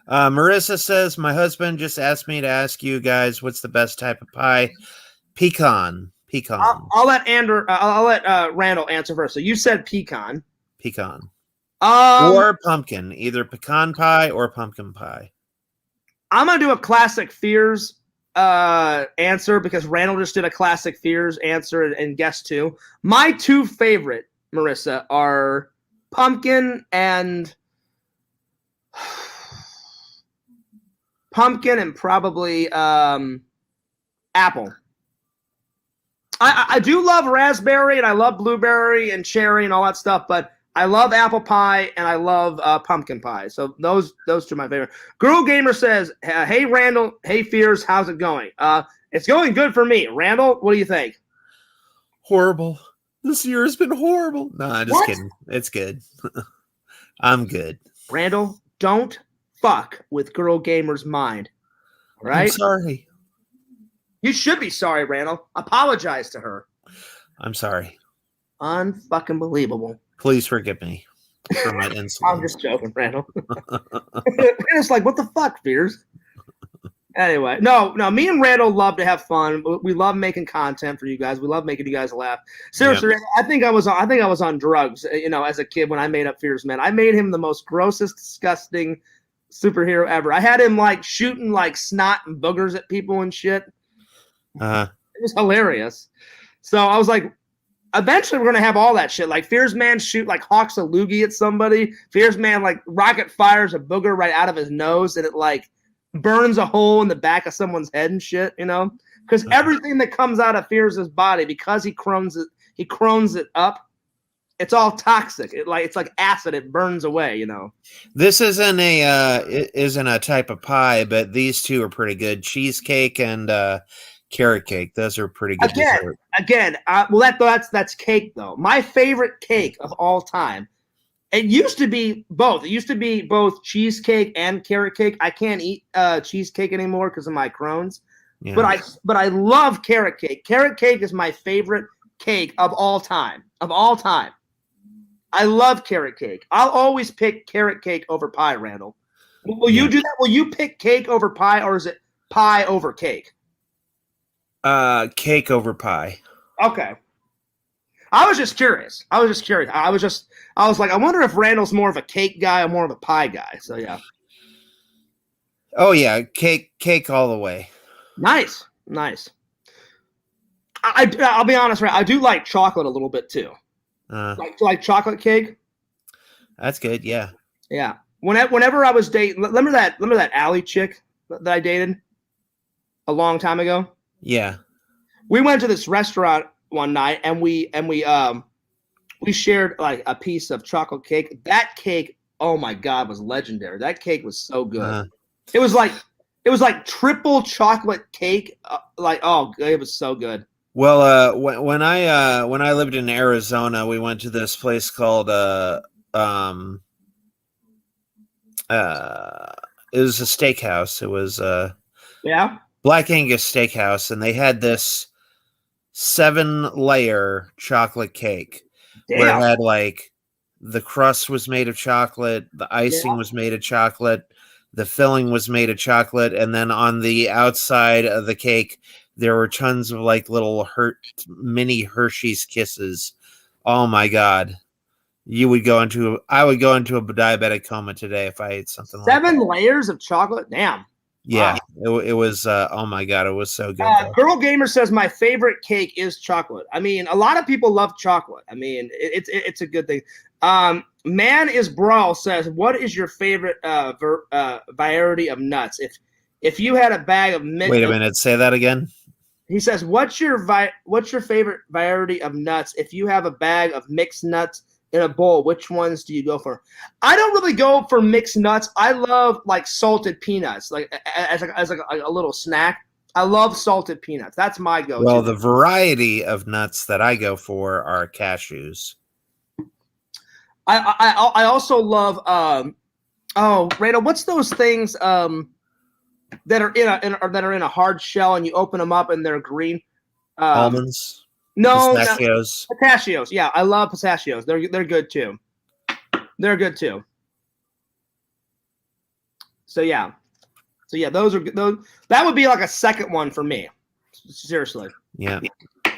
Marissa says my husband just asked me to ask you guys what's the best type of pie. Pecan. I'll let Randall answer first. So you said pecan. Or pumpkin, either pecan pie or pumpkin pie. I'm going to do a classic Fears answer because Randall just did a classic Fears answer and guess too. My two favorite, Marissa, are pumpkin and probably apple. I do love raspberry and I love blueberry and cherry and all that stuff, but I love apple pie and I love pumpkin pie. So those two are my favorite. Girl Gamer says, hey, Randall. Hey, Fears. How's it going? It's going good for me. Randall, what do you think? Horrible. This year has been horrible. No, I'm just kidding. It's good. I'm good. Randall, don't fuck with Girl Gamer's mind. All right? I'm sorry. You should be sorry, Randall. Apologize to her. I'm sorry. Unfucking believable. Please forgive me for my insolence. I'm just joking, Randall. It's like, what the fuck, Fears? Anyway, no, me and Randall love to have fun. We love making content for you guys. We love making you guys laugh. Seriously, I think I was on drugs, as a kid when I made up Fears Man. I made him the most grossest, disgusting superhero ever. I had him like shooting like snot and boogers at people and shit. It was hilarious. So I was like, eventually we're gonna have all that shit. Like Fears Man shoot like hawks a loogie at somebody. Fears Man like rocket fires a booger right out of his nose, and it like burns a hole in the back of someone's head and shit, because everything that comes out of Fears' body, because he crones it up, it's all toxic. It's like acid. It burns away, This isn't a type of pie, but these two are pretty good. Cheesecake and carrot cake. Those are pretty good. That's cake though. My favorite cake of all time. It used to be both. It used to be both cheesecake and carrot cake. I can't eat cheesecake anymore because of my Crohn's. Yeah. But I love carrot cake. Carrot cake is my favorite cake of all time. Of all time. I love carrot cake. I'll always pick carrot cake over pie, Randall. Will you do that? Will you pick cake over pie, or is it pie over cake? Cake over pie. Okay. I was just curious. I was like, I wonder if Randall's more of a cake guy or more of a pie guy. So yeah. Oh yeah, cake all the way. Nice. I'll be honest, I do like chocolate a little bit too. Like chocolate cake. That's good. Yeah. Yeah. Whenever I was dating, remember that Allie chick that I dated a long time ago? Yeah. We went to this restaurant one night and we shared like a piece of chocolate cake. That cake, oh my God, was legendary. That cake was so good. It was like triple chocolate cake. It was so good. Well, when I lived in Arizona, we went to this place called it was a steakhouse. It was Black Angus Steakhouse, and they had this 7-layer chocolate cake. Damn. Where it had like the crust was made of chocolate, the icing was made of chocolate, the filling was made of chocolate, and then on the outside of the cake there were tons of like little mini Hershey's Kisses. Oh my God. I would go into a diabetic coma today if I ate something like that. 7 layers of chocolate? Damn. Yeah, wow. It was, oh my God, it was so good. Girl Gamer says my favorite cake is chocolate. I mean, a lot of people love chocolate. I mean, it's a good thing. Man is Brawl says, what is your favorite variety of nuts? If you had a bag of mixed... Wait a minute, say that again. He says, what's your favorite variety of nuts? If you have a bag of mixed nuts in a bowl, which ones do you go for? I don't really go for mixed nuts. I love like salted peanuts, like as a little snack. I love salted peanuts. That's my go-to. Well, the variety of nuts that I go for are cashews. I also love Randall, what's those things that are in a hard shell and you open them up and they're green? Almonds. No, pistachios. Pistachios. Yeah, I love pistachios. They're good too. They're good too. So yeah, those are those. That would be like a second one for me. Seriously. Yeah.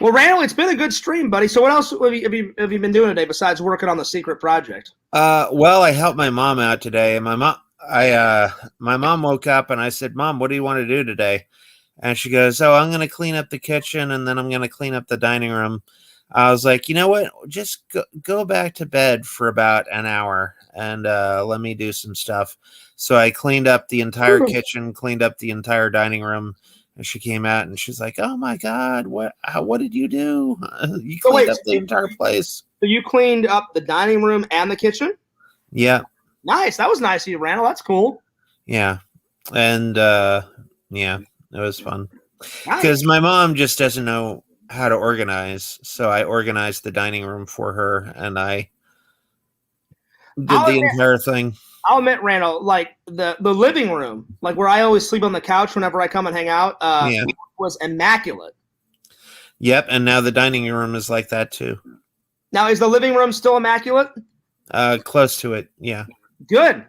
Well, Randall, it's been a good stream, buddy. So what else have you been doing today besides working on the secret project? Well, I helped my mom out today. My mom woke up and I said, "Mom, what do you want to do today?" And she goes, "Oh, I'm going to clean up the kitchen and then I'm going to clean up the dining room." I was like, you know what? Just go back to bed for about an hour and let me do some stuff. So I cleaned up the entire kitchen, cleaned up the entire dining room. And she came out and she's like, "Oh my God, what did you do? You cleaned up the entire place." So you cleaned up the dining room and the kitchen? Yeah. Nice. That was nice of you, Randall. That's cool. Yeah. And yeah, it was fun. Because my mom just doesn't know how to organize. So I organized the dining room for her and I did the entire thing. I'll admit, Randall, like the living room, like where I always sleep on the couch whenever I come and hang out, was immaculate. Yep, and now the dining room is like that too. Now, is the living room still immaculate? Close to it, yeah. Good.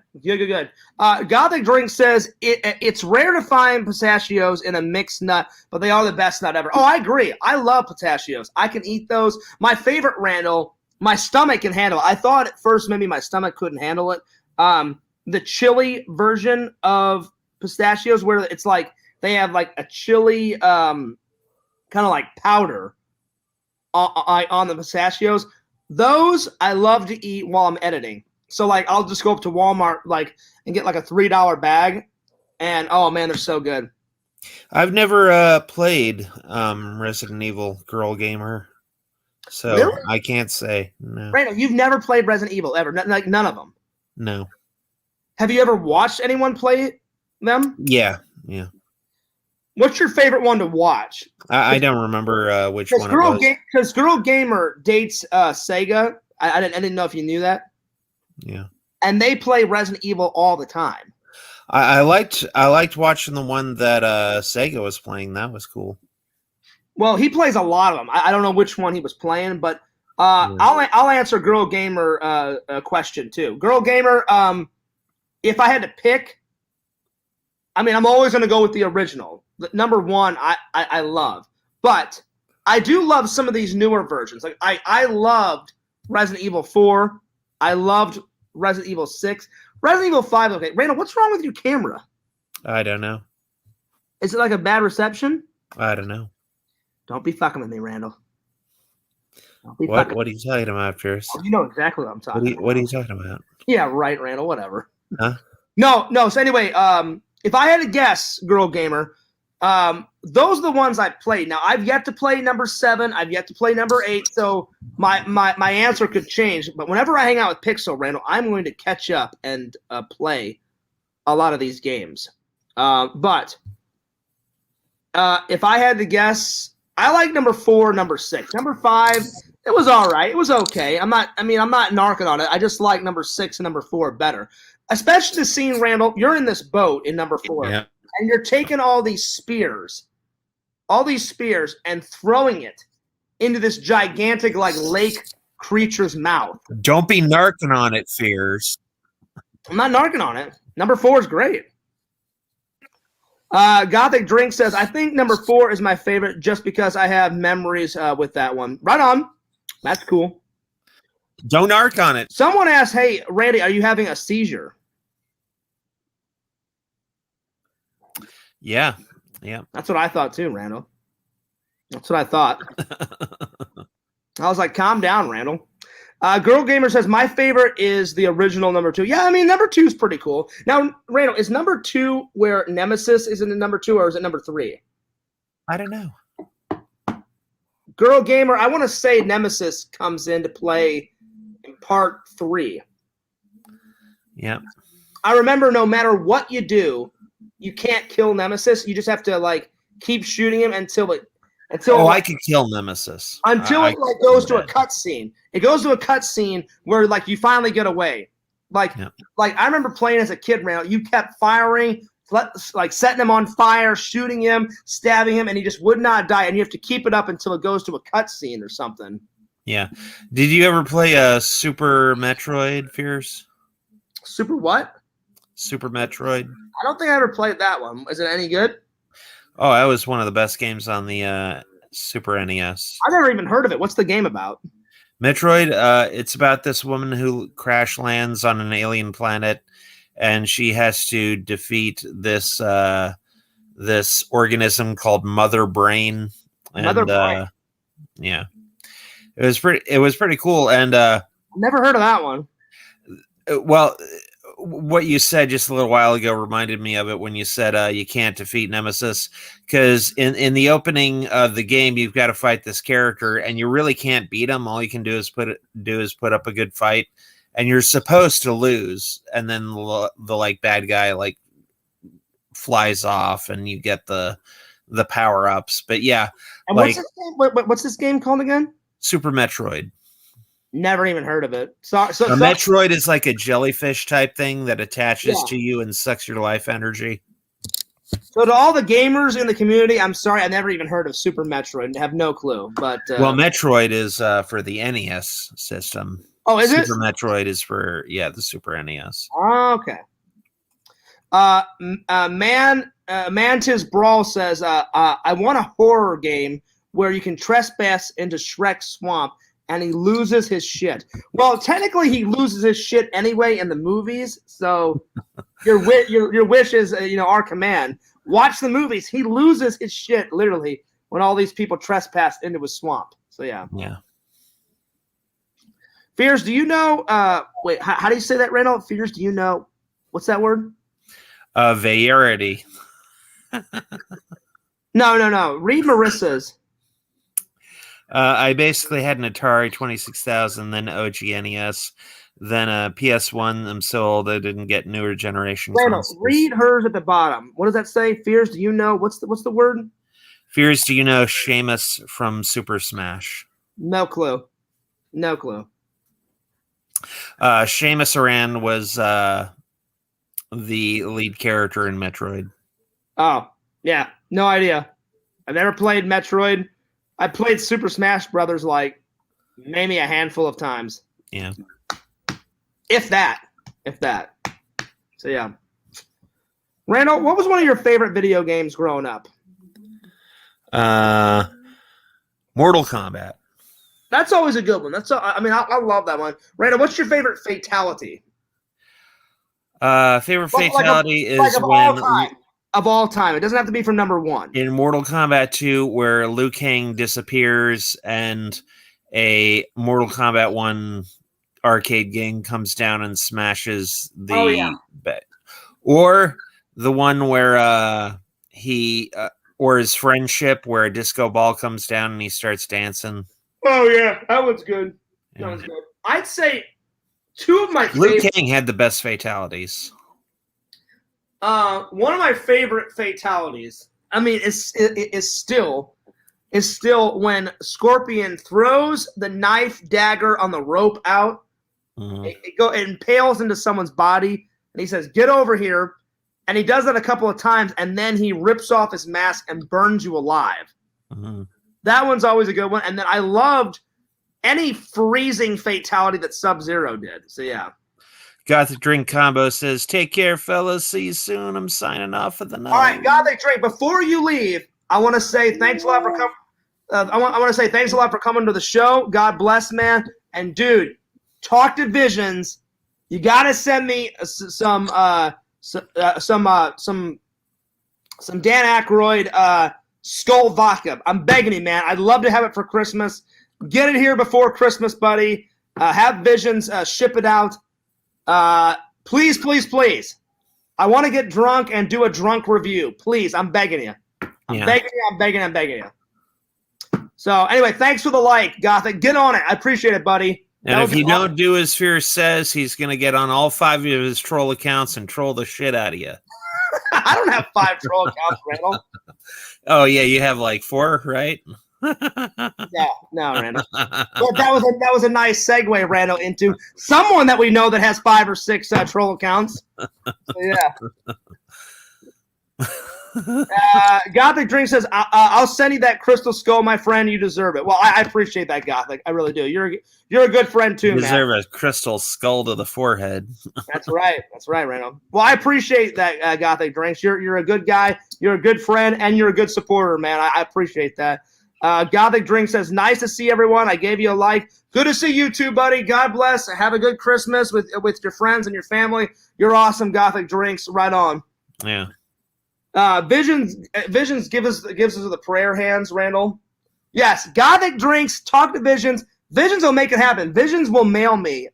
Gothic Drink says it's rare to find pistachios in a mixed nut, but they are the best nut ever. Oh, I agree. I love pistachios. I can eat those. My favorite, Randall, my stomach can handle it. I thought at first maybe my stomach couldn't handle it. The chili version of pistachios, where it's like they have like a chili kind of like powder on the pistachios. Those I love to eat while I'm editing. So like I'll just go up to Walmart and get like a $3 bag, and oh man, they're so good. I've never played Resident Evil Girl Gamer, so really? I can't say. No. Randall, you've never played Resident Evil ever? Like none of them? No. Have you ever watched anyone play them? Yeah. What's your favorite one to watch? I don't remember which one it was. Because Girl Gamer dates Sega. I didn't know if you knew that. Yeah. And they play Resident Evil all the time. I liked watching the one that Sega was playing. That was cool. Well, he plays a lot of them. I don't know which one he was playing, but I'll answer Girl Gamer question too. Girl Gamer, if I had to pick, I mean, I'm always going to go with the original. Number one, I love. But I do love some of these newer versions. Like I loved Resident Evil 4. I loved Resident Evil 6. Resident Evil 5, okay. Randall, what's wrong with your camera? I don't know. Is it like a bad reception? I don't know. Don't be fucking with me, Randall. What are you talking about, Pierce? Oh, you know exactly what I'm talking about. What are you talking about? Yeah, right, Randall, whatever. Huh? No. So anyway, if I had to guess, Girl Gamer, those are the ones I played. Now, I've yet to play number 7. I've yet to play number 8, so my answer could change. But whenever I hang out with Pixel, Randall, I'm going to catch up and play a lot of these games. But if I had to guess, I like number 4, number 6. Number 5, it was all right. It was okay. I'm not narking on it. I just like number 6 and number 4 better. Especially the scene, Randall, you're in this boat in number 4. Yeah. And you're taking all these spears and throwing it into this gigantic like lake creature's mouth. Don't be narking on it, Fears. I'm not narking on it. Number 4 is great. Gothic Drink says, I think number 4 is my favorite just because I have memories with that one. Right on. That's cool. Don't narc on it. Someone asked, hey, Randy, are you having a seizure? Yeah. That's what I thought too, Randall. That's what I thought. I was like, calm down, Randall. Girl Gamer says, my favorite is the original number 2. Yeah, I mean, number 2 is pretty cool. Now, Randall, is number 2 where Nemesis is in the number 2, or is it number 3? I don't know. Girl Gamer, I want to say Nemesis comes into play in part 3. Yeah. I remember no matter what you do, you can't kill Nemesis. You just have to like keep shooting him until I could kill Nemesis. Until it like goes to a cutscene. It goes to a cutscene where like you finally get away. Like I remember playing as a kid, Randall. You kept firing, like setting him on fire, shooting him, stabbing him, and he just would not die. And you have to keep it up until it goes to a cutscene or something. Yeah. Did you ever play Super Metroid, Fierce? Super what? Super Metroid. I don't think I ever played that one. Is it any good? Oh, that was one of the best games on the Super NES. I've never even heard of it. What's the game about? Metroid, it's about this woman who crash lands on an alien planet, and she has to defeat this this organism called Mother Brain. And, Mother Brain. Yeah. It was pretty cool. And never heard of that one. Well, what you said just a little while ago reminded me of it when you said you can't defeat Nemesis, because in the opening of the game you've got to fight this character and you really can't beat him. All you can do is put up a good fight, and you're supposed to lose, and then the like bad guy like flies off and you get the power ups. But yeah, and like, what's this game called again? Super Metroid. Never even heard of it. So Metroid is like a jellyfish type thing that attaches to you and sucks your life energy. So to all the gamers in the community, I'm sorry, I've never even heard of Super Metroid. I have no clue. But well, Metroid is for the NES system. Oh, is it? Super Metroid is for the Super NES. Okay. Mantis Brawl says, I want a horror game where you can trespass into Shrek's swamp and he loses his shit. Well, technically he loses his shit anyway in the movies, so your wish is our command. Watch the movies. He loses his shit literally when all these people trespass into his swamp. So yeah. Yeah. Fears, do you know wait, how do you say that, Randall? Fears, do you know what's that word? Variety. No. Read Marissa's. I basically had an Atari 26,000, then OG NES, then a PS1. I'm so old I didn't get newer generation Randall, consoles. read hers at the bottom. What does that say? Fears, do you know what's the word? Fears, do you know Seamus from Super Smash? No clue. Seamus Aran was the lead character in Metroid. Oh, yeah. No idea. I've never played Metroid. I played Super Smash Brothers like maybe a handful of times. Yeah. If that. So yeah. Randall, what was one of your favorite video games growing up? Mortal Kombat. That's always a good one. I love that one. Randall, what's your favorite fatality? Favorite fatality is of when all time. It doesn't have to be from number one. In Mortal Kombat 2, where Liu Kang disappears and a Mortal Kombat 1 arcade game comes down and smashes the bed. Or the one where or his friendship, where a disco ball comes down and he starts dancing. Oh yeah, that one's good. Yeah. That one's good. I'd say two of my Liu favorite. Kang had the best fatalities. One of my favorite fatalities. I mean, is still when Scorpion throws the knife dagger on the rope out. Mm-hmm. It impales into someone's body, and he says, "Get over here." And he does that a couple of times, and then he rips off his mask and burns you alive. Mm-hmm. That one's always a good one. And then I loved any freezing fatality that Sub-Zero did. So, yeah. Gothic Drink Combo says, take care, fellas. See you soon. I'm signing off for the night. All right, Gothic Drink, before you leave, I want to say thanks a lot for coming. I want to say thanks a lot for coming to the show. God bless, man. And, dude, talk to Visions. You got to send me some Dan Aykroyd Skull Vodka. I'm begging you, man. I'd love to have it for Christmas. Get it here before Christmas, buddy. Have Visions ship it out. Please, please, please. I want to get drunk and do a drunk review. Please, I'm begging you. I'm begging you. So, anyway, thanks for the like, Gothic. Get on it. I appreciate it, buddy. And if you don't do as Fierce says, he's going to get on all 5 of his troll accounts and troll the shit out of you. I don't have 5 troll accounts, Randall. Oh, yeah, you have like 4, right? No, Randall. But that was a nice segue, Randall, into someone that we know that has 5 or 6 troll accounts. So, yeah. Gothic Drink says, I'll send you that crystal skull, my friend. You deserve it. Well, I appreciate that, Gothic. I really do. You're a good friend too, you deserve man. a crystal skull to the forehead. That's right, Randall. Well, I appreciate that, Gothic Drinks. You're a good guy. You're a good friend, and you're a good supporter, man. I appreciate that. Gothic Drink says, nice to see everyone. I gave you a like. Good to see you too, buddy. God bless. Have a good Christmas with your friends and your family. You're awesome, Gothic Drinks. Right on. Yeah. Visions gives us the prayer hands, Randall. Yes, Gothic Drinks, talk to Visions. Visions will make it happen. Visions will mail me.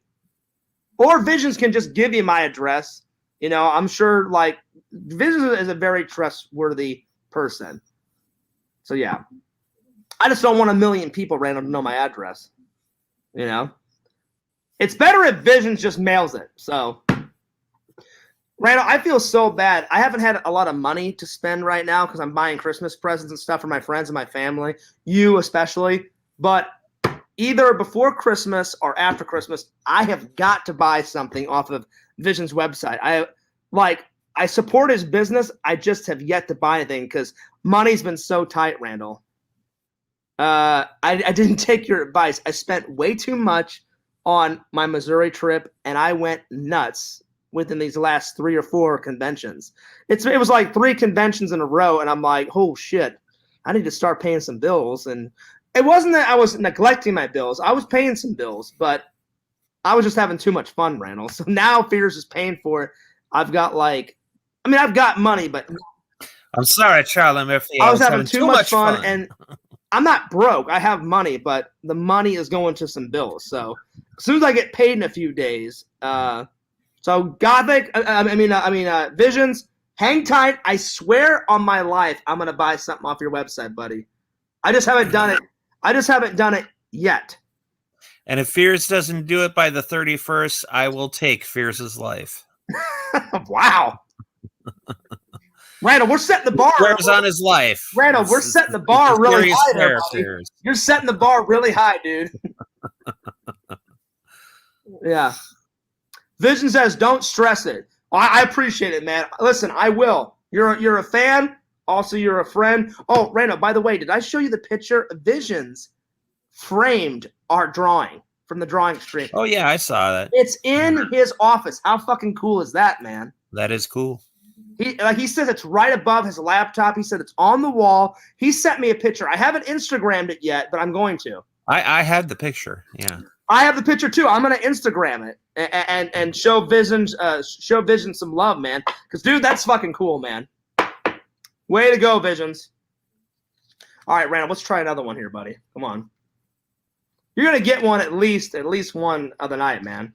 Or Visions can just give you my address. You know, I'm sure, like, Visions is a very trustworthy person. So, yeah. I just don't want a million people, Randall, to know my address. You know? It's better if Visions just mails it, so... Randall, I feel so bad. I haven't had a lot of money to spend right now because I'm buying Christmas presents and stuff for my friends and my family, you especially. But either before Christmas or after Christmas, I have got to buy something off of Vision's website. I support his business. I just have yet to buy anything because money's been so tight, Randall. I didn't take your advice. I spent way too much on my Missouri trip, and I went nuts within these last 3 or 4 conventions. It was like 3 conventions in a row, and I'm like, oh shit, I need to start paying some bills. And it wasn't that I was neglecting my bills. I was paying some bills, but I was just having too much fun, Randall. So now Fears is paying for it. I've got I've got money, but I'm sorry, Charlie Murphy. I was having too much fun, and I'm not broke. I have money, but the money is going to some bills. So as soon as I get paid in a few days, so Gothic, Visions, hang tight. I swear on my life, I'm gonna buy something off your website, buddy. I just haven't done it. I just haven't done it yet. And if Fears doesn't do it by the 31st, I will take Fears' life. Wow. Randall, we're setting the bar. Swears on his life. Randall, we're setting the bar really high there, buddy. Fears. You're setting the bar really high, dude. Yeah. Vision says, don't stress it. I appreciate it, man. Listen, I will. You're a fan. Also, you're a friend. Oh, Randall, by the way, did I show you the picture of Vision's framed art drawing from the drawing stream? Oh, yeah, I saw that. It's in his office. How fucking cool is that, man? That is cool. He says it's right above his laptop. He said it's on the wall. He sent me a picture. I haven't Instagrammed it yet, but I'm going to. I had the picture. Yeah. I have the picture too. I'm gonna Instagram it and show Vision some love, man. Because dude, that's fucking cool, man. Way to go, Visions. All right, Randall, let's try another one here, buddy. Come on. You're gonna get one at least one other night, man.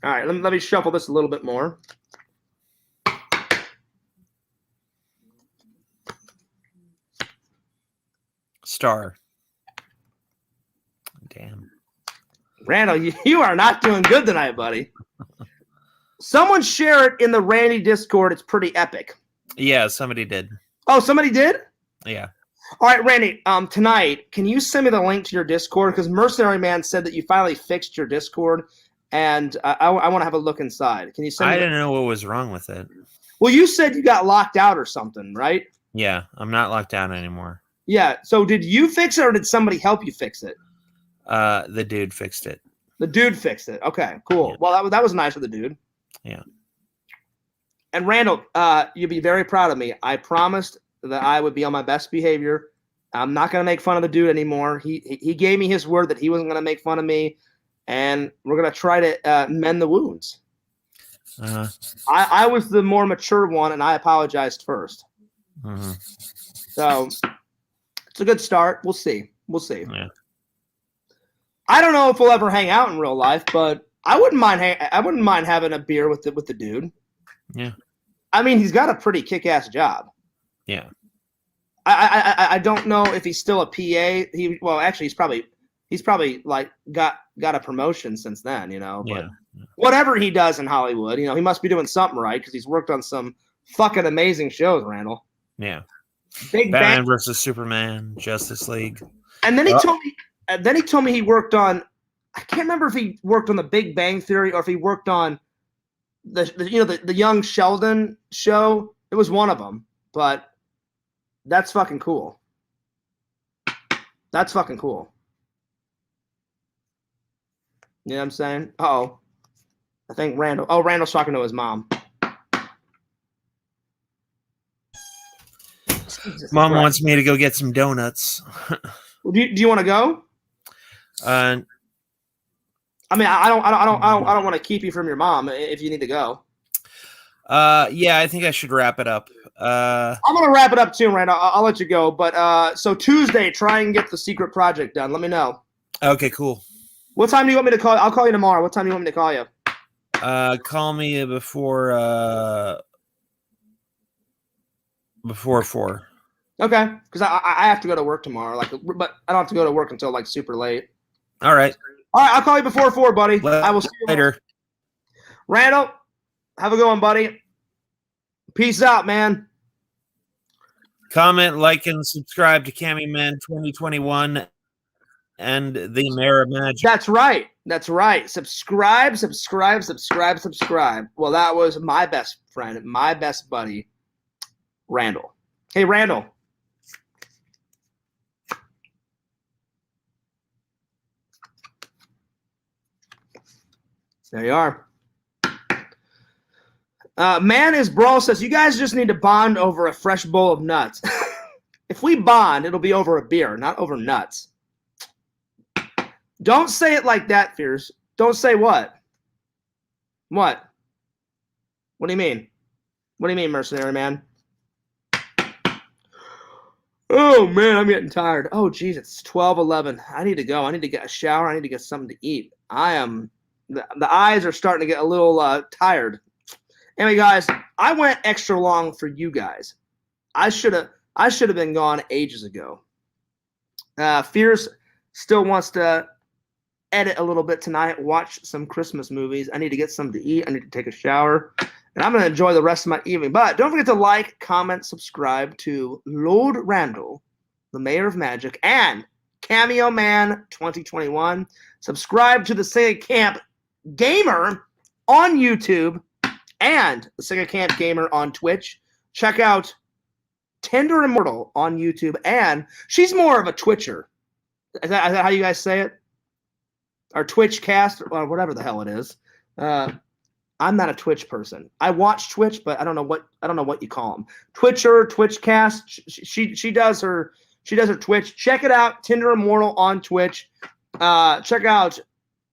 All right, let me shuffle this a little bit more. Star. Damn. Randall, you are not doing good tonight, buddy. Someone share it in the Randy Discord. It's pretty epic. Yeah, somebody did. Oh, somebody did? Yeah. All right, Randy, tonight, can you send me the link to your Discord? Because Mercenary Man said that you finally fixed your Discord, and I want to have a look inside. Can you send me I didn't know what was wrong with it. Well, you said you got locked out or something, right? Yeah, I'm not locked down anymore. Yeah, so did you fix it or did somebody help you fix it? The dude fixed it. The dude fixed it. Okay, cool. Yeah. Well, that was nice of the dude. Yeah. And Randall, you'd be very proud of me. I promised that I would be on my best behavior. I'm not going to make fun of the dude anymore. He gave me his word that he wasn't going to make fun of me, and we're going to try to mend the wounds. I was the more mature one, and I apologized first. So it's a good start. We'll see. Yeah. I don't know if we'll ever hang out in real life, but I wouldn't mind having a beer with the dude. Yeah. I mean, he's got a pretty kick-ass job. Yeah. I don't know if he's still a PA. He's probably like got a promotion since then, you know. But yeah. Whatever he does in Hollywood, you know, he must be doing something right because he's worked on some fucking amazing shows, Randall. Yeah. Big Batman Bang versus Superman, Justice League. And then he told me he worked on. I can't remember if he worked on The Big Bang Theory or if he worked on the Young Sheldon show. It was one of them, but that's fucking cool. That's fucking cool. You know what I'm saying? Uh-oh. I think Randall. Oh, Randall's talking to his mom. Mom wants me to go get some donuts. Do you want to go? I mean, I don't want to keep you from your mom if you need to go. Yeah, I think I should wrap it up. I'm gonna wrap it up too, Randall. I'll let you go. But so Tuesday, try and get the secret project done. Let me know. Okay, cool. What time do you want me to call? I'll call you tomorrow. What time do you want me to call you? Call me before 4. Okay, because I have to go to work tomorrow. But I don't have to go to work until like super late. All right. All right, I'll call you before 4, buddy. I will see you later. Randall, have a good one, buddy. Peace out, man. Comment, like, and subscribe to Cammy Man 2021 and the Mayor of Magic. That's right. Subscribe. Well, that was my best friend, my best buddy, Randall. Hey, Randall. There you are. Man is Brawl says, you guys just need to bond over a fresh bowl of nuts. If we bond, it'll be over a beer, not over nuts. Don't say it like that, Fierce. Don't say what? What? What do you mean? What do you mean, Mercenary Man? Oh, man, I'm getting tired. Oh, geez, it's 12:11. I need to go. I need to get a shower. I need to get something to eat. The eyes are starting to get a little tired. Anyway, guys, I went extra long for you guys. I should have been gone ages ago. Fierce still wants to edit a little bit tonight, watch some Christmas movies. I need to get something to eat. I need to take a shower. And I'm going to enjoy the rest of my evening. But don't forget to like, comment, subscribe to Lord Randall, the Mayor of Magic, and Cameo Man 2021. Subscribe to the Sega Camp Gamer on YouTube and the Sega Camp Gamer on Twitch. Check out Tender Immortal on YouTube. And she's more of a Twitcher. Is that how you guys say it? Or Twitch cast, or whatever the hell it is. I'm not a Twitch person. I watch Twitch, but I don't know what you call them. Twitcher, Twitch cast. She does her Twitch. Check it out. Tinder Immortal on Twitch. Check out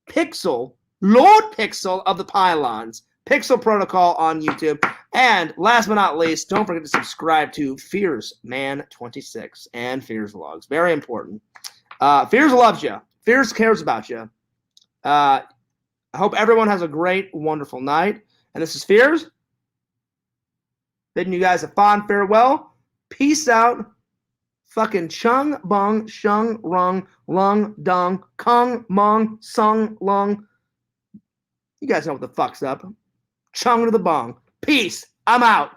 Pixel, Lord Pixel of the Pylons, Pixel Protocol on YouTube. And last but not least, don't forget to subscribe to Fears Man 26 and Fears Vlogs. Very important. Fears loves you. Fears cares about you. I hope everyone has a great, wonderful night. And this is Fears, bidding you guys a fond farewell. Peace out. Fucking chung, bung, shung, rung, lung, dung, kung, mung, sung, lung. You guys know what the fuck's up. Chung to the bung. Peace. I'm out.